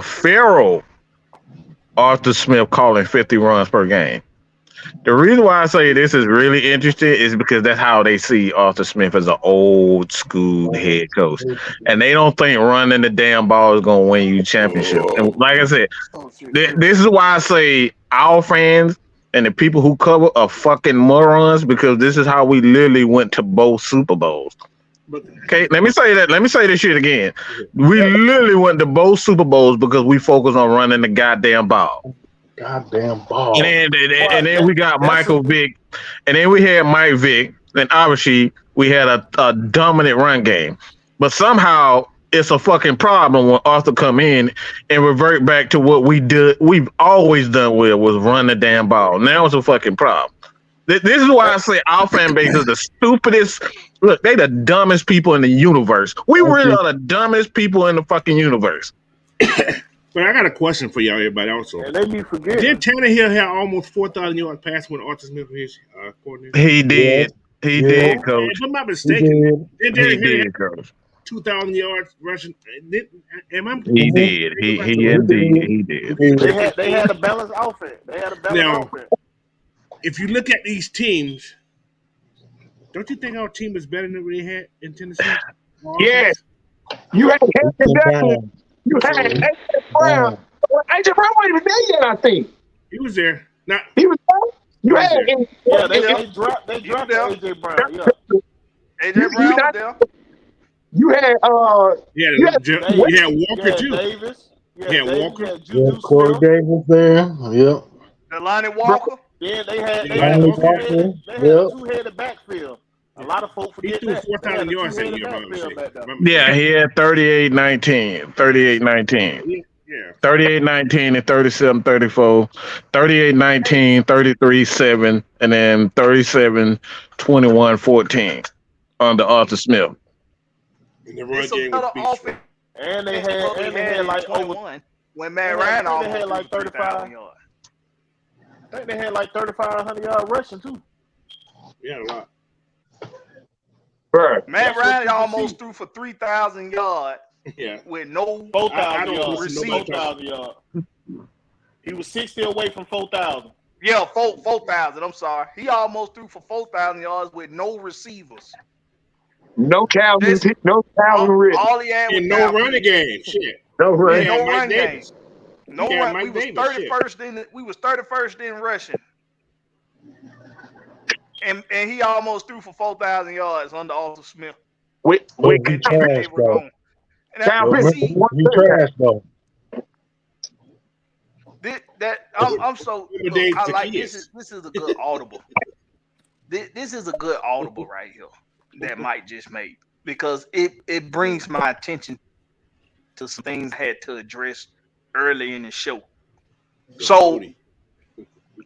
Farrell Arthur Smith calling 50 runs per game. The reason why I say this is really interesting is because that's how they see Arthur Smith as an old school head coach. And they don't think running the damn ball is going to win you championship. And like I said, this is why I say our fans and the people who cover are fucking morons, because this is how we literally went to both Super Bowls. Okay, let me say that. Let me say this shit again. We literally went to both Super Bowls because we focused on running the goddamn ball. Goddamn ball. And then we got Michael Vick, and then we had Mike Vick, and obviously we had a dominant run game. But somehow it's a fucking problem when Arthur come in and revert back to what we've always done well, was run the damn ball. Now it's a fucking problem. This is why I say our fan base is the stupidest. Look, they the dumbest people in the universe. We really are the dumbest people in the fucking universe. But I got a question for y'all, everybody. Also, and they be forgetting. Did Tannehill have almost 4,000 yards passing when Arthur Smith was his coordinator? He did. Yeah. He did, Coach. If I'm not mistaken, he did, Coach. 2,000 yards rushing. He did. He did. They had a balanced offense. Offense. If you look at these teams, don't you think our team is better than we had in Tennessee? Yes. You had You had AJ Brown. AJ Brown wasn't even there yet, I think. He was there. He was there. You had him. Yeah, they dropped AJ Brown. Yeah. AJ Brown was there. You had you had Walker too. Davis. Yeah, Walker. Corey Davis there. Yep. Delanie Walker. Then they had a two-headed backfield. A lot of folks forget he threw 4,000 yards that year. Yeah, he had 38-19. 38-19. Yeah. 38-19 and 37-34. 38-19, 33-7, and then 37-21-14 under Arthur Smith. And the run game was beast. And they had like over when Matt Ryan almost had like 35 yards. I think they had like 3,500 yard rushing too. Yeah, a lot. Bro, Matt Ryan almost threw for 3,000 yards. Yeah. With no 4,000 yards. 4,000 yards. He was 60 away from 4,000. Yeah, 4,000. I'm sorry. He almost threw for 4,000 yards with no receivers. No Calvin Ridley. All he had was no running game. Shit. No running game. No run. We was 31st we was 31st in rushing. And he almost threw for 4,000 yards under Arthur Smith. He trash though. I'm so look, I like this is a good audible. This is a good audible right here that Mike just made, because it brings my attention to some things I had to address early in the show. So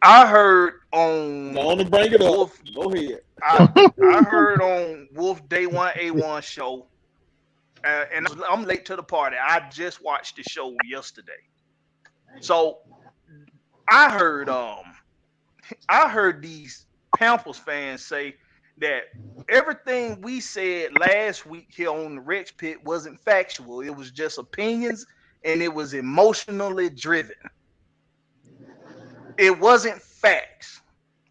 I heard on bring it up. Go ahead. I heard on Wolf Day 1A1 show, and I'm late to the party. I just watched the show yesterday. So I heard these Panthers fans say that everything we said last week here on the Rex Pit wasn't factual. It was just opinions, and it was emotionally driven. It wasn't facts.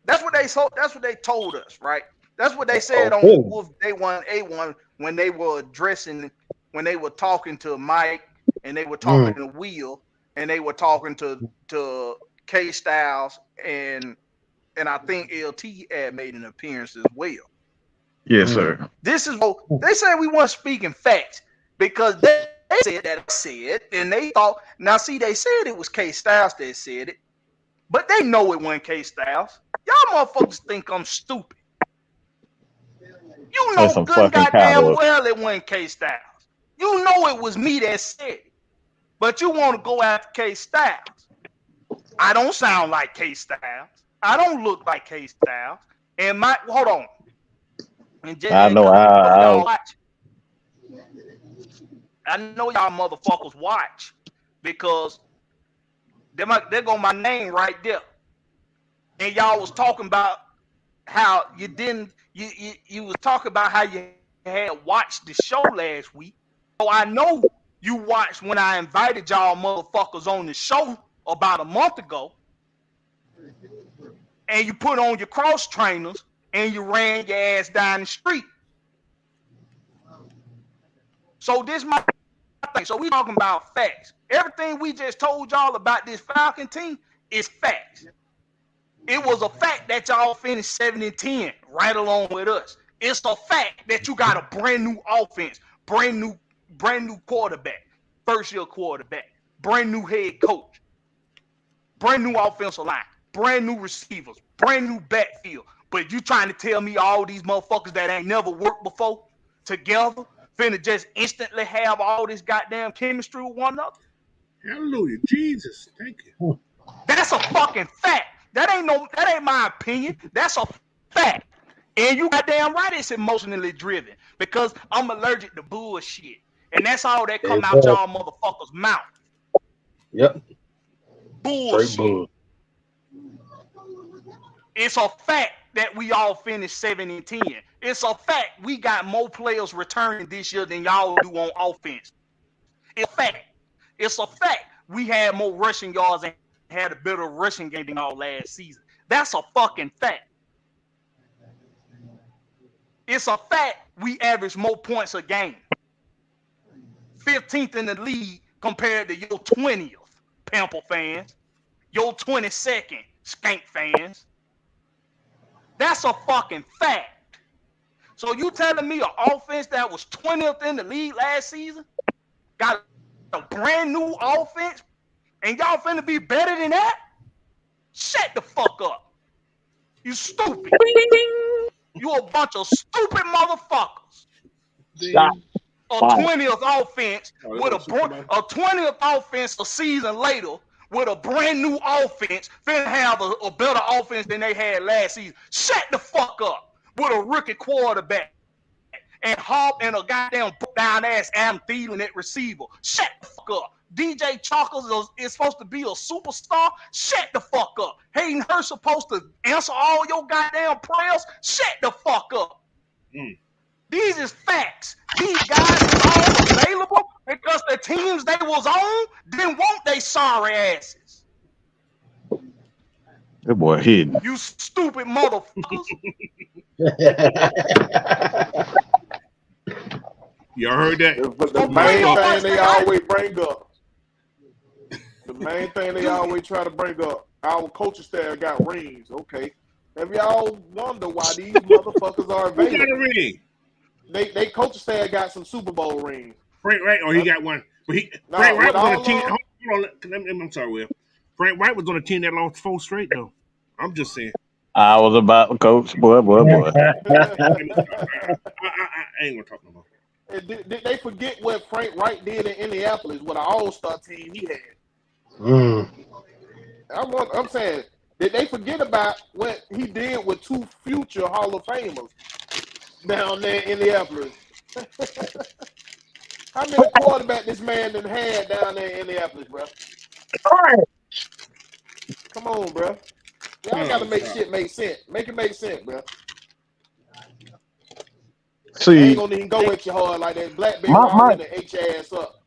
That's what they told us, right? That's what they said on Wolf Day 1A1 when they were talking to Mike, and they were talking to Will, and they were talking to K Styles, and I think LT had made an appearance as well. Yes, sir. This is what they said. We weren't speaking facts because they said that I said, and they thought. Now, see, they said it was K Styles that said it, but they know it wasn't K Styles. Y'all motherfuckers think I'm stupid. You know good goddamn well it wasn't K Styles. You know it was me that said it, but you want to go after K Styles. I don't sound like K Styles. I don't look like K Styles. And hold on. And I know y'all watch. I know y'all motherfuckers watch, because There go my name right there. And y'all was talking about how you didn't. You was talking about how you had watched the show last week. So I know you watched when I invited y'all motherfuckers on the show about a month ago. And you put on your cross trainers and you ran your ass down the street. So this my thing. So we talking about facts. Everything we just told y'all about this Falcon team is facts. It was a fact that y'all finished 7-10 right along with us. It's a fact that you got a brand new offense, brand new quarterback, first year quarterback, brand new head coach, brand new offensive line, brand new receivers, brand new backfield. But you trying to tell me all these motherfuckers that ain't never worked before together finna just instantly have all this goddamn chemistry with one another? Hallelujah, Jesus, thank you. That's a fucking fact. That ain't my opinion. That's a fact. And you goddamn right it's emotionally driven because I'm allergic to bullshit. And that's all that come out y'all motherfuckers' mouth. Yep. Bullshit. Straight bull. It's a fact that we all finished 7-10. It's a fact we got more players returning this year than y'all do on offense. It's a fact. It's a fact we had more rushing yards and had a better rushing game than all last season. That's a fucking fact. It's a fact we average more points a game. 15th in the league compared to your 20th, Pamper fans. Your 22nd, Skank fans. That's a fucking fact. So you telling me an offense that was 20th in the league last season got a brand new offense and y'all finna be better than that? Shut the fuck up. You stupid. You a bunch of stupid motherfuckers. Stop. A 20th offense with a 20th offense a season later with a brand new offense finna have a better offense than they had last season. Shut the fuck up with a rookie quarterback and Hop and a goddamn down ass Adam Thielen at receiver. Shut the fuck up. DJ Chalkers is supposed to be a superstar. Shut the fuck up. Hayden Hurst supposed to answer all your goddamn prayers. Shut the fuck up. These is facts. These guys is all available because the teams they was on didn't want they sorry asses. That boy hidden. You stupid motherfuckers. Y'all heard that? But the main thing they always bring up. The main thing they always try to bring up. Our coaching staff got rings. Okay. Have y'all wonder why these motherfuckers are Who got a available? ring? They coaching staff got some Super Bowl rings. Frank Wright, he got one. But Frank Wright was on a team. Hold on, I'm sorry, Will. Frank Wright was on a team that lost 4 straight, though. I'm just saying. I was about to coach, boy. I ain't gonna talk no more. And did they forget what Frank Wright did in Indianapolis with an all-star team he had? I'm saying, did they forget about what he did with 2 future Hall of Famers down there in Indianapolis? How many quarterbacks this man done had down there in Indianapolis, bro? Come on, bro. Y'all got to make shit make sense. Make it make sense, bro. See, I ain't gonna even go at you hard like that. Blackberry already ate your ass up.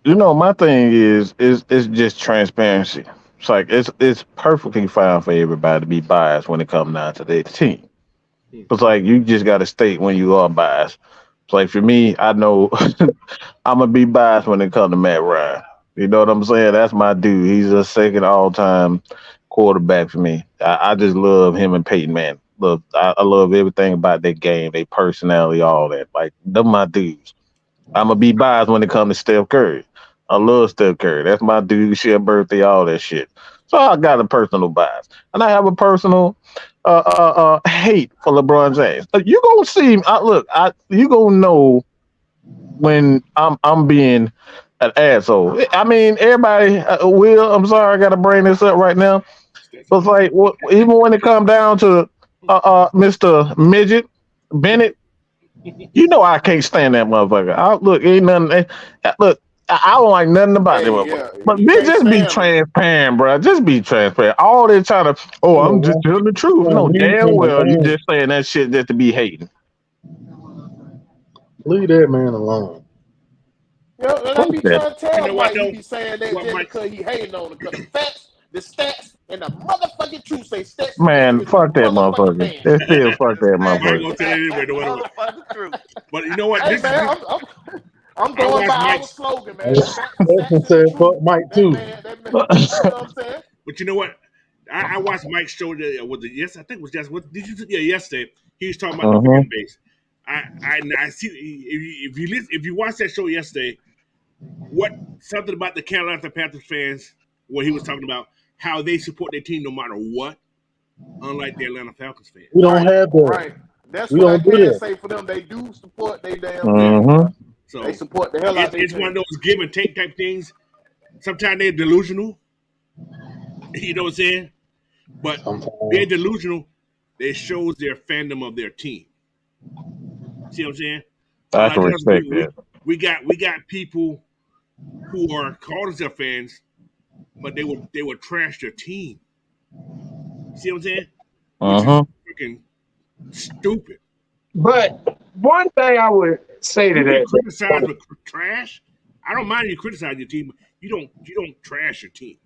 You know, my thing is just transparency. It's like it's perfectly fine for everybody to be biased when it comes down to their team. It's like you just got to state when you are biased. It's like for me, I know I'm gonna be biased when it comes to Matt Ryan. You know what I'm saying? That's my dude. He's a second all-time quarterback for me. I just love him and Peyton Manning. I love everything about their game, their personality, all that. Like, them my dudes. I'm going to be biased when it comes to Steph Curry. I love Steph Curry. That's my dude, share birthday, all that shit. So I got a personal bias. And I have a personal hate for LeBron James. You going to see, you going to know when I'm being an asshole. I mean, everybody, Will, I'm sorry I got to bring this up right now. But it's like, even when it comes down to Mr. Midget Bennett, you know I can't stand that motherfucker. Look, ain't nothing. Look, I don't like nothing about them. Yeah, But you bitch, can't just be stand them. transparent, bro. Just be transparent. All they trying to, I'm just telling the truth. No, Leave damn him well you alone. just saying that shit just to be hating. Leave that man alone. Yeah, and I Fuck be that. trying to You tell know what Mike, he though? be saying that What just Mike? because he hating on him. Because the facts, the stats, and the motherfucking truth say Stetson Bennett Man, is a fuck that motherfucking motherfucker. man. They still fuck The that stats Mike motherfucker. gonna and tell it anyway. No the matter what. motherfucking truth. But you know what? Hey This is man, this. I'm I going by watched our Mike's. slogan, man. The facts, the Stetson stats, and the said truth. fuck Mike That too. man, you know what I'm saying? But you know what? I watched Mike's show. Was it yes? I think it was just. What did you? Yeah, yesterday. He was talking about the Uh-huh. fan base. I see if you watch that show yesterday, what something about the Carolina Panthers fans, what he was talking about how they support their team no matter what, unlike the Atlanta Falcons fans. We don't Right, have that. right. That's We what I don't do can that. say for them. They do support their damn Yeah. team, Uh-huh. bro. They So support the hell out of their it's one of team. those give and take type things. Sometimes they're delusional. You know what I'm saying? But being Sometimes. delusional, it shows their fandom of their team. See what I'm saying? I Unlike can us, respect that. we got people who are called themselves fans, but they would trash their team. See what I'm saying? Which is Uh-huh. freaking stupid. But one thing I would say to You can criticize that, with trash. I don't mind you criticize your team, but you don't trash your team.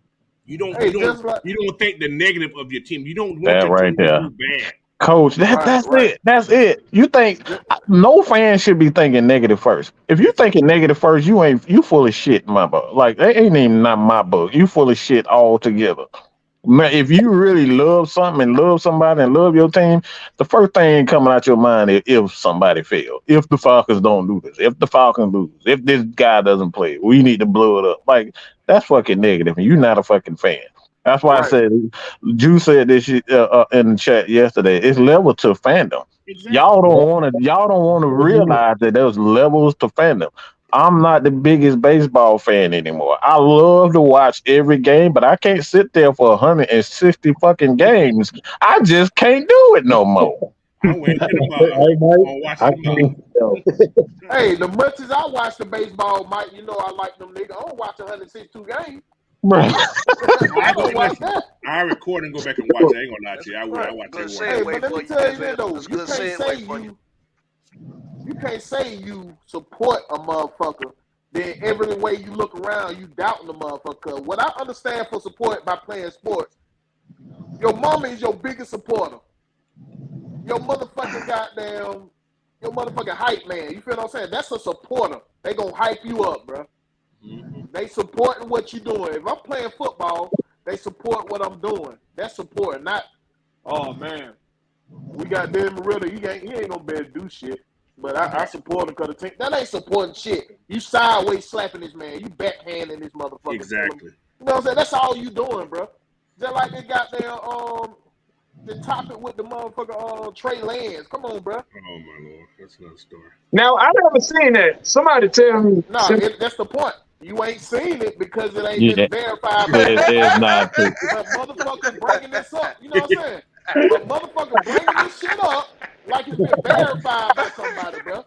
Hey, just like You don't think the negative of your team. You don't want That your right team to there. do bad. Coach, right, that's right. it. That's it. You think no fan should be thinking negative first. If you That's it. thinking negative first, you full of shit in my book. Like that ain't even not my book. You full of shit altogether. Man, if you really love something and love somebody and love your team, the first thing coming out your mind is if somebody fails, if the Falcons don't do this, if the Falcons lose, if this guy doesn't play, we need to blow it up. Like that's fucking negative, and you're not a fucking fan. That's why I Right. said, Drew said this shit, in the chat yesterday. It's level to fandom. Exactly. Y'all don't want to Yep. realize that there's levels to fandom. I'm not the biggest baseball fan anymore. I love to watch every game, but I can't sit there for 160 fucking games. I just can't do it no more. I'm waiting till tomorrow. Hey, I'm Mike, gonna watch I it tomorrow. can't. Hey, the much as I watch the baseball, Mike, you know I like them niggas. I don't watch 162 games. Bruh. I I go don't watch listen. that. I record and go back and watch it. I ain't gonna lie to you. I would. I Right. watch Good every one. Hey, segue but let for me you, tell you this Denzel. though, That's you good can't say segue for you. you can't say you support a motherfucker. Then every way you look around, you doubting the motherfucker. What I understand for support by playing sports, your mama is your biggest supporter. Your motherfucking goddamn, your motherfucking hype man. You feel what I'm saying? That's a supporter. They gonna hype you up, bro. Mm-hmm. They supporting what you doing. If I'm playing football, they support what I'm doing. That's support, not, oh man, we got Dan Marilla. He ain't gonna be able to do shit. But I support him because the team. That ain't supporting shit. You sideways slapping this man. You backhanding this motherfucker. Exactly. You know what I'm saying? That's all you doing, bro. Just like they got their the topic with the motherfucker Trey Lance. Come on, bro. Oh my lord, that's another story. now I never seen that. Somebody tell me. No, that's the point. You ain't seen it because it ain't Yeah, been verified by it's nobody. not true. But motherfuckers bringing this up. You know what I'm saying? But motherfucker bringing this shit up like it's been verified by somebody, bro.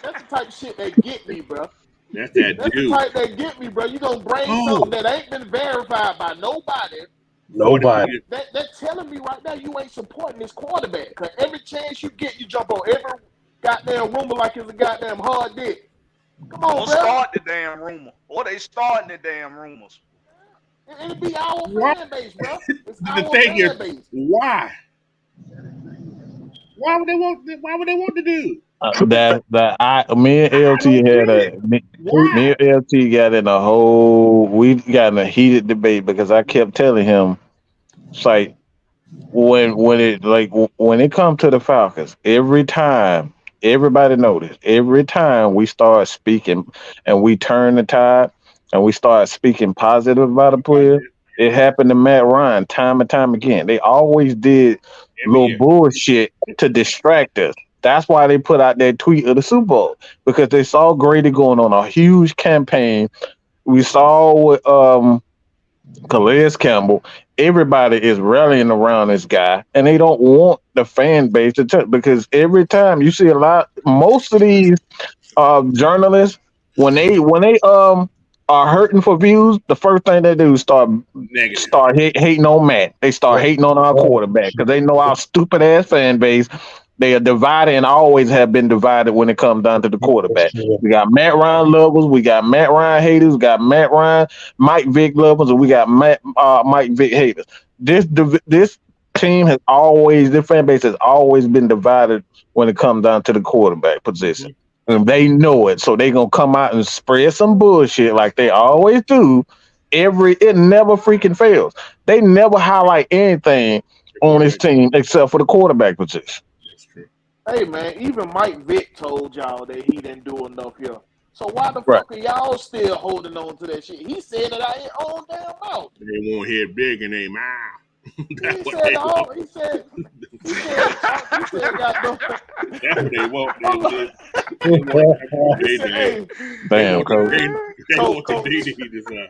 That's the type of shit that get me, bro. That's that That's the dude. type that get me, bro. You gonna bring Oh, something that ain't been verified by nobody. Lord, Nobody. That's telling me right now you ain't supporting this quarterback. Cause every chance you get, you jump on every goddamn rumor like it's a goddamn hard dick. Come on, Don't bro. start the damn rumor. Or they starting the damn rumors. It'll be our What? fan base, bro. It's the our thing is, fan base. why? Why would they want? Why would they want the dude? Me and I LT don't had get it. me Why? and LT got in a whole we got in a heated debate because I kept telling him it's like when it comes to the Falcons, every time everybody noticed, every time we start speaking and we turn the tide and we start speaking positive about a player, it happened to Matt Ryan time and time again. They always did Every little year. bullshit to distract us. That's why they put out that tweet of the Super Bowl because they saw Grady going on a huge campaign. We saw with Calais Campbell, everybody is rallying around this guy, and they don't want the fan base to because every time you see most of these journalists when they are hurting for views, the first thing they do is Negative. hating on Matt. They start hating on our quarterback because they know our stupid ass fan base. They are divided and always have been divided when it comes down to the quarterback. We got Matt Ryan lovers, we got Matt Ryan haters, we got Matt Ryan, Mike Vick lovers, and we got Mike Vick haters. This team has always, their fan base has always been divided when it comes down to the quarterback position. And they know it, so they gonna come out and spread some bullshit like they always do. It never freaking fails. They never highlight anything on this team except for the quarterback position. That's true. Hey man, even Mike Vick told y'all that he didn't do enough here. So why the fuck are y'all still holding on to that shit? He said that I ain't own damn mouth. They won't hear big in their mouth. He said, goddamn. That's what they want. Damn, coach. They want the DD to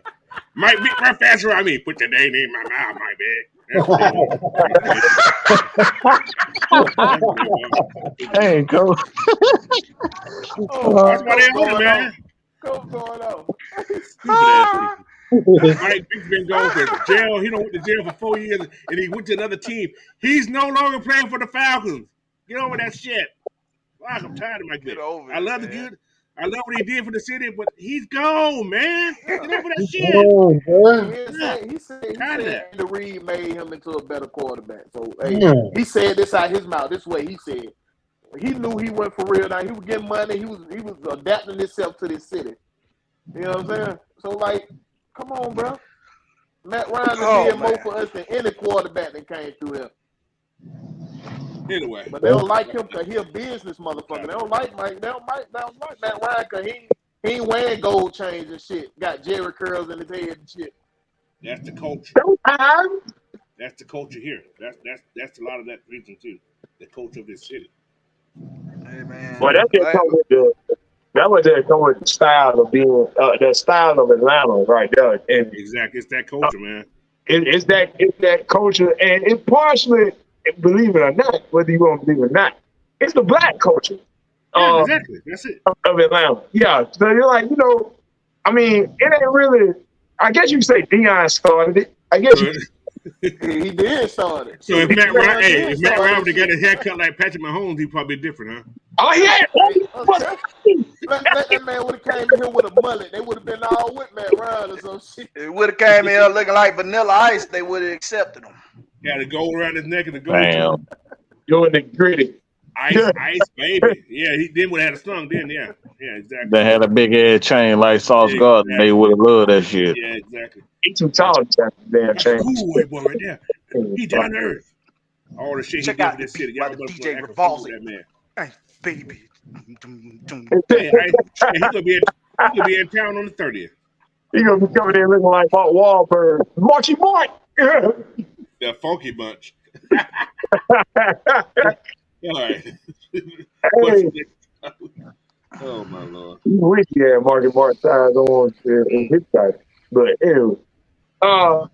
Mike Vick, run faster around me. Put your name in my mouth, Mike Vick. That's what they want. Hey, coach. That's why they hold it, man. What's going on? Mike Vick's been going to jail. He went to jail for 4 years, and he went to another team. He's no longer playing for the Falcons. Get over that shit. Fuck, I'm tired of Mike Vick. I love the good. I love what he did for the city, but he's gone, man. Get over that shit. He said Andy Reid made him into a better quarterback. So he said this out his mouth. This way he said. He knew he went for real. Now he was getting money. He was adapting himself to this city. You know what I'm saying? So like, come on, bro. Matt Ryan did more for us than any quarterback that came through here. Anyway, but they don't like him because he a business motherfucker. They don't like Mike. They don't like Matt Ryan because he ain't wearing gold chains and shit. Got Jerry curls in his head and shit. That's the culture. That's the culture here. That's a lot of that reason too. The culture of this city. Hey man. Well, that was the style of being the style of Atlanta right there. And exactly, it's that culture, man. It's that culture, and it's partially, believe it or not, whether you want to believe it or not, it's the black culture. Yeah, exactly. That's it. Of Atlanta. Yeah. So you're like, I mean, it ain't really. I guess you could say Deion started it. I guess he did start it. So if Matt Ryan would have got a haircut like Patrick Mahomes, he'd probably be different, huh? Oh yeah. That man would have came in here with a mullet. They would have been all with Matt Ryan or some shit. It would have came in here looking like Vanilla Ice. They would have accepted him. Yeah, the gold around his neck and the gold. Doing the gritty. Ice, baby. Yeah, he then would have had a stung then. Yeah, exactly. They had a big ass chain like Sauce Gardner. They would have loved that shit. Yeah, exactly. He's too tall to have damn chain. Cool white boy right there. He down to earth. All the shit Check he did out for this the city. beat Y'all by the must DJ act a fool Revolver. with that man. Hey, baby. He could be in town on the 30th. He gonna be coming in looking like Mark Wahlberg. Marchy Mark. The funky bunch. All right. Oh my lord. We had Marky Mark size on in his side. But anyway. Now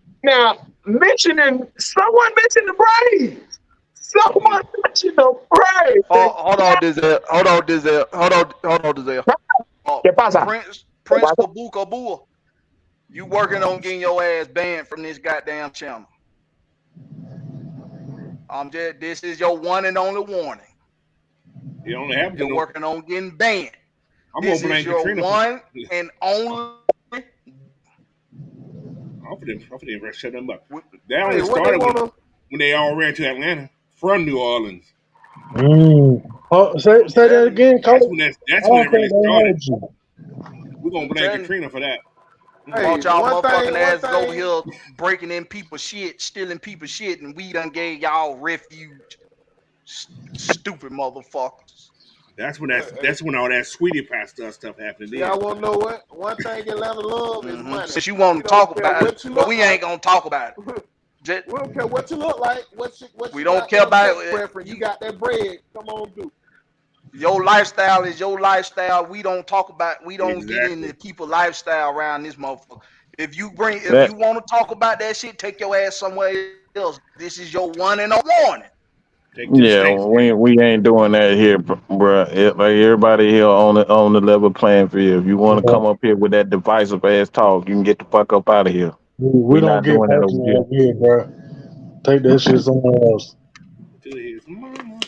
someone mentioned the Braves. Someone mentioned the Braves. Hold on, Dizel. Prince Babuka Bua. You working on getting your ass banned from this goddamn channel. This is your one and only warning. It only happens. You're working on getting banned. This is your Katrina one and only. I'm finna shut them up. They only started when they all ran to Atlanta from New Orleans. Say that again, Coach. That's when it really started. We're gonna blame Katrina for that. Hey, want y'all motherfucking asses over here breaking in people's shit, stealing people's shit, and we done gave y'all refuge. Stupid motherfuckers. That's when all that sweetie pie stuff happened. Y'all wanna know what? One thing Atlanta love is money. Since you want to talk about it, but we ain't gonna talk about it. We don't care what you look like. We don't care about it. You got that bread. Come on, do. Your lifestyle is your lifestyle. We don't talk about. We don't get into people's lifestyle around this motherfucker. If you want to talk about that shit, take your ass somewhere else. This is your one and a warning. Take to the Yeah, states. we ain't doing that here, bro. Like everybody here on the level playing field. If you want to come up here with that divisive ass talk, you can get the fuck up out of here. We We don't not get doing that over personal here. over here, bro. Take that shit somewhere else. To his mama.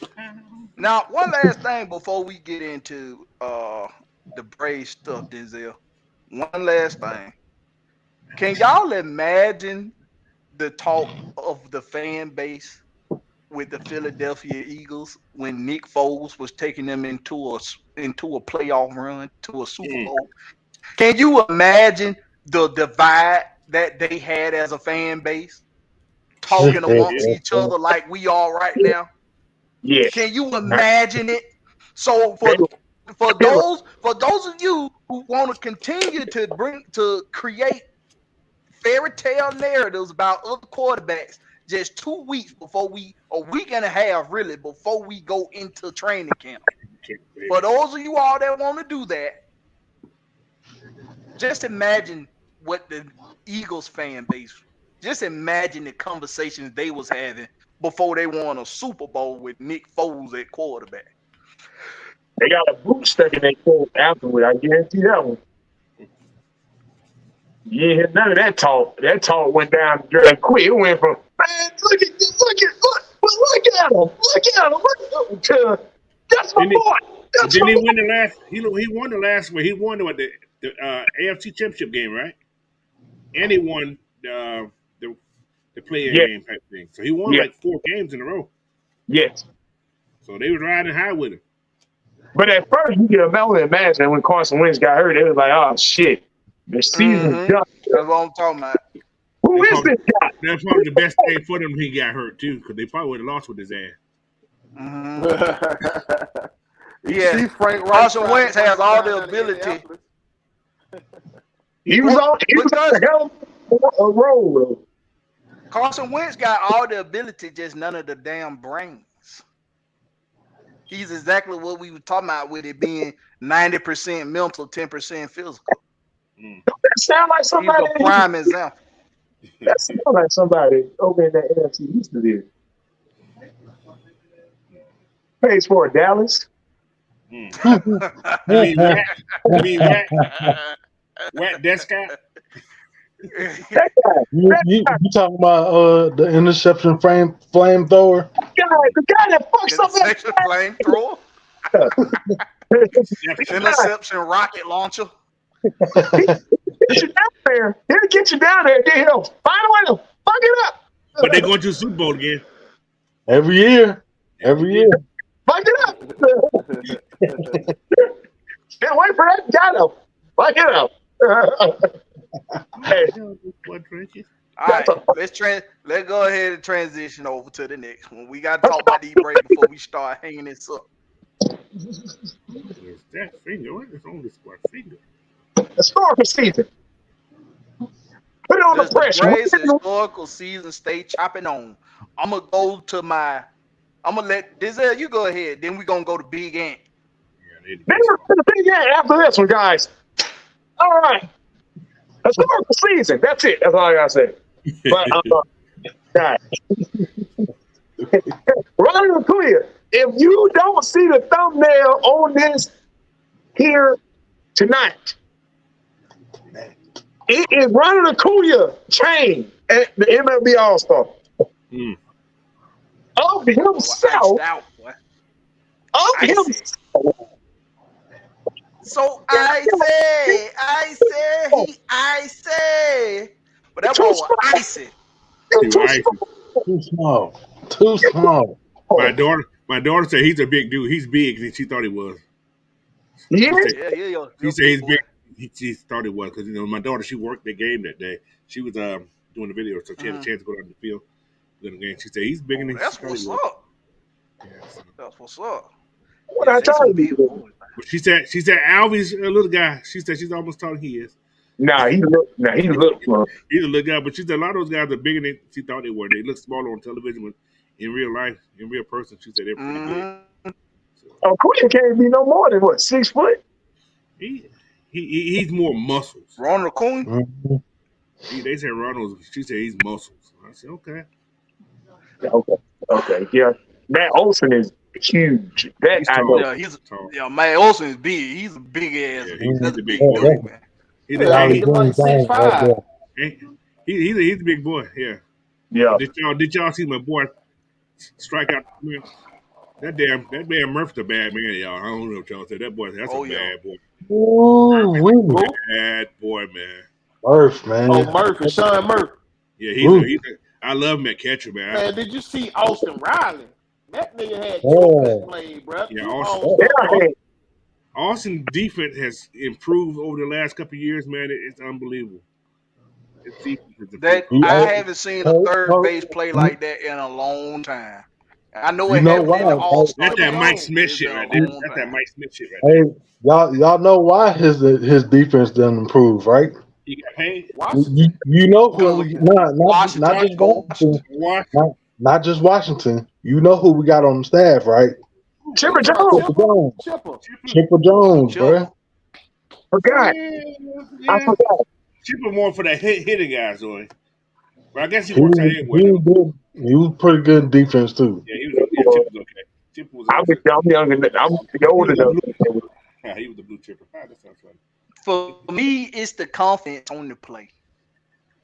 Now, one last thing before we get into the Braves stuff, Denzel. One last thing. Can y'all imagine the talk of the fan base with the Philadelphia Eagles when Nick Foles was taking them into a playoff run to a Super Mm. Bowl? Can you imagine the divide that they had as a fan base, talking amongst each other like we are right now? Yes. Can you imagine it? So They for were- those of you who want to continue to create fairy tale narratives about other quarterbacks just 2 weeks before a week and a half really before we go into training camp. For those of you all that want to do that, just imagine what the Eagles fan base, just imagine the conversations they was having before they won a Super Bowl with Nick Foles at quarterback. They got a boot stuck in their foot afterward. I guarantee that one. You ain't hear none of that talk. That talk went down quick. It went from man, look at him, look at him, to that's my Didn't he, boy. That's didn't my he boy. win the last? He won the last one. He won the AFC Championship game, right? And he won the play-in Yes, game type thing. So he won yes, like 4 games in a row. yes. So they was riding high with him. But at first, you can only imagine when Carson Wentz got hurt, it was like, oh shit, the season's done. That's what I'm talking about. Who is Probably, this guy? that's probably the best thing for them. He got hurt too, because they probably would have lost with his ass. You Yeah, see Frank Reich Carson tried Wentz to bring has him all down the there to ability. Indianapolis. He was on a hell of a roll, though. Carson Wentz got all the ability, just none of the damn brains. He's exactly what we were talking about with it being 90% mental, 10% physical. That sound like He's somebody. the prime example. That sound like somebody over in that NFC East division. Pays for Dallas. You mean Rat? You mean Rat Descott? That guy, You talking about the interception flamethrower? the guy that fucks up that Interception flamethrower, interception rocket launcher. get you down there. He'll get you down there. Then he'll find a way to fuck it up. But they're going to the Super Bowl again. Every year. Fuck it up. Can't wait for that guy to fuck it up. Hey, All right, let's go ahead and transition over to the next one. We got to talk about these Braves before we start hanging this up. Where's that finger? What is on this squad finger? historical season. Put it on Does the pressure. Braves historical season stay chopping on? I'm gonna go to my. I'm gonna let Denzel, you go ahead. Then we're gonna go to Big Ant. Then we're to the big game after this one, guys. All right. Historical season. That's it. That's all I gotta say. But guys. Ronald Acuna, if you don't see the thumbnail on this here tonight, it is Ronald Acuna chain at the MLB All-Star. Of himself. Of himself. So I say. But that boy was icy. Too small. Too small. My daughter said he's a big dude. He's big than she thought he was. Yeah. She said he's big. She thought he was because my daughter, she worked the game that day. She was doing the video, so she had a chance to go down the field in the game. She said he's bigger than That's what's up. That's what's up. What I told you. She said Alvy's a little guy. She said she's almost taller than he is. He looked. He's a little guy, but she said a lot of those guys are bigger than she thought they were. They look smaller on television, but in real life, in real person, she said they're pretty big. So, Quinn can't be no more than what, 6 foot? He's more muscles. Ronald Acuna. They said Ronald. She said he's muscles. I said okay. Okay. Yeah. Matt Olson is huge. That He's I tall. know. Matt Olson is big. He's a big ass. Yeah, That's he's a a big big boy. dude, man. He's Yeah, a, nigga like Right 6'5". he's a big boy. Yeah. Yeah. Did y'all see my boy strike out? Man, that damn Murphy's a bad man, y'all. I don't know what y'all said. That boy, that's a bad boy. Ooh, Who? Bad boy, man. Murph, man. Oh, Murphy, Sean Murphy. Yeah, Ooh. I love him at catcher, man. Man, did you see Austin Riley? That nigga had Oh. triplets played, bro. Yeah, Two Austin. All-Star. Austin defense has improved over the last couple of years, man. It's unbelievable. It's defense has improved. I haven't seen a third base play like that in a long time. I know it hasn't been the All-Star. That's that Mike Smith It's shit been a right there. long That's time. that Mike Smith shit right there. Hey, y'all know why his defense didn't improve, right? He got paid. Washington. You know who? Not just Washington. Washington. Not just Washington. You know who we got on the staff, right? Chipper Chipper Jones. Jones. Chipper. Chipper Jones, Chipper. bro. Forgot. Yeah. I forgot. Chipper more for the hitting guys, though. But I guess he He works out was anyway. good. He was pretty good in defense too. Yeah, Chipper was okay. Chipper was I'm okay. younger than I'm older than. Yeah, he was the blue Chipper. That sounds funny. For me, it's the confidence on the play.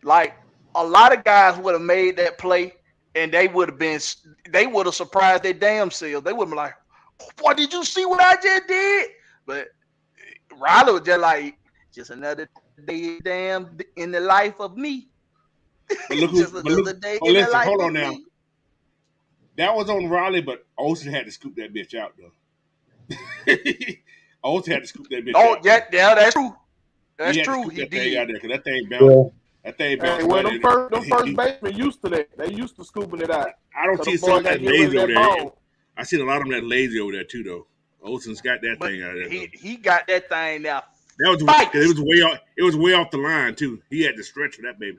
Like a lot of guys would have made that play, and they would have surprised their damn selves. They would have been like, "Boy, did you see what I just did?" But Riley was just another day, damn, in the life of me. But look, Just another day in listen, the life hold on of now. me. That was on Riley, but Olsen had to scoop that bitch out, though. Olsen had to scoop that bitch out. Yeah, that's true. That's He had to true. scoop He that thing did. out there because that thing bounced. That thing bounced. Hey, well, right them first basemen used to that. They used to scooping it out. I don't So see the boy some of got that to get rid of lazy over that there. ball. I seen a lot of them that lazy over there too, though. Olsen's got that But thing out of there. he got that thing now. That was because it was way off. It was way off the line too. He had to stretch for that baby.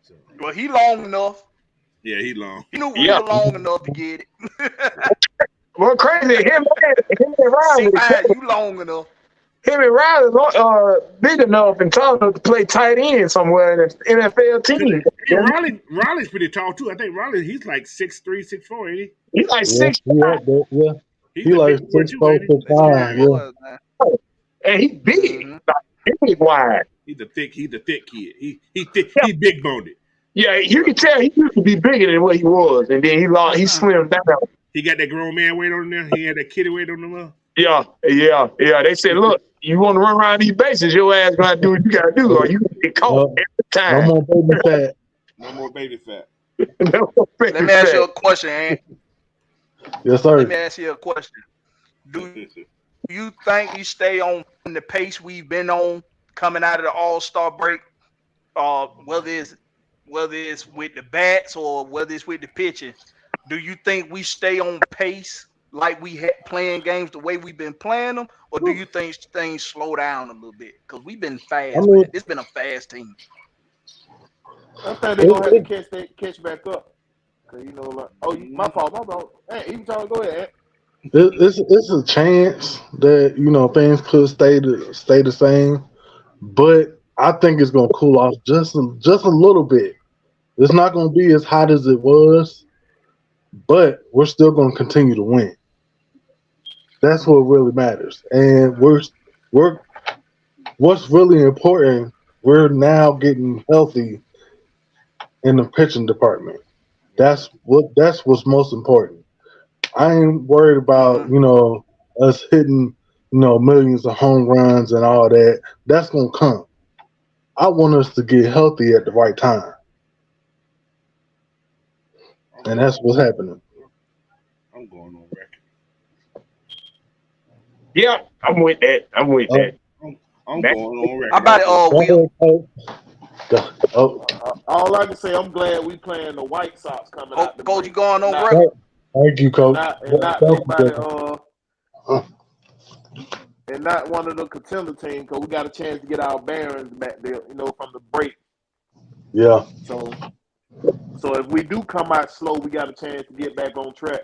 So, Well, he long enough. yeah, he long. He knew we were long enough to get it. Well, crazy. Him and Riley. You long enough. Him and Riley big enough and tall enough to play tight end somewhere in an NFL team. Yeah, Riley's pretty tall too. I think he's like 6'3", 6'4", ain't he? He's like 6'5". Yeah. He's He like 6'4", 6'5". Yeah. And he's big. Mm-hmm. Like, big wide. He's a thick kid. He big boned. Yeah, you can tell he used to be bigger than what he was, and then he slimmed down. He got that grown man weight on there. He had that kitty weight on him. Yeah. They said, look, you want to run around these bases, your ass gonna do what you gotta do, or you get caught every time. No more baby fat. No more baby fat. Let me ask you a question, Ant. Yes, sir. Let me ask you a question. Do you think we stay on the pace we've been on coming out of the All-Star break? Whether it's with the bats or whether it's with the pitching, do you think we stay on pace like we had playing games the way we've been playing them, or do you think things slow down a little bit? Because we've been fast, man. It's been a fast team. I think they're gonna have to catch back up. Cause my fault. Hey, even talking, go ahead. It's a chance that things could stay the same, but I think it's gonna cool off just a little bit. It's not gonna be as hot as it was, but we're still gonna continue to win. That's what really matters, and what's really important. We're now getting healthy in the pitching department. That's what's most important. I ain't worried about us hitting millions of home runs and all that. That's gonna come. I want us to get healthy at the right time, and that's what's happening. I'm going on record. Yeah, I'm with that. I'm going on record. How about it, Will? All I can say, I'm glad we playing the White Sox coming out. Coach, you going on record? Thank you, Coach. And not one of the contender teams, because we got a chance to get our bearings back there, from the break. Yeah. So if we do come out slow, we got a chance to get back on track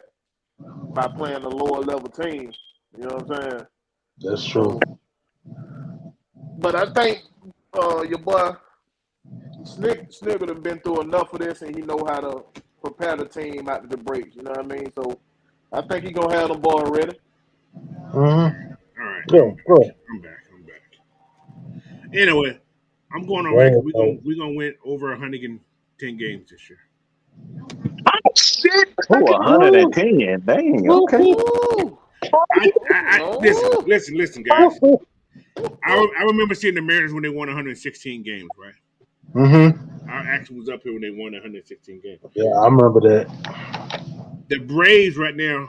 by playing a lower level team. You know what I'm saying? That's true. But I think your boy Snigger done been through enough of this, and he know how prepare the team after the breaks. You know what I mean? So I think he's gonna have them boys ready. Mm-hmm. All right, Go. I'm back. Anyway, I'm going on record. We're gonna win over 110 games this year. Oh shit! Oh, 110. Dang. Okay. Ooh. Listen, guys. I remember seeing the Mariners when they won 116 games, right? Mm-hmm. I actually was up here when they won 116 games. Yeah, I remember that. The Braves right now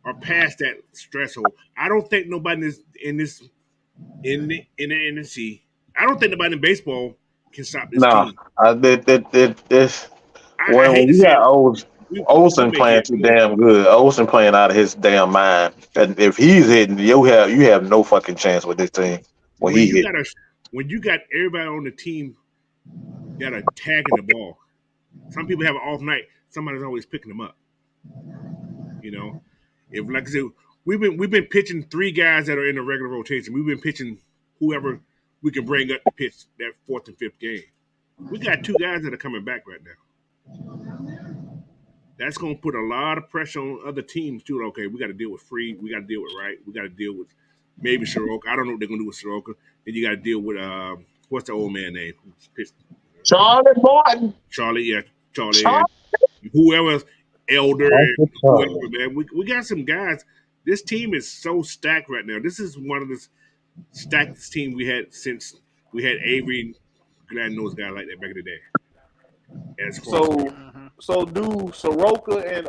are past that threshold. I don't think nobody in the NC. I don't think nobody in baseball can stop this No, team. this. I hate When to you say got it. Olsen may playing get too good. damn good. Olsen playing out of his damn mind. And if he's hitting, you have no fucking chance with this team when When he you hit. got everybody on the team that are tagging the ball. Some people have an off night. Somebody's always picking them up. You know, if like I said, we've been pitching 3 guys that are in the regular rotation. We've been pitching whoever we can bring up to pitch that 4th and 5th game. We got 2 guys that are coming back right now. That's going to put a lot of pressure on other teams too. Okay, we got to deal with Free. We got to deal with Wright. We got to deal with maybe Soroka. I don't know what they're going to do with Soroka. Then you got to deal with what's the old man name? Charlie Martin. Charlie. And whoever else, Elder, and whoever, man. We got some guys. This team is so stacked right now. This is one of the stacked teams we had since we had Avery and Gladden, those guys like that back in the day. So do Soroka and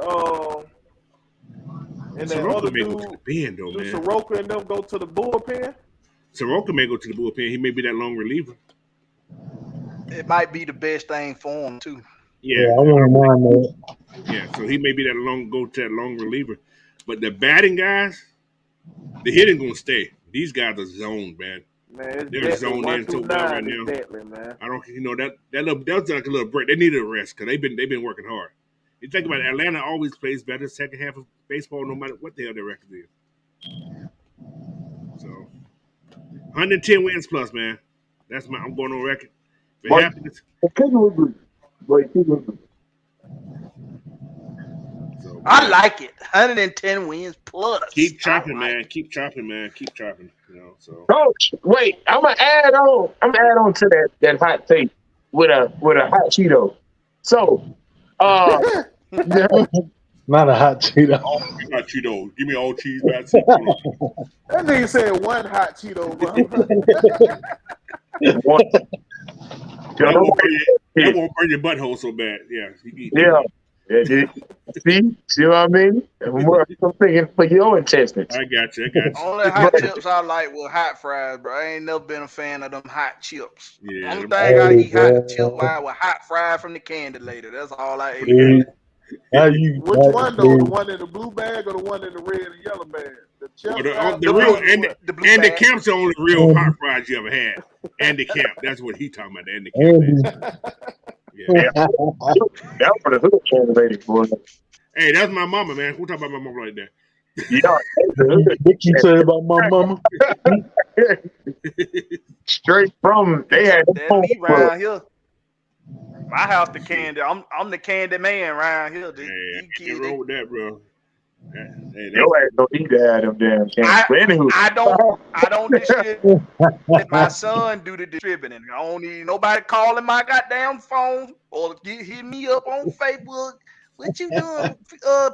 that Soroka other may dude, go to the pen, though, do man. Soroka and them go to the bullpen? Soroka may go to the bullpen. He may be that long reliever. It might be the best thing for him too. Yeah, I wouldn't mind that. Yeah, so he may be that long reliever. But the batting guys, the hitting gonna stay. These guys are zoned, man. Man, They're zoned in so well right now. Man. I don't, that was like a little break. They needed a rest because they've been working hard. You think about it, Atlanta always plays better second half of baseball, no matter what the hell their record is. So, 110 wins plus, man. I'm going on record. For happiness. So, I like it. 110 wins plus. Keep chopping, man. Keep chopping. You know. So, Coach, wait. I'm gonna add on to that hot take with a hot Cheeto. So, not a hot Cheeto. Hot Cheeto. Give me all cheese, bad. That nigga said one hot Cheeto, bro. That won't burn your butthole so bad. Yeah. Yeah. See what I mean? I'm thinking for your intestines. I got you. Only hot chips I like with hot fries, bro. I ain't never been a fan of them hot chips. Yeah. Only thing I eat hot chips with hot fries from the candy lady. That's all I eat. Which one though? The one in the blue bag or the one in the red and yellow bag? The real Andy Camp's the only real hot fries you ever had. Andy Camp. That's what he talking about. Andy Camp. Yeah. That was the hood candidate for it. Hey, that's my mama, man. Who talking about my mama like that? Yeah. What you say about my mama? Straight from they had me around here. My house the candy. I'm the candy man around here. You roll with that, bro. Your ass don't need to have them damn candy. I don't distribute. My son do the distributing. I don't need nobody calling my goddamn phone or hit me up on Facebook. What you doing?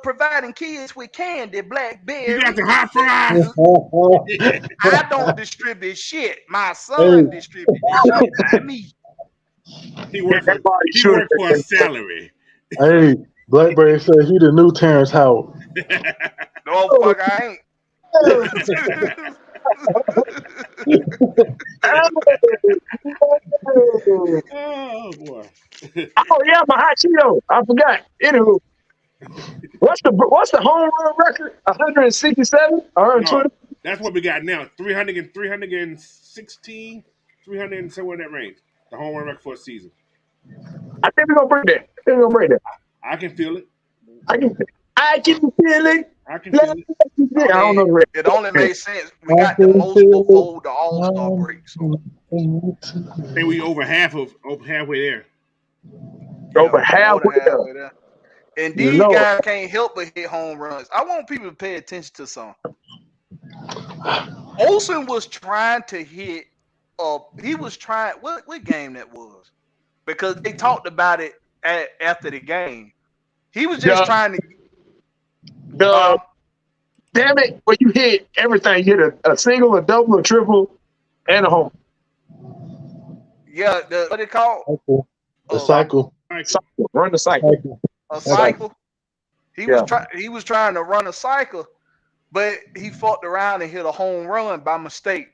Providing kids with candy, blackberry. You got the hot fries. I don't distribute shit. My son distributes shit, not me. He worked for a salary. Hey, Blackberry said he the new Terrence Howard. No, fuck, I ain't. Oh boy. Oh yeah, my hot Cheeto. I forgot. Anywho, what's the home run record? 167? 120? No, that's what we got now. 300 and 316, 300 and somewhere in that range. The home run record for a season. I think we're gonna break that. I can feel it. I can feel it. I don't know. It only makes sense. We got the most before the All-Star break. So. I think we halfway there. Over halfway there. And You these know guys can't help but hit home runs. I want people to pay attention to something. Olsen was trying to hit. He was trying. What game that was? Because they talked about it after the game. He was just trying to. the damn it, when you hit everything, you hit a single, a double, a triple, and a home. Yeah, what they call The cycle. Cycle. Run the cycle. A cycle. He was trying to run a cycle, but he fucked around and hit a home run by mistake.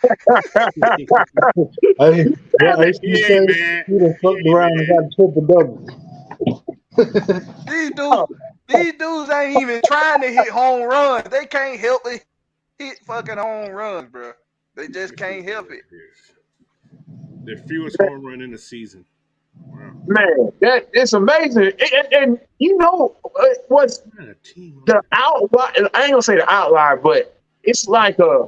Hey, man. He done fucked around and got triple double. These dudes ain't even trying to hit home runs. They can't help it hit fucking home runs, bro. They just can't help it. The fewest home run in the season. Wow. Man, it's amazing. And you know what's the outlier? I ain't gonna say the outlier, but it's like a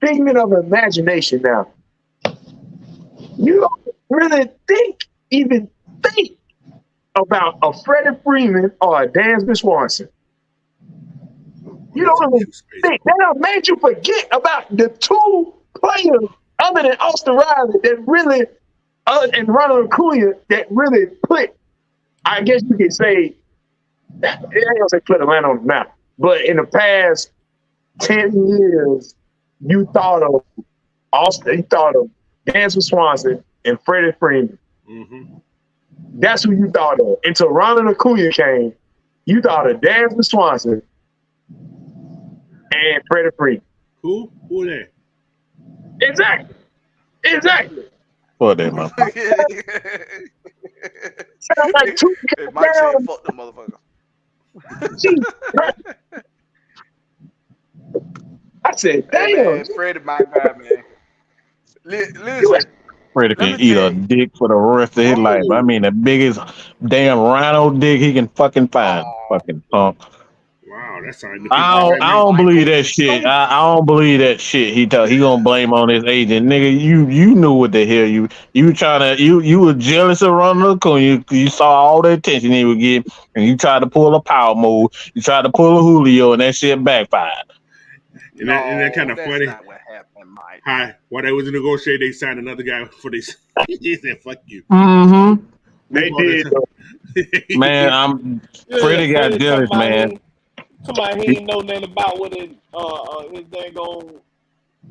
figment of imagination now. You don't really even think about a Freddie Freeman or a Dansby Swanson. You don't even think. That have made you forget about the two players other than Austin Riley that really, and Ronald Acuna, that really put, I guess you could say, I ain't gonna say put Atlanta on the map, but in the past 10 years, you thought of Austin, you thought of Dansby Swanson and Freddie Freeman. Mm-hmm. That's who you thought of. Until Ronald Acuna came, you thought of Dansby Swanson and Freddie Freeman. Who that? Exactly. For that motherfucker. Sound like two Mike said, "Fuck the motherfucker." I said, damn. Hey, man, Freddie, my guy, man. Listen. Freddie can eat a dick for the rest of his life. I mean, the biggest damn rhino dick he can fucking find. Fucking punk. Wow, that's something. I don't believe that shit. I don't believe that shit. He gonna blame on his agent, nigga. You knew what the hell you were jealous of Ronald Acuna. You saw all the attention he would get, and you tried to pull a power move. You tried to pull a Julio, and that shit backfired. And that kind of funny. Not what happened, Mike. Hi, while they was negotiating, they signed another guy for this. He said, "Fuck you." Mm-hmm. They did. Man, Freddie got jealous, man. Somebody he ain't know nothing about what his dang on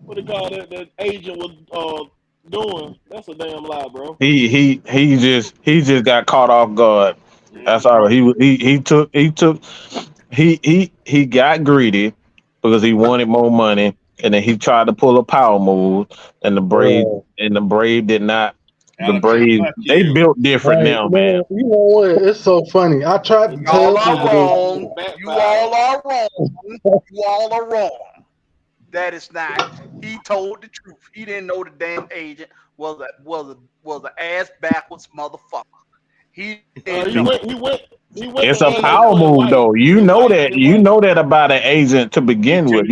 what they call that the agent was doing. That's a damn lie, bro. He just got caught off guard. That's all. He got greedy because he wanted more money, and then he tried to pull a power move, and the Brave did not. The Braves, they built different now, man. You know what? It's so funny. I tried to tell people. You all are wrong. You all are wrong. That is not. He told the truth. He didn't know the damn agent was a ass backwards motherfucker. He went. It's a power move, though. You know that about an agent to begin with.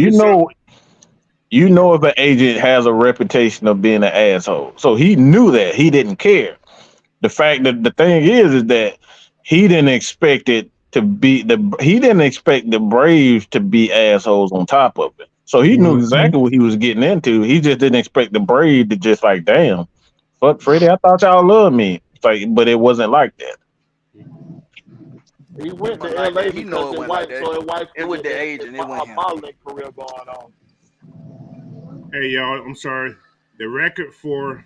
You know if an agent has a reputation of being an asshole. So he knew that. He didn't care. The fact that the thing is that he didn't expect it to be he didn't expect the Braves to be assholes on top of it. So he knew exactly what he was getting into. He just didn't expect the Braves to just like, damn, fuck Freddie, I thought y'all loved me. Like, but it wasn't like that. He went to LA he know it went like that. So his wife it was the agent. It was him. Modeling career going on. Hey y'all, I'm sorry. The record for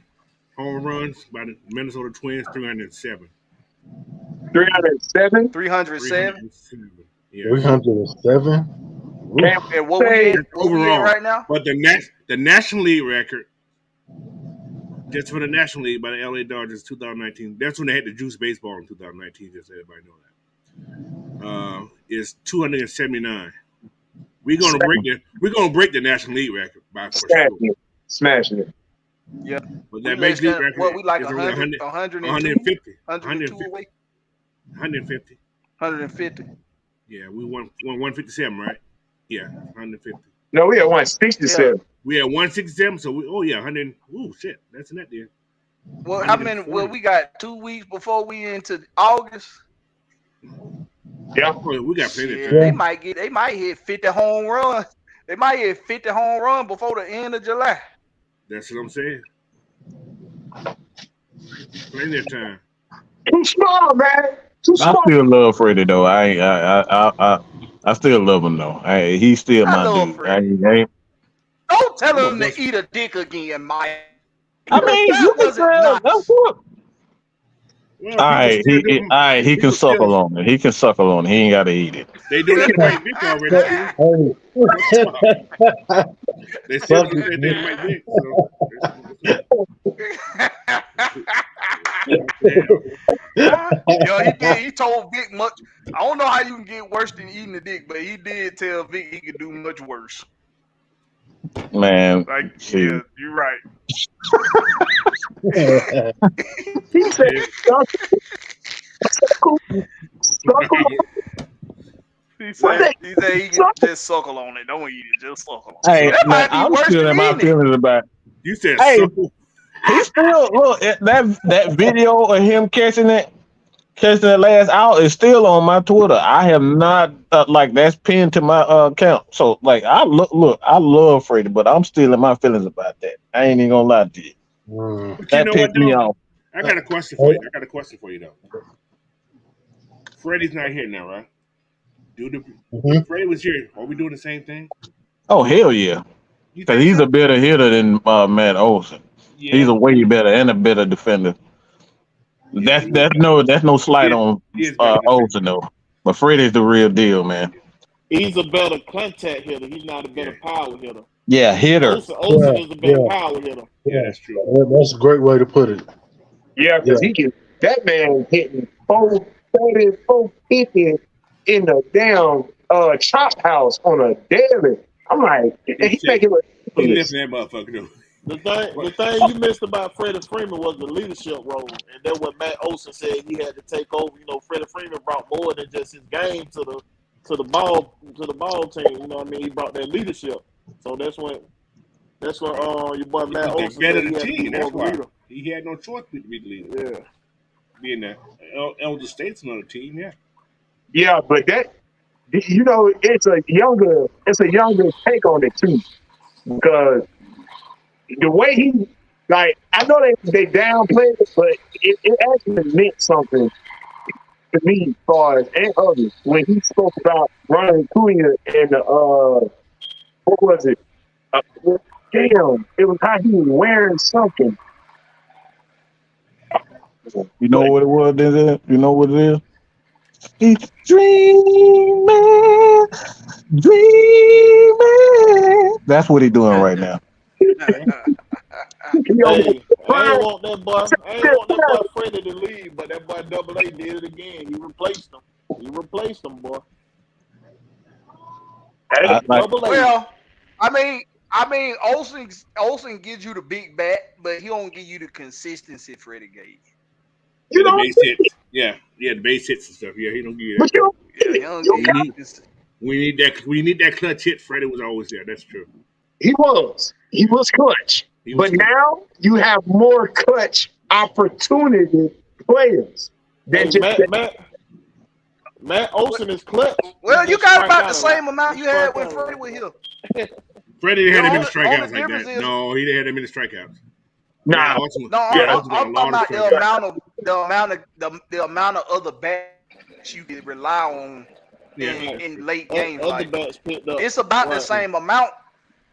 home runs by the Minnesota Twins, 307. 307? 307? Yeah. 307? And what we in right now? But the National League record, just for the National League by the LA Dodgers, 2019. That's when they had the juice baseball in 2019. Just so everybody know that. Is 279. We're gonna break the National League record by for sure. Smashing it. Yeah. But that Major League record, what we like 150. 150. Yeah, we won 157, right? Yeah, 150. No, we had 167. Yeah. We had 167, so 100. Oh shit, that's in that there. Well, how many? Well, we got 2 weeks before we into August. Yeah. Oh, we got plenty of Shit, time. they might hit 50 home runs. They might hit 50 home runs before the end of July. That's what I'm saying. Plenty of time. Too small, man. Too I small. still love Freddie though. I still love him though. He's still I my love dude. Freddie. Don't tell him to eat a dick again, Mike. I mean, That wasn't nice. That's what. Well, All right, he can suckle on it. He can suckle on it. He ain't got to eat it. They do that to Mike Vick already. They still do that to Mike Vick. Yo, he told Vic much. I don't know how you can get worse than eating a dick, but he did tell Vic he could do much worse. Man, like, yeah, you're right. He said, he said he can just suckle on it. Don't eat it, just suckle on it. Hey, That might be I'm worse still in than my eating it. feelings about. You said Hey, he still look that video of him catching that last out is still on my Twitter. I have not that's pinned to my account. So I love Freddie, but I'm still in my feelings about that. I ain't even gonna lie to you. But That pissed me off. I got a question for you. Though. Freddie's not here now, right? If Freddie was here, are we doing the same thing? Oh hell yeah! Because he's a better hitter than Matt Olson. Yeah. He's a way better and a better defender. Yeah, that's no slight on Olsen though. But Freddie's the real deal, man. He's a better contact hitter. He's not a better power hitter. Yeah, hitter. Olsen is a better power hitter. Yeah, that's true. That's a great way to put it. Yeah, because that man hitting 430, 450 in the damn chop house on a daily. I'm like, he's making it. He lifting that motherfucker though. The thing you missed about Freddie Freeman was the leadership role, and that's what Matt Olson said he had to take over. You know, Freddie Freeman brought more than just his game to the ball team. You know what I mean? He brought that leadership. So that's when your boy Matt Olson better said the team. That's why leader. He had no choice but to be the leader. Yeah, being that Elder State's another team. Yeah. Yeah, but that it's a younger take on it too, because the way he I know they downplayed it, but it actually meant something to me as far as and others when he spoke about Ronnie Acuna and what was it? Damn, it was how he was wearing something. You know what it was? You know what it is? It's dreaming. That's what he's doing right now. I ain't want that boy Freddie to leave, but that boy Double A did it again. He replaced him, boy. Well, I mean, Olsen gives you the big bat, but he don't give you the consistency Freddie gave. The base hits. Yeah, the base hits and stuff. Yeah, he don't give you that. We need that clutch hit. Freddie was always there. That's true. He was clutch. Now you have more clutch opportunity players than Matt Olsen is clutch. Well, you got about the same amount you had when Freddie was here. Freddie didn't have that many strikeouts like that. No, he didn't have that many strikeouts. I'm talking about the amount of other bats you can rely on in late games. It's about the same amount.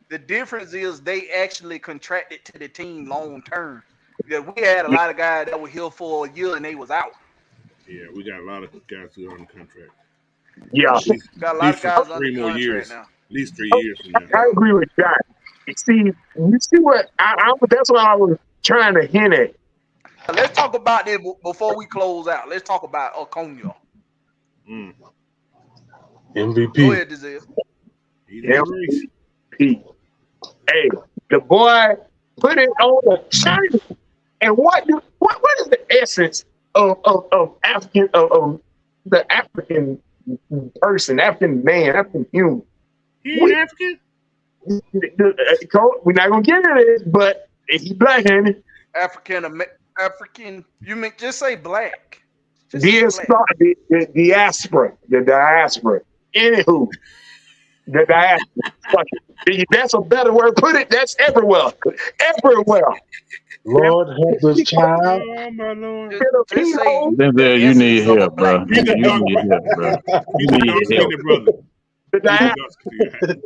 The difference is they actually contracted to the team long term. Because we had a lot of guys that were here for a year and they was out. Yeah, we got a lot of guys who are on contract. Yeah, got a lot of guys on 3 more years now. At least 3 years from now. I agree with John. You see what that's what I was trying to hint at. Let's talk about this before we close out. Let's talk about Acuna. MVP. Go ahead, Dizelle. MVP. Hey, the boy put it on the China. And what is the essence of African of the African person, African man, African human? He ain't African. We're not gonna get into this, but he black, ain't he? African African. You mean just say black. Just say black. Diaspora. The diaspora. Anywho, the diaspora. That's a better word. Put it. That's everywhere. Everywhere. Lord help this child. Oh my lord! Just say Denzel, you need essence of a help, bro. black He's man. a You dark, need help, bro. he's You a need dark help. skinned brother. The He's a diaspora. dark skinned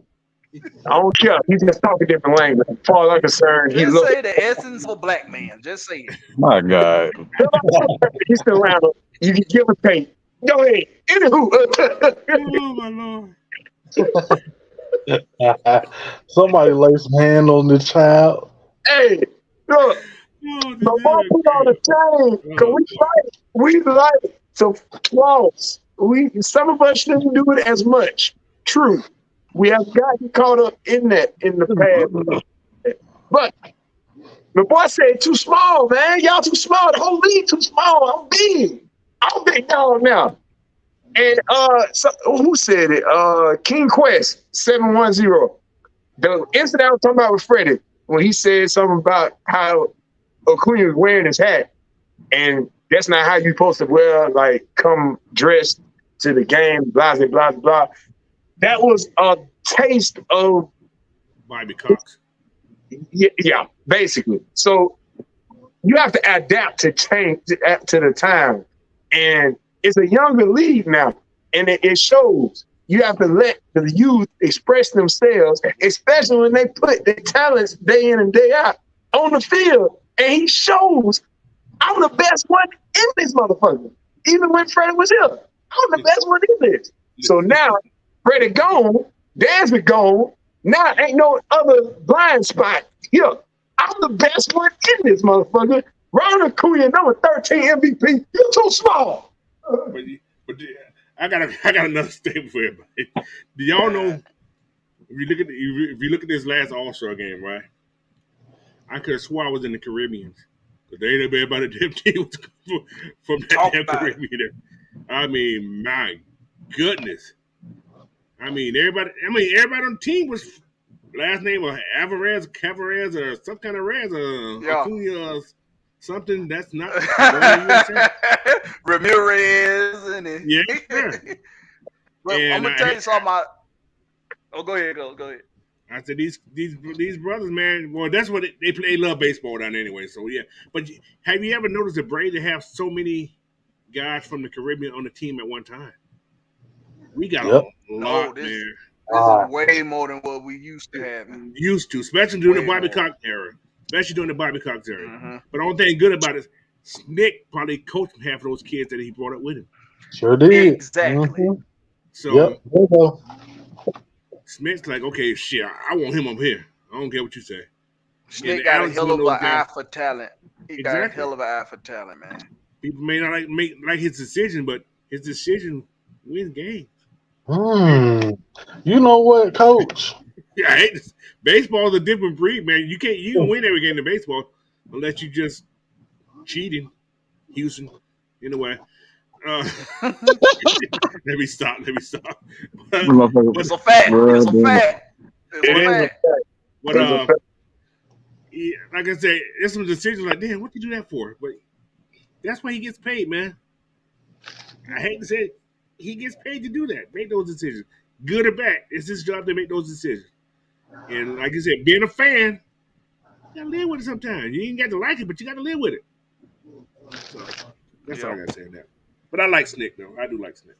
I don't care. He just talk a different language. As far as I'm concerned, he Just look. say the essence of a black man. Just say it. My God. He's still around. You can give or take. Go ahead. Anywho. Oh my lord! Somebody lay some hand on the child. Hey, look. Oh, The ball put on the chain. Cause we like to floss. Some of us shouldn't do it as much. True. We have gotten caught up in that in the past. But the boy said too small, man. Y'all too small. The whole league too small. I'm big. I'm big dog now. And so, who said it? King Quest 710. The incident I was talking about with Freddie when he said something about how Acuna was wearing his hat, and that's not how you're supposed to wear, like, come dressed to the game, blah, blah, blah, blah. That was a taste of Bobby Cox. yeah, basically. So you have to adapt to change to the time, and it's a younger league now, and it shows. You have to let the youth express themselves, especially when they put their talents day in and day out on the field. And he shows, I'm the best one in this motherfucker. Even when Freddie was here, I'm the best one in this. So now, Freddie gone, Dansby gone, now ain't no other blind spot here. I'm the best one in this motherfucker. Ronald Acuna, number 13 MVP, you're too small. But I got another statement for everybody. Do y'all know if you look at this last All-Star game, right? I could have swore I was in the Caribbean. Because they ain't everybody damn team was from that damn Caribbean. I mean, my goodness. Everybody on the team was last name was Cavarez, or some kind of Rez, Acuna, something that's not Ramirez and yeah. Well, I'm gonna tell you something about. Oh, go ahead. I said these brothers, man. Well, that's what they play. They love baseball down anyway. So yeah. But have you ever noticed the Braves have so many guys from the Caribbean on the team at one time? We got a lot, man. This is way more than what we used to have. Especially during the Bobby Cox era. Mm-hmm. But the only thing good about it, Nick probably coached half of those kids that he brought up with him. Sure did. Exactly. Mm-hmm. So Smith's like, okay, shit, I want him up here. I don't care what you say. Smith got a hell of an eye for talent. He got a hell of an eye for talent, man. People may not like his decision, but his decision wins games. You know what, Coach? Yeah, I hate this. Baseball's a different breed, man. You can win every game in baseball unless you just cheating. Houston, in a way. Let me stop. It's a fact. It's a fact. But like I said, there's some decisions like, damn, what you do that for? But that's why he gets paid, man. I hate to say it, he gets paid to do that, make those decisions, good or bad. It's his job to make those decisions. And like I said, being a fan, you gotta live with it sometimes. You ain't got to like it, but you got to live with it. So that's all I got to say on that. But I like Snick, though. I do like Snick.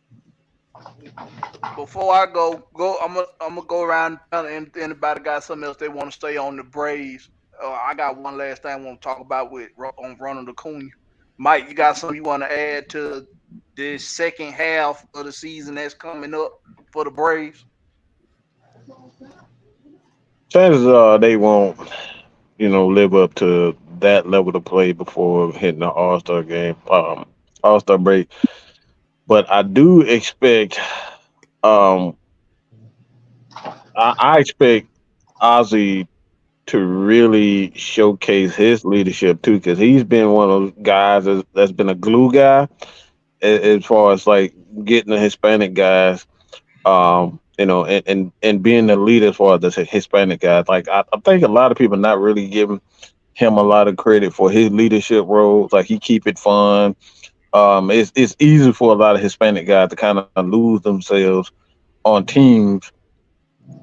Before I go, I'm gonna go around and anybody got something else they want to stay on the Braves. I got one last thing I want to talk about on Ronald Acuna. Mike, you got something you want to add to this second half of the season that's coming up for the Braves? Chances are they won't, live up to that level of play before hitting the All-Star game, All-Star break. But I do expect, I expect Ozzy to really showcase his leadership too, because he's been one of those guys that's been a glue guy as far as like getting the Hispanic guys, and being the leader as far as the Hispanic guys. Like I think a lot of people not really giving him a lot of credit for his leadership roles. Like he keep it fun. It's easy for a lot of Hispanic guys to kind of lose themselves on teams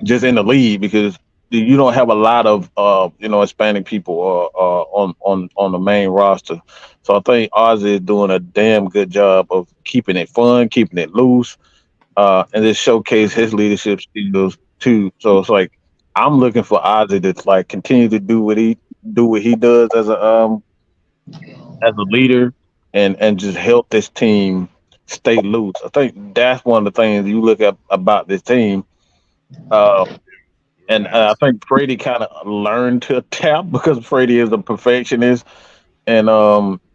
just in the league because you don't have a lot of Hispanic people on the main roster. So I think Ozzy is doing a damn good job of keeping it fun, keeping it loose, and just showcase his leadership skills too. So it's like I'm looking for Ozzy to like continue to do what he does as a leader and just help this team stay loose. I think that's one of the things you look at about this team. Uh, and I think Freddie kind of learned to tap because Freddie is a perfectionist, and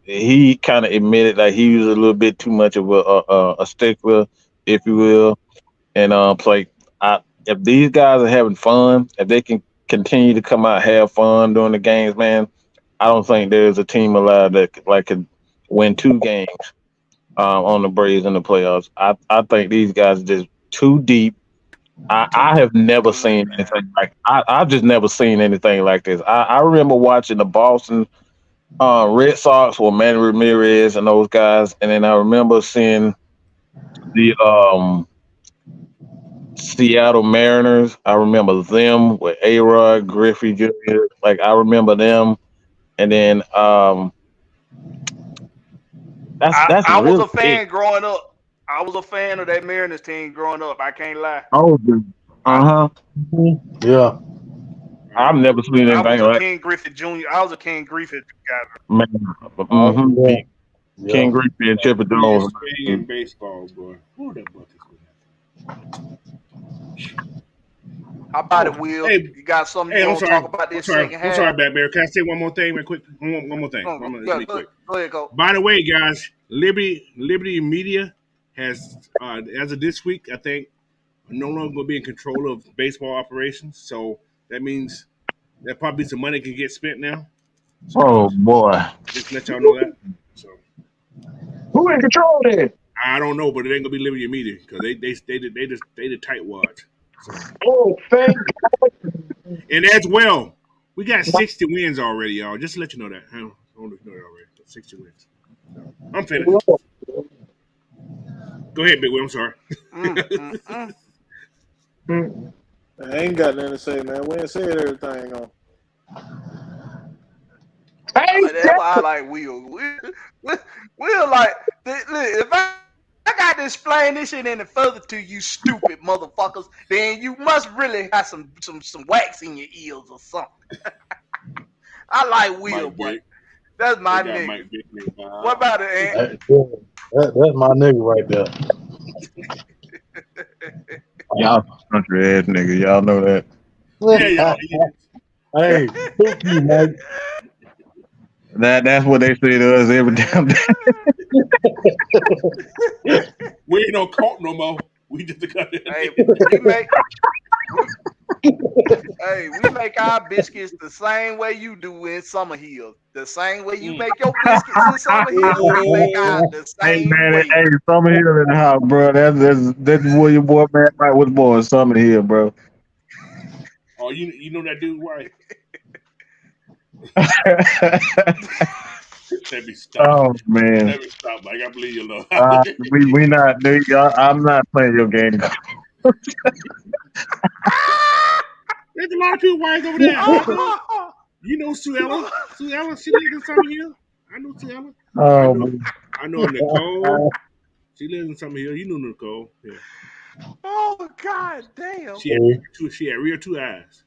he kind of admitted that he was a little bit too much of a stickler, if you will. And it's like if these guys are having fun, if they can continue to come out have fun during the games, man, I don't think there's a team alive that like could win 2 games on the Braves in the playoffs. I think these guys are just too deep. I have never seen anything like I've just never seen anything like this. I remember watching the Boston Red Sox with Manny Ramirez and those guys, and then I remember seeing the Seattle Mariners. I remember them with A-Rod, Griffey Jr. Like I remember them, and then that's I was really a fan growing up. I was a fan of that Mariners team growing up. I can't lie. Oh, uh huh. Yeah. I've never seen I was anything a like King Griffith Jr. I was a King Griffith guy. man. Yeah. King Griffey and Chipper Jones. ESPN baseball, boy. Who that bucket How about it, Will? Hey, You got something Hey, you I'm want to sorry. talk about I'm this sorry. second I'm half? sorry, Bad Bear. Can I say one more thing, real quick? One more thing. Really quick. Go ahead, go. By the way, guys, Liberty Media has, as of this week, I think, no longer going to be in control of baseball operations. So that means that probably some money can get spent now. So Oh boy. just let y'all know that. So Who in control then? I don't know, but it ain't gonna be Liberty Media because they the tight wads. So. Oh, thank And as well, we got 60 wins already, y'all. Just to let you know that. I don't know if you know that already. 60 wins. So, I'm finished. God. Go ahead, Big Will. I'm sorry. I ain't got nothing to say, man. We ain't said everything on. Hey, That's why I like Will. Will like, if I got to explain this shit any further to you stupid motherfuckers, then you must really have some wax in your ears or something. I like Will, but that's my nigga. What about it, Ant? That's my nigga right there. Y'all country ass nigga. Y'all know that. Yeah, Hey, fuck you, Mike. That's what they say to us every damn day. We ain't no cult no more. We just got Hey, we make our biscuits the same way you do in Summer Hill. The same way you make your biscuits in Summer Hill, we make ours the Hey same man, way. hey, Summer Hill in the house, bro. That's where your boy man Mike was born, Summer Hill, bro. Oh, you know that dude, right? Let me stop. Oh man. Let me stop, Mike. I believe you, Lord. We not, dude. I'm not playing your game. There's a lot of people white over there. You know Sue Ellen. Sue Ellen, she lives in Summer Hill. I know Sue Ellen. Oh, I know Nicole. She lives in Summer Hill. You know Nicole. Yeah. Oh, god damn. She had real two eyes.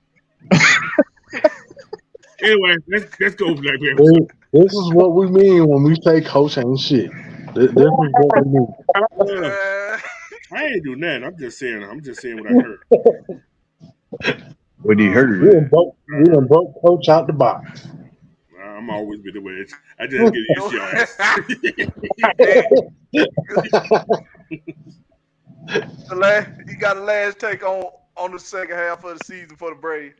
Anyway, let's go, Blackberry. This is what we mean when we say coach ain't shit. This is what we mean. I ain't doing that. I'm just saying what I heard. what you heard? We done broke coach out the box. I'm always been the way. I just get used to y'all. You got a last take on the second half of the season for the Braves.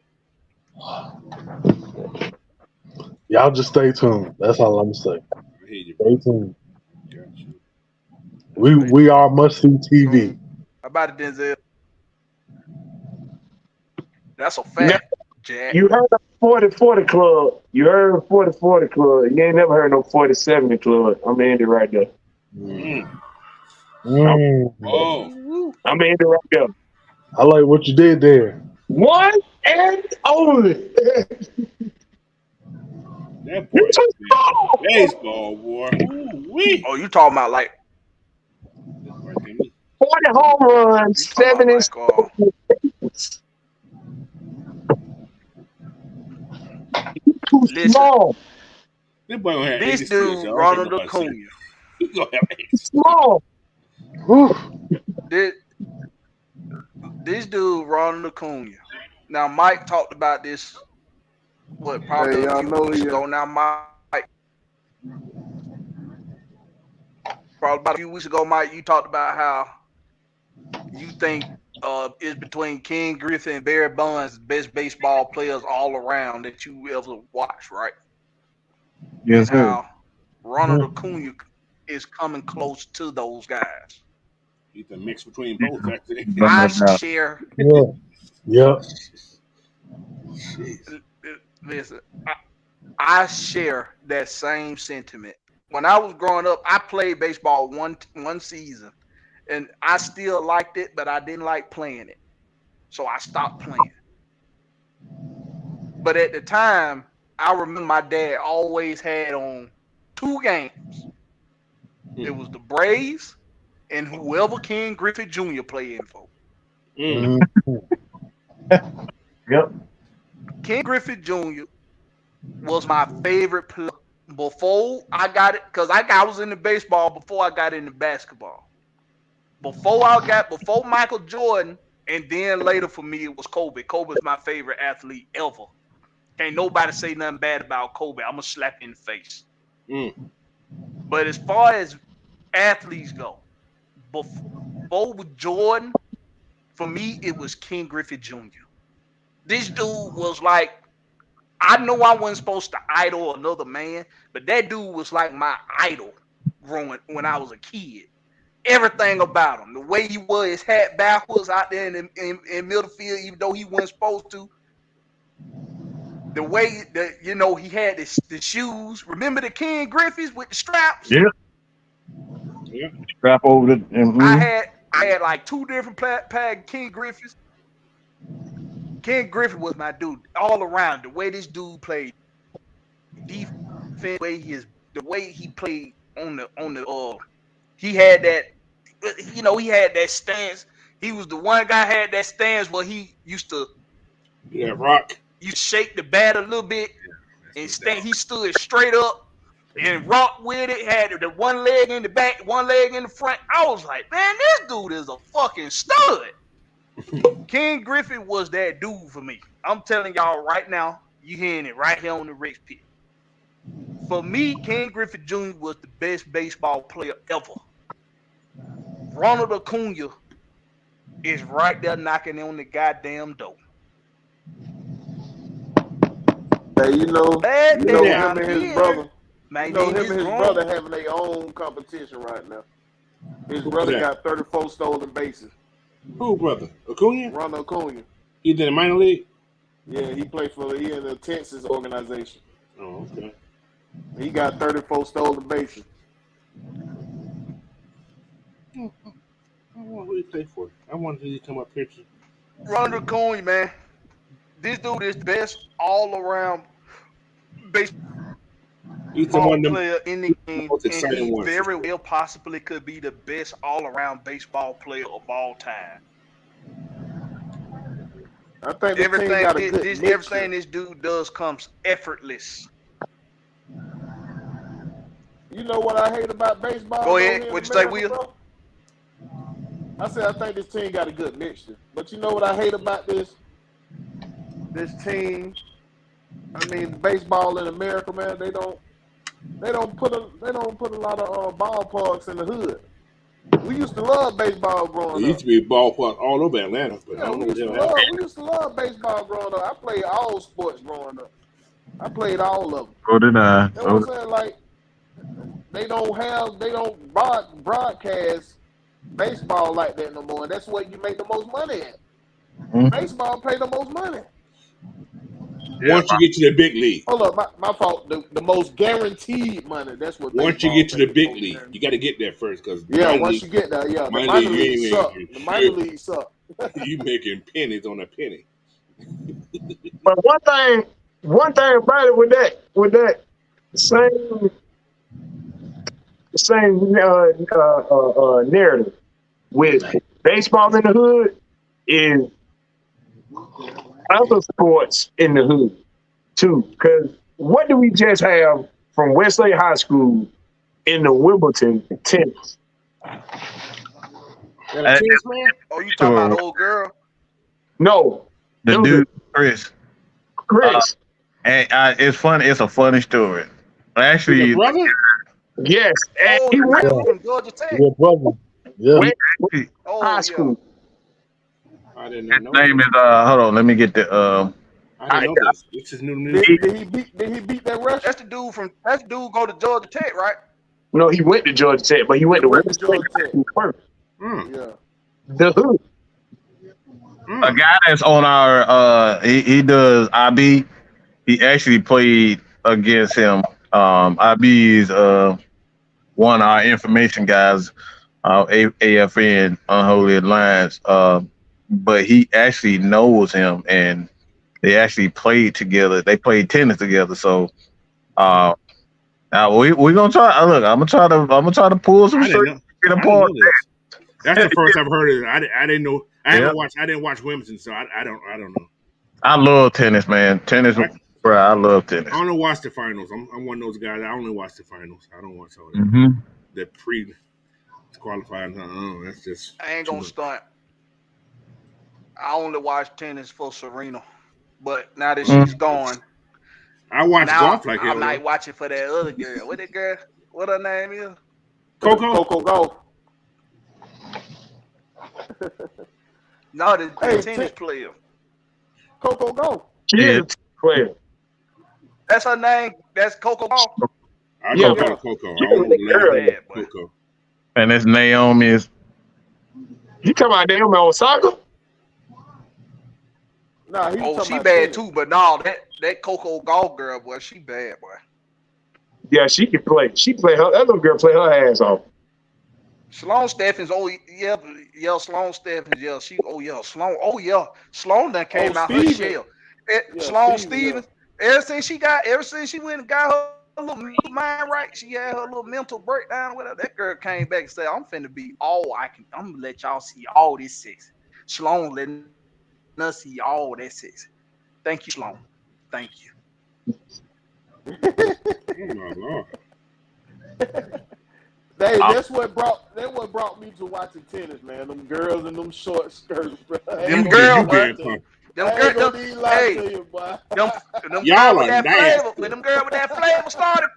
Y'all just stay tuned. That's all I'm saying. Stay tuned. We are must see TV. How about it, Denzel? That's a fact, Jack. You heard 40-40 club. You heard 40-40 club. You ain't never heard no 40-70 club. I'm Andy right there. Oh, I'm Andy right there. I like what you did there. One and only. that boy is baseball, boy. Ooh-wee. Oh, you talking about like 40 home runs, you talking 7 about like too listen, small. That boy gonna have this 86, dude y'all. Ronald Acuna. He gonna have 86. Small. This dude Ronald Acuna. Now Mike talked about this. What probably a few weeks ago now, Mike. Probably about a few weeks ago, Mike. You talked about how you think it's between Ken Griffey and Barry Bonds, the best baseball players all around that you ever watched, right? Yes, and sir. how Ronald Acuna is coming close to those guys. He's a mix between both, actually. I share. Yep. Listen, I share that same sentiment. When I was growing up, I played baseball one season, and I still liked it, but I didn't like playing it, so I stopped playing. But at the time, I remember my dad always had on 2 games. It was the Braves and whoever Ken Griffey Jr. played in for. Yep. Ken Griffey Jr. was my favorite player before I got it, because I was into baseball before I got into basketball. Before Michael Jordan, and then later for me it was Kobe. Kobe's my favorite athlete ever. Can't nobody say nothing bad about Kobe. I'm gonna slap you in the face. But as far as athletes go, before with Jordan, for me it was Ken Griffey Jr. This dude was like, I know I wasn't supposed to idol another man, but that dude was like my idol growing when I was a kid. Everything about him, the way he wore his hat backwards out there in middle field, even though he wasn't supposed to. The way that he had the shoes. Remember the Ken Griffey's with the straps? Yeah. Strap over the. I had like 2 different pair of Ken Griffey's. Ken Griffey was my dude all around. The way this dude played defense, the way he played on the he had that, he had that stance. He was the one guy had that stance where he used to rock. You shake the bat a little bit and he stood straight up and rocked with it. Had the one leg in the back, one leg in the front. I was like, man, this dude is a fucking stud. Ken Griffey was that dude for me. I'm telling y'all right now, you hearing it right here on the Rex Pit. For me, Ken Griffey Jr. was the best baseball player ever. Ronald Acuna is right there knocking on the goddamn door. Hey, him and his brother. My him and his brother having their own competition right now. His brother got 34 stolen bases. Who brother? Acuna? Ronald Acuna. He did a minor league? Yeah, he played he in the Texas organization. Oh, okay. He got 34 stolen bases. I want to play for. I wanted to come up here too. Ronald Acuna, man. This dude is the best all-around baseball player in the game, and he very well possibly could be the best all-around baseball player of all time. I think everything this dude does comes effortless. You know what I hate about baseball? Go ahead. What'd you say, Will? I said I think this team got a good mixture. But you know what I hate about this team? I mean, baseball in America, man, they don't put a lot of ballparks in the hood. We used to love baseball growing up. There used to be ballpark all over Atlanta, but I don't know what we used to love baseball growing up. I played all sports growing up. I played all of them. So did I. You know what I'm saying? Like, they don't broadcast baseball like that no more. And that's where you make the most money at. Baseball pay the most money. Once you get to the big league. Hold up, my fault. The most guaranteed money. That's what. Once you get to the big league, you got to get there first because once you get there, the minor league suck. The minor league suck. You making pennies on a penny. But one thing about it with that same narrative with baseball in the hood is other sports in the hood too. Because what do we just have from Westlake High School in the Wimbledon tennis? Oh, you talking about the old girl? No, the dude Chris. And it's funny. It's a funny story. Actually, brother. Yes, and he went from Georgia Tech. Yeah, brother. Yeah. High school. I did not know. His name is hold on, let me get the I didn't know this. This is new to me. Did he beat that Rush? That's the dude go to Georgia Tech, right? No, he went to Georgia Tech, but he went to Georgia Tech first. Yeah. The hood. a guy that's on our he does IB. He actually played against him. IB is one of our information guys, AFN Unholy Alliance. But he actually knows him, and they actually played together. They played tennis together. So now we're gonna try. Look, I'm gonna try to pull some straight. Get a part. That's the first I've heard of it. I didn't know. I didn't watch Wimbledon, so I don't know. I love tennis, man. Bro, I love tennis. I only watch the finals. I'm one of those guys. I only watch the finals. I don't watch all that. That pre-qualifying. That's just. I ain't gonna stunt. I only watch tennis for Serena, but now that she's gone, I watch golf like I'm not watching for that other girl. What that girl? What her name is? Coco Gauff. No, the tennis player. Coco Gauff. She is a player. That's her name. That's Coco Gauff. I know about Coco. I don't know Coco. And it's Naomi's. You talking about Naomi Osaka? Nah, she bad too, but no, that Coco Gauff girl, boy, she bad, boy. Yeah, she can play. She play her. That little girl play her ass off. Sloane Stephens, Sloane Stephens, Sloane done came out her shell. Sloane Stephens, ever since she went and got her little mind right, she had her little mental breakdown with her. That girl came back and said, "I'm finna be all I can. I'm gonna let y'all see all this sex." Sloane letting us see all that sex. Thank you, Sloane. Thank you. Oh my Lord. That's what brought me to watching tennis, man. Them girls in them short skirts, bro. Them girls, boy. Them girls with that flavor started.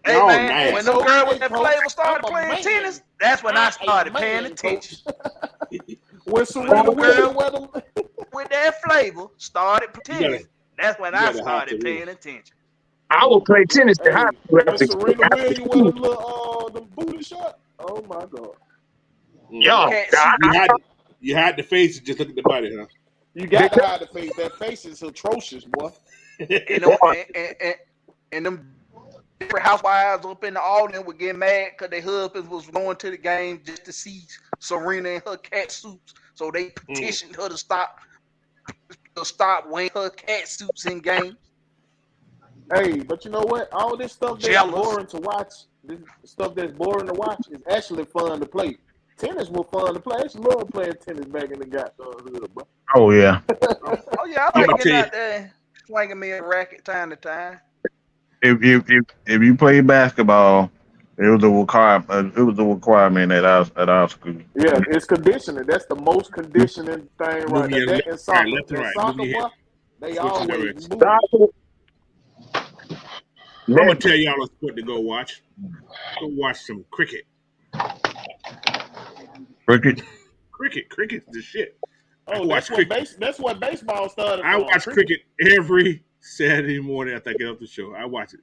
Hey man, when them girls with that flavor started playing tennis, that's when I started paying attention. When Serena Williams with that flavor started tennis, that's when I started paying attention. I will play tennis to high school. When Serena Williams with them booty shot. Oh my God. You had the face, just look at the body, huh? You got to hide the face. That face is atrocious, boy. and them different housewives up in the audience would get mad because their husbands was going to the game just to see Serena in her cat suits. So they petitioned her to stop wearing her cat suits in games. Hey, but you know what? All this stuff that's boring to watch, this stuff that's boring to watch is actually fun to play. Tennis was fun to play. I used to love playing tennis back in the goddamn hood, bro. Oh yeah. I like getting out there, swinging me a racket time to time. If you play basketball, it was a requirement at our school. Yeah, it's conditioning. That's the most conditioning thing right there. That and soccer. Soccer, boy, they always move. I'm gonna tell y'all what to go watch. Go watch some cricket. Cricket's the shit. Oh, that's what baseball started. I watch cricket every Saturday morning after I get off the show. I watch it.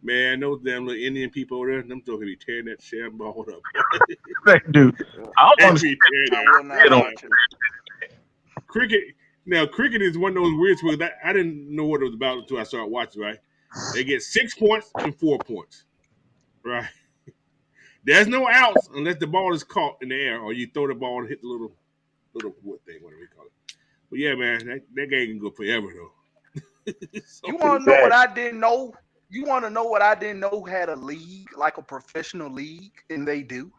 Man, those damn little Indian people over there, them still gonna be tearing that shit ball up. Dude, I don't understand. Cricket, Now, cricket is one of those weird sports that I didn't know what it was about until I started watching. Right, they get 6 points and 4 points. Right, there's no outs unless the ball is caught in the air or you throw the ball and hit the little wood thing, whatever you call it. But yeah, man, that game can go forever though. You want to know what I didn't know? You want to know what I didn't know had a league, like a professional league, and they do?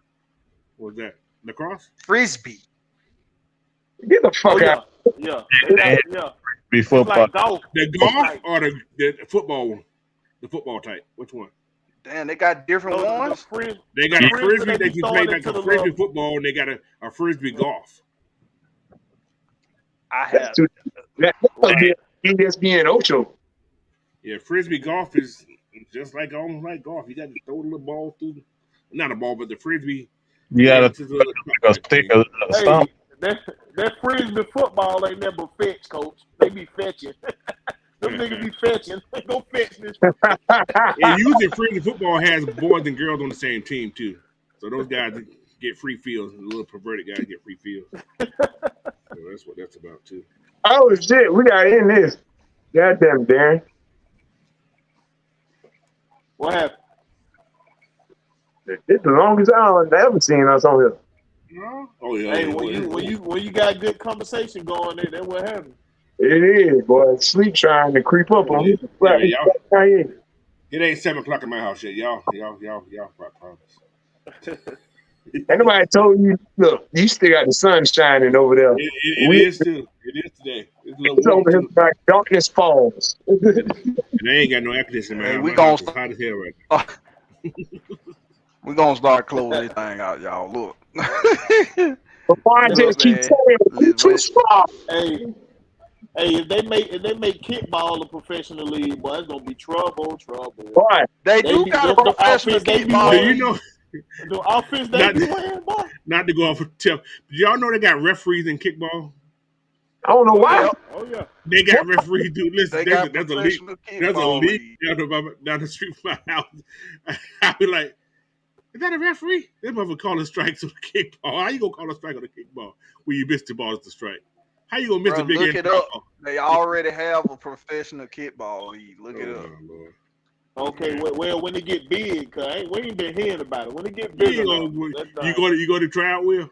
What was that? Lacrosse? Frisbee. Get the fuck out. Yeah. Be It's football. like golf. The golf or the football one? The football type. Which one? Damn, they got different ones. They got a frisbee they that you play like a frisbee football, and they got a frisbee golf. I have. That must be ESPN Ocho. Yeah, frisbee golf is just like almost like golf. You got to throw the little ball through, not a ball, but the frisbee. You got to stick a stump. That frisbee football ain't never fetch, coach. They be fetching. Them niggas be fetching. They go fetch this. And usually frisbee football has boys and girls on the same team too. So those guys get free fields, and the little perverted guys get free fields. So that's what that's about too. Oh shit, we got in this. Goddamn, Darren. What happened? It's the longest island I've ever seen us on here. Oh yeah. Hey, when you got good conversation going there, that's what happened. It is, boy. Sleep trying to creep up on me. It ain't 7 o'clock in my house yet. Y'all, I promise. Ain't nobody told you, look, you still got the sun shining over there. It is too. It is today. It's a little It's warm over here too. like darkness falls. And I ain't got no air conditioning in my house. It's hot as hell right now. We're going to start closing this thing out, y'all. Look. Before I just keep telling you, too strong. Hey, if they make kickball a professional league, boy, it's gonna be trouble. Boy, They do got a professional kickball. Do you know? The offense they be wearing, boy. Not to go off a tip. Did y'all know they got referees in kickball? I don't know why. Oh yeah. They got referees, dude. Listen, there's a league. There's a league down the street from my house. I be like, is that a referee? They mother call a strike on the kickball. How you gonna call a strike on the kickball when you missed the ball as the strike? How you gonna miss a big look it up. They already have a professional kickball league. Look it up. Lord. Okay, well, when it get big, cause we ain't been hearing about it. When it get big, you go to try out, Will?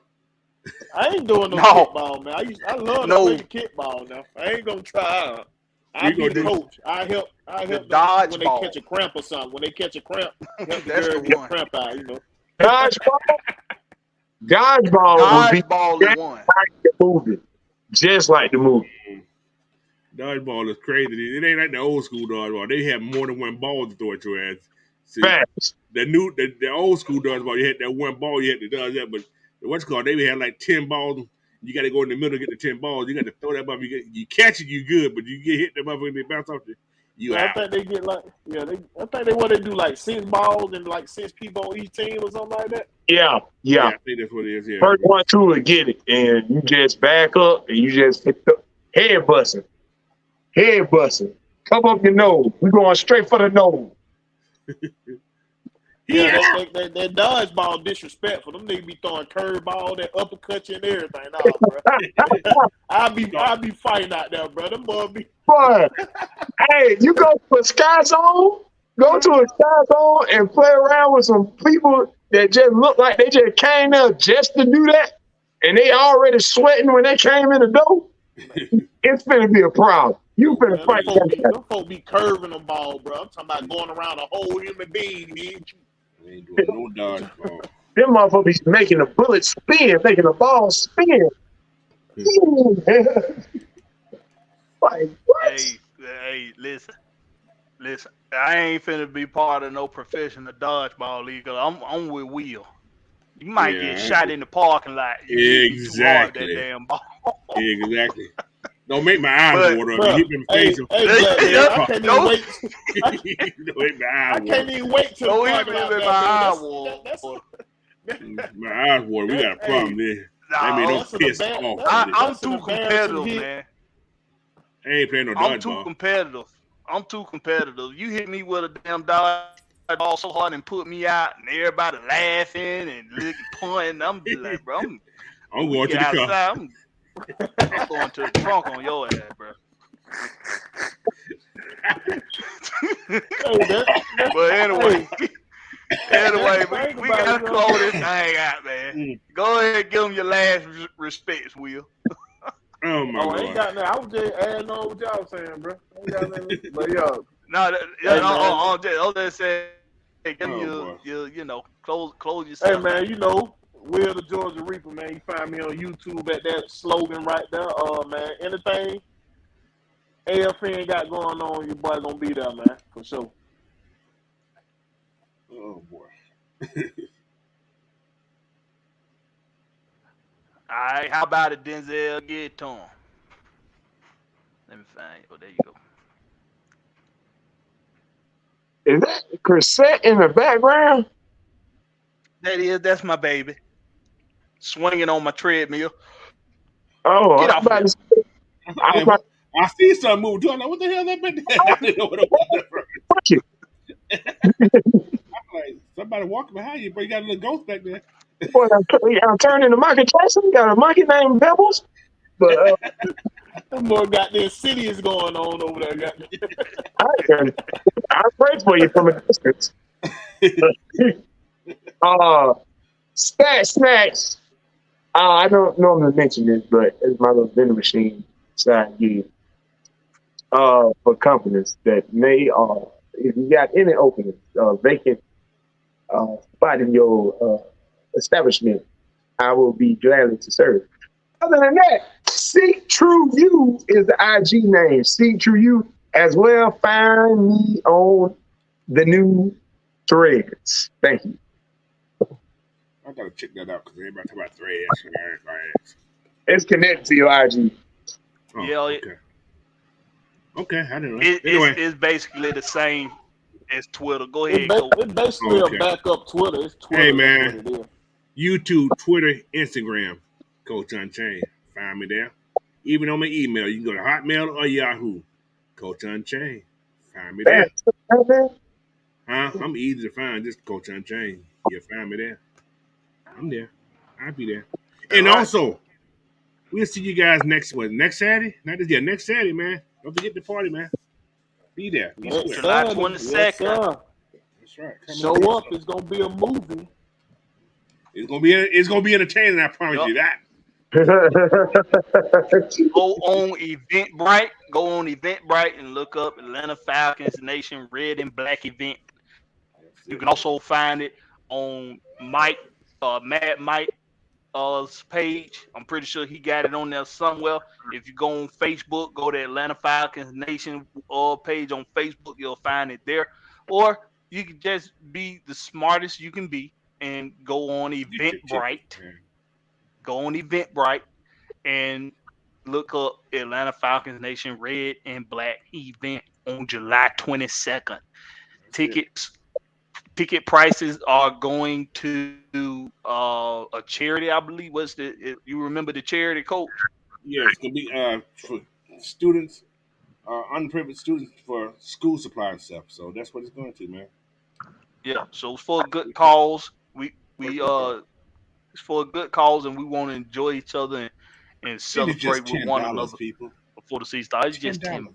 I ain't doing no kickball, man. I love to play the kickball now. I ain't gonna try out. I be the coach. I help them when they catch a cramp or something. When they catch a cramp, help the girl get a cramp out, you know. Dodgeball would be one. Just like the movie. Dodgeball is crazy. It ain't like the old school dodgeball. They have more than one ball to throw at your ass. See, facts. The old school dodgeball, you had that one ball, you had to dodge that. But what's called, they had like 10 balls. You got to go in the middle to get the 10 balls. You got to throw that ball. You catch it, you good. But you get hit that ball and they bounce off you out. I think they get like, I think they want to do like 6 balls and like 6 people on each team or something like that. Yeah. I think that's what it is. Yeah. First 1, 2 will get it, and you just back up and you just hit the head busting. Come up your nose. We going straight for the nose. That dodgeball disrespectful. Them niggas be throwing curveball, that uppercut you and everything. Nah, bro. I'll be fighting out there, bro. Them boys be. Boy, hey, you go to a sky zone. Go to a sky zone and play around with some people that just look like they just came there just to do that, and they already sweating when they came in the door. It's finna be a problem. You finna fight. Them folks be curving the ball, bro. I'm talking about going around a whole human being, man. They ain't doing no dodgeball. Them motherfuckers be making the bullet spin, making the ball spin. Like, what? Hey, listen. I ain't finna be part of no professional dodgeball league. Cause I'm with Will. You might get shot in the parking lot. Exactly. That damn ball. Exactly. Don't make my eyes water up. You hit them face. I can't even wait. Don't make my eyes water. I can't even wait till Don't even make my eyes water. My eyes water. We got a problem there. I mean, don't piss off. I'm too competitive, man. I ain't playing no dodgeball. I'm too competitive. You hit me with a damn dodgeball so hard and put me out, and everybody laughing and pointing. I'm just like, bro, I'm going to the car. I'm going to the trunk on your ass, bro. But anyway, we gotta close this thing out, man. Go ahead and give them your last respects, Will. Oh my I lord! ain't got nothing. I was just adding on what y'all saying, bro. I ain't got nothing. But yo, I'll just say, give them your close yourself. Hey man, Will the Georgia Reaper, man. You find me on YouTube at that slogan right there. Man, anything AFN got going on, your boy gonna be there, man, for sure. Oh boy! All right, how about it, Denzel? Get it to him. Let me find it. Oh, there you go. Is that Chrisette in the background? That's my baby. Swinging on my treadmill. Oh, Get off of there. I see something moving too. I'm like, what the hell that been? I didn't know what it was. Fuck you. I'm like, somebody walking behind you, but you got a little ghost back there. Boy, I'm turning to Michael Jackson. Got a monkey named Pebbles. But more goddamn city is going on over there. I pray for you from a distance. Snacks. I don't normally mention this, but it's my little vending machine side gig. For companies that may, if you got any openings, vacant spot in your establishment, I will be gladly to serve. Other than that, Seek True You is the IG name. Seek True You as well. Find me on the new threads. Thank you. I gotta check that out because everybody talk about threads. It's connected to your IG. Oh, yeah. Okay, I didn't know. Anyway. It's basically the same as Twitter. Go ahead. It's basically a backup Twitter. It's Twitter. Hey man, YouTube, Twitter, Instagram, Coach Unchained. Find me there. Even on my email, you can go to Hotmail or Yahoo. Coach Unchained. Find me there. I'm easy to find. Just Coach Unchained. You'll find me there. I'm there. I'll be there. And also, we'll see you guys next Saturday? Next Saturday, man. Don't forget the party, man. Be there. July 22nd. Yes, that's right. Show up. It's gonna be a movie. It's gonna be entertaining. I promise you that. Go on Eventbrite and look up Atlanta Falcons Nation Red and Black event. You can also find it on Mad Mike's page. I'm pretty sure he got it on there somewhere. If you go on Facebook, go to Atlanta Falcons Nation page on Facebook, you'll find it there. Or you can just be the smartest you can be and go on Eventbrite. Go on Eventbrite and look up Atlanta Falcons Nation Red and Black event on July 22nd. Ticket prices are going to a charity, I believe. You remember the charity, Coach? Yeah, it's gonna be for students, unprivileged students for school supply and stuff. So that's what it's going to, man. Yeah, so it's for a good cause. It's for a good cause, and we want to enjoy each other and celebrate with one another. People, before the season starts, it's just $10.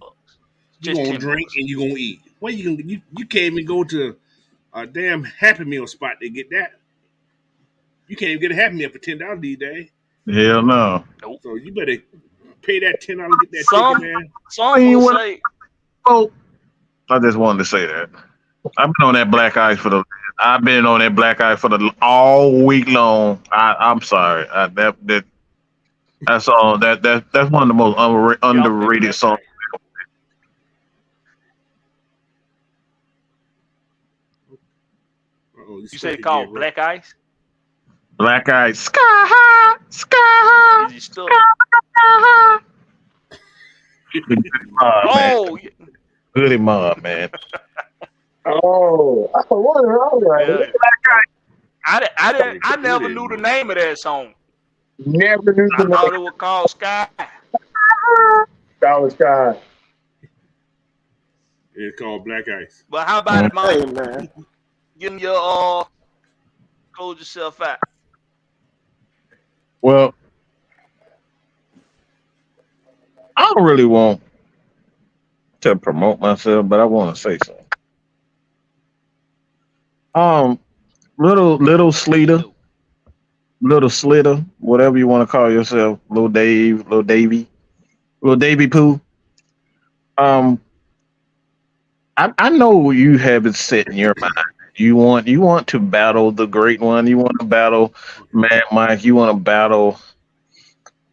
You gonna drink and you gonna eat. Well, you can't even go to a damn Happy Meal spot to get that. You can't even get a Happy Meal for $10 these days. Hell no. Nope. So you better pay that $10 to get that ticket, man. Some will say. Oh, I just wanted to say that. I've been on that black ice all week long. I'm sorry. That's all. That's one of the most underrated songs. You say it called Black Ice? Black Ice. Sky high, sky high. Is he still? Oh, Goody Mob, man. Oh, I wonder. All right. Yeah. I never knew the name of that song. Never knew the name. I thought it was called Sky. That was Sky. It's called Black Ice. But how about it, Mike? Hey, man. Give them your close yourself out. Well, don't really want to promote myself, but I want to say something. Um, little Slitter, whatever you want to call yourself, little Dave, little Davy Pooh. Um, I know you have it set in your mind. You want to battle the great one. You want to battle Mad Mike. You want to battle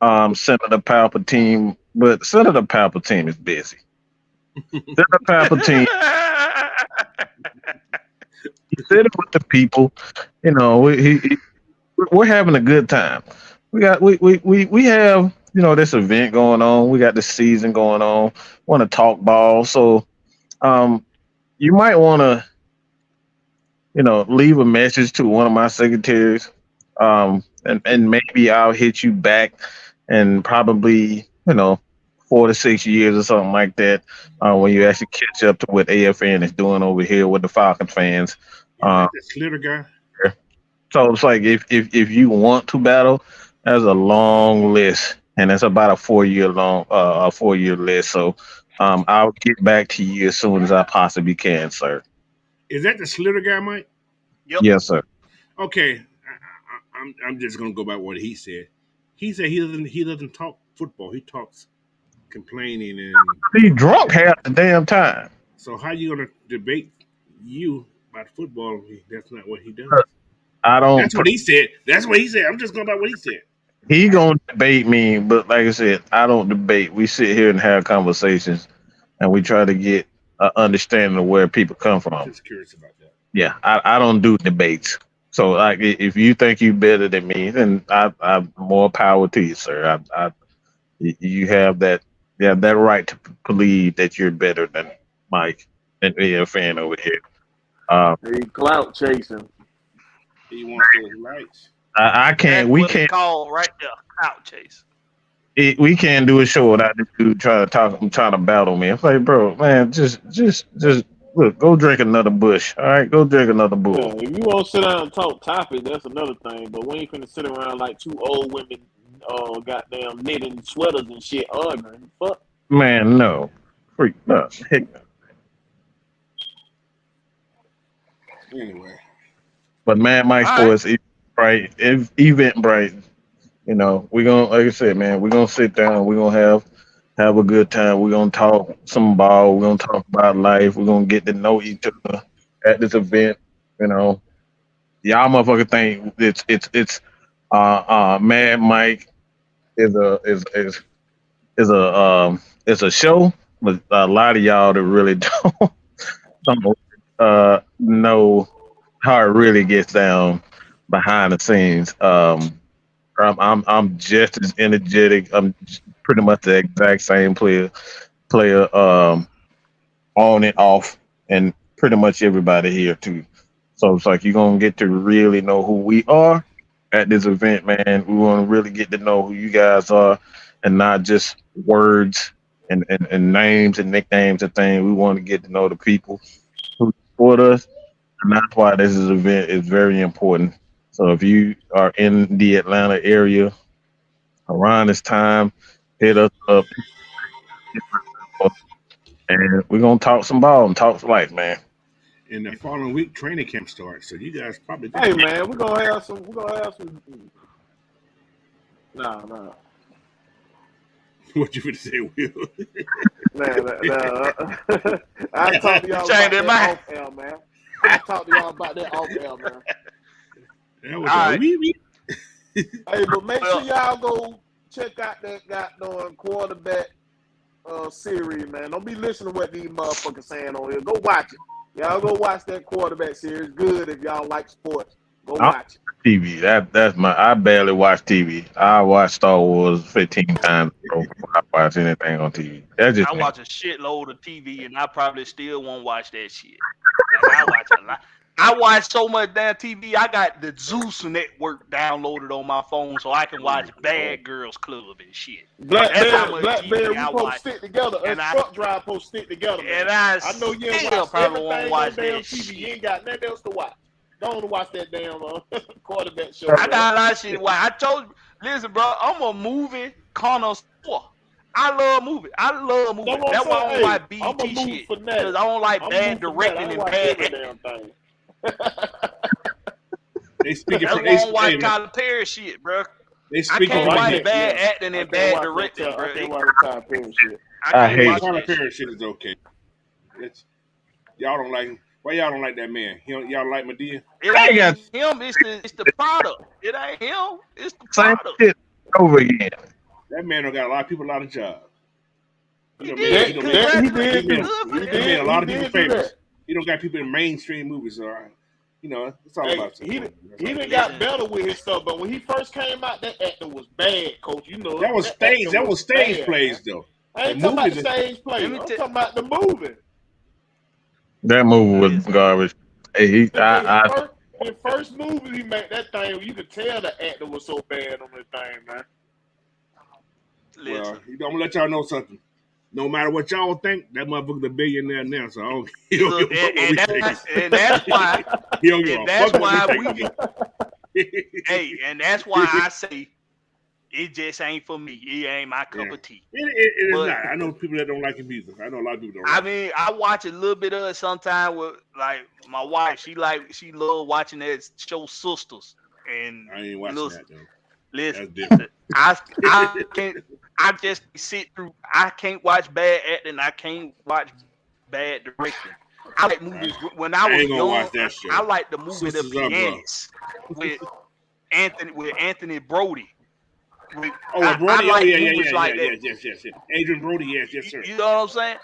Senator Palpatine, but Senator Palpatine is busy. Senator Palpatine, he's sitting with the people. You know, we're having a good time. We have this event going on. We got this season going on. Want to talk ball, so um, you might want to leave a message to one of my secretaries, and maybe I'll hit you back, and probably 4 to 6 years or something like that, when you actually catch up to what AFN is doing over here with the Falcons fans. The Slitter guy. So it's like if you want to battle, there's a long list, and it's about a 4 year list. So I'll get back to you as soon as I possibly can, sir. Is that the Slitter guy, Mike? Yep. Yes, sir. Okay, I'm just gonna go by what he said. He said he doesn't talk football. He talks complaining and. He's drunk half the damn time. So how you gonna debate you about football? That's not what he does. I don't. That's what he said. That's what he said. I'm just going by what he said. He gonna debate me, but like I said, I don't debate. We sit here and have conversations, and we try to get an understanding of where people come from. I'm just curious about that. Yeah, I don't do debates. So like, if you think you better than me, then I more power to you, sir. You have that right to believe that you're better than Mike and a fan over here. He clout chasing. He wants those lights. I can't. That's We what can't. it's called right there, clout chase. We can't do a show without this dude trying to talk. I'm trying to battle me. I'm like, bro, man, just look. Go drink another bush. All right, go drink another bull. Yeah, if you want to sit down and talk topic, that's another thing. But we ain't finna sit around like two old women, goddamn knitting sweaters and shit arguing. Fuck. Man, no, freak, no, heck no. Anyway. But man, Mike Sports, Eventbrite. We're gonna, like I said, man, we're gonna sit down. We're gonna have a good time. We're gonna talk some ball. We're gonna talk about life. We're gonna get to know each other at this event. Y'all motherfucker think it's Mad Mike is a show, but a lot of y'all that really don't know how it really gets down behind the scenes. I'm just as energetic. I'm pretty much the exact same player on and off, and pretty much everybody here too. So it's like you're gonna get to really know who we are at this event, man. We want to really get to know who you guys are, and not just words and names and nicknames and things. We want to get to know the people who support us, and that's why this event is very important. So if you are in the Atlanta area around this time, hit us up, and we're gonna talk some ball and talk life, man. And the following week, training camp starts. So you guys probably. Hey man, we're gonna have some. Nah. What you gonna say, Will? Nah. I talk to y'all about that off air, man. I talk to y'all about that off air, man. That was a wee. Hey, but make sure y'all go check out that goddamn quarterback series, man. Don't be listening to what these motherfuckers saying on here. Go watch it. Y'all go watch that quarterback series. Good if y'all like sports. Go watch it. TV. That's I barely watch TV. I watch Star Wars 15 times before I watch anything on TV. I watch a shitload of TV and I probably still won't watch that shit. Like, I watch a lot. I watch so much damn TV. I got the Zeus network downloaded on my phone so I can watch Bad Girls Club and shit. Blackberry, we supposed to stick together. Us truck drive supposed to stick together, man. And I know you ain't watch everything on damn TV. You ain't got nothing else to watch. Don't watch that damn quarterback show. I got a lot of shit to watch. I told you, listen, bro, I'm a movie connoisseur. I love movies. That's why I don't like I'm a BET movie shit. fanatic. Because I don't like I'm bad a movie fanatic. directing I and watch bad every acting. damn thing. They speaking That's from why I don't watch hey, Tyler Perry shit, bro. they I speaking can't from watch bad acting and bad directing, I bro. can't watch the Tyler Perry shit. I I can't hate watch Tyler that shit. Perry shit is okay. It's, y'all don't like him. Why y'all don't like that man? Y'all like Medea? It I ain't ain't got him. It's the product. It ain't him. It's the same product. shit over again. That man don't got a lot of people a lot of jobs. He He did. don't That he Congratulations. did do. Good for He He made a him. lot of people did do famous. that. He don't got people in mainstream movies. So it's all Hey, about he support. done got better with his stuff, but when he first came out, that actor was bad, coach. You know That was that stage. actor That was stage bad, plays man. though. I The ain't talking about movies. the stage play. Let me I'm tell. talking about the movie. That movie was Listen. garbage. Hey, His first movie he made, that thing, you could tell the actor was so bad on that thing, man. Well, Listen. I'm gonna let y'all know something. No matter what y'all think, that motherfucker's a billionaire now. So he don't give Look, a fuck what we think. and that's why. He don't give And a that's fuck what we why think. hey, and that's why I say it just ain't for me. It ain't my cup Yeah. of tea. It is But not. I know people that don't like his music. I know a lot of people don't I like it. mean, I watch a little bit of it sometimes with like my wife. She love watching that show Sisters. And I ain't watching that though. listen, That's different. I can't. I just sit through. I can't watch bad acting. I can't watch bad directing. I like movies. When I I was ain't gonna young, watch that show. I like the movie The Sisters Up, bro. Pianist with Anthony Brody. Oh, I Brody. Oh, like yeah. movies like that. Yes. Adrian Brody. Yes, sir. You know what I'm saying?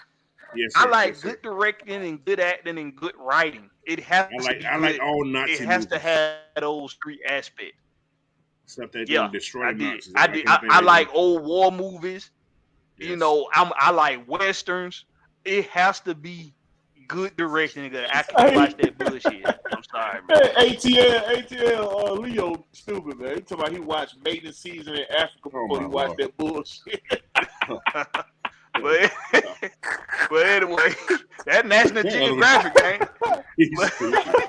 Yes, I sir. like Yes, sir. good directing and good acting and good writing. It has to be I like good. all It Nazi has to movies. have those three aspects. Except they Yeah, don't destroy I the did. Nazis. I I like did. anything I they do. like old war movies. You Yes. know, I like westerns. It has to be good directing. I can't Hey, watch that bullshit. I'm sorry, man. ATL, Leo, stupid, man. He talking about he watched Maiden Season in Africa Oh before my he watched lord. that bullshit. But but anyway, that National That other Geographic, man. he's But, stupid.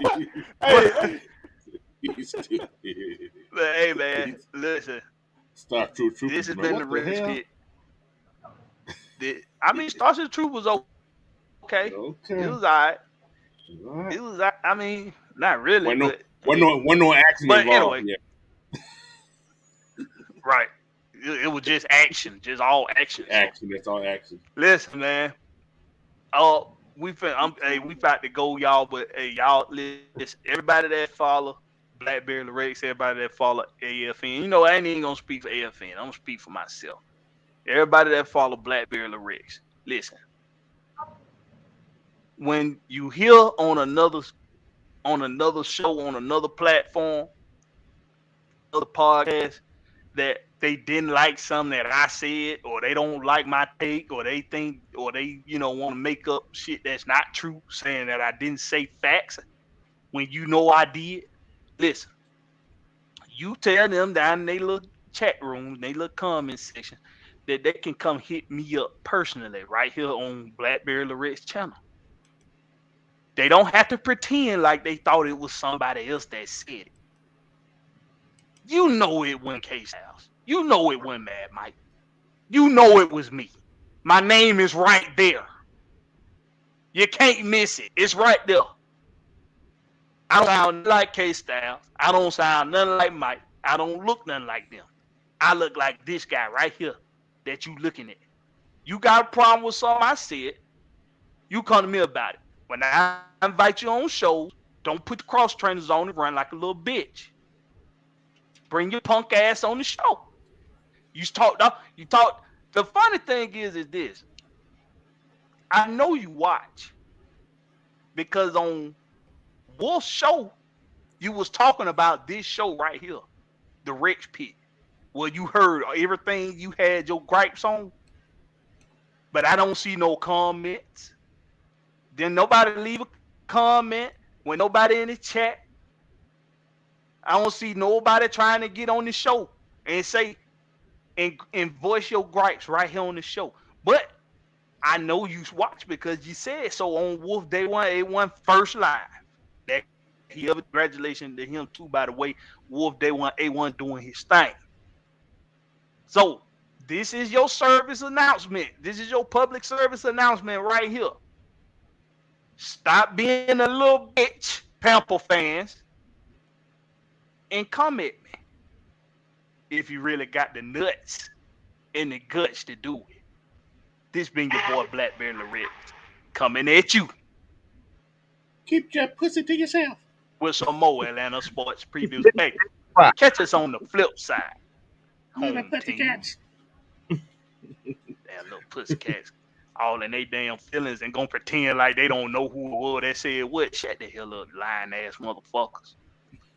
Hey, He's stupid. but hey, man, listen. Star Troopers, This has man. been the What the real hell? shit. I mean, Starship Troop was okay. Okay. It was alright. All right. It was. I mean, not really, Wasn't but no action but involved. anyway, Yeah. right. It was just action, just all action. So Action. That's all action. listen, man. We about to go, y'all. But hey, y'all, listen. Everybody that follow Blackberry Lyrics, everybody that follow AFN. You know, I ain't even gonna speak for AFN. I'm gonna speak for myself. Everybody that follow Blackberry Lyrics, listen. When you hear on another show on another platform, another podcast that they didn't like something that I said, or they don't like my take, or they think, or they want to make up shit that's not true, saying that I didn't say facts when you know I did. Listen, you tell them down in their little chat room, their little comment section, that they can come hit me up personally right here on Blackberry Lyrics channel. They don't have to pretend like they thought it was somebody else that said it. You know it wasn't K-Styles. You know it wasn't Mad Mike. You know it was me. My name is right there. You can't miss it. It's right there. I don't sound like K-Styles. I don't sound nothing like Mike. I don't look nothing like them. I look like this guy right here that you looking at. You got a problem with something I said, you come to me about it. When I invite you on shows, don't put the cross trainers on and run like a little bitch. Bring your punk ass on the show. You talk. The funny thing is this. I know you watch because on Wolf's show, you was talking about this show right here, the Rex Pit, where you heard everything you had your gripes on, but I don't see no comments. Then nobody leave a comment when nobody in the chat. I don't see nobody trying to get on the show and say and voice your gripes right here on the show. But I know you watch because you said so on Wolf Day 1 A1 first live. That he ever congratulations to him too, by the way. Wolf Day 1 A1 doing his thing. So This is your service announcement. This is your public service announcement right here. Stop being a little bitch, Pamper fans, and come at me if you really got the nuts and the guts to do it. This been your boy Blackberry Lorette coming at you. Keep your pussy to yourself. With some more Atlanta sports previews. Hey, catch us on the flip side. Home team. Damn little pussycats. All in they damn feelings and gonna pretend like they don't know who it was that said what. Shut the hell up, lying ass motherfuckers.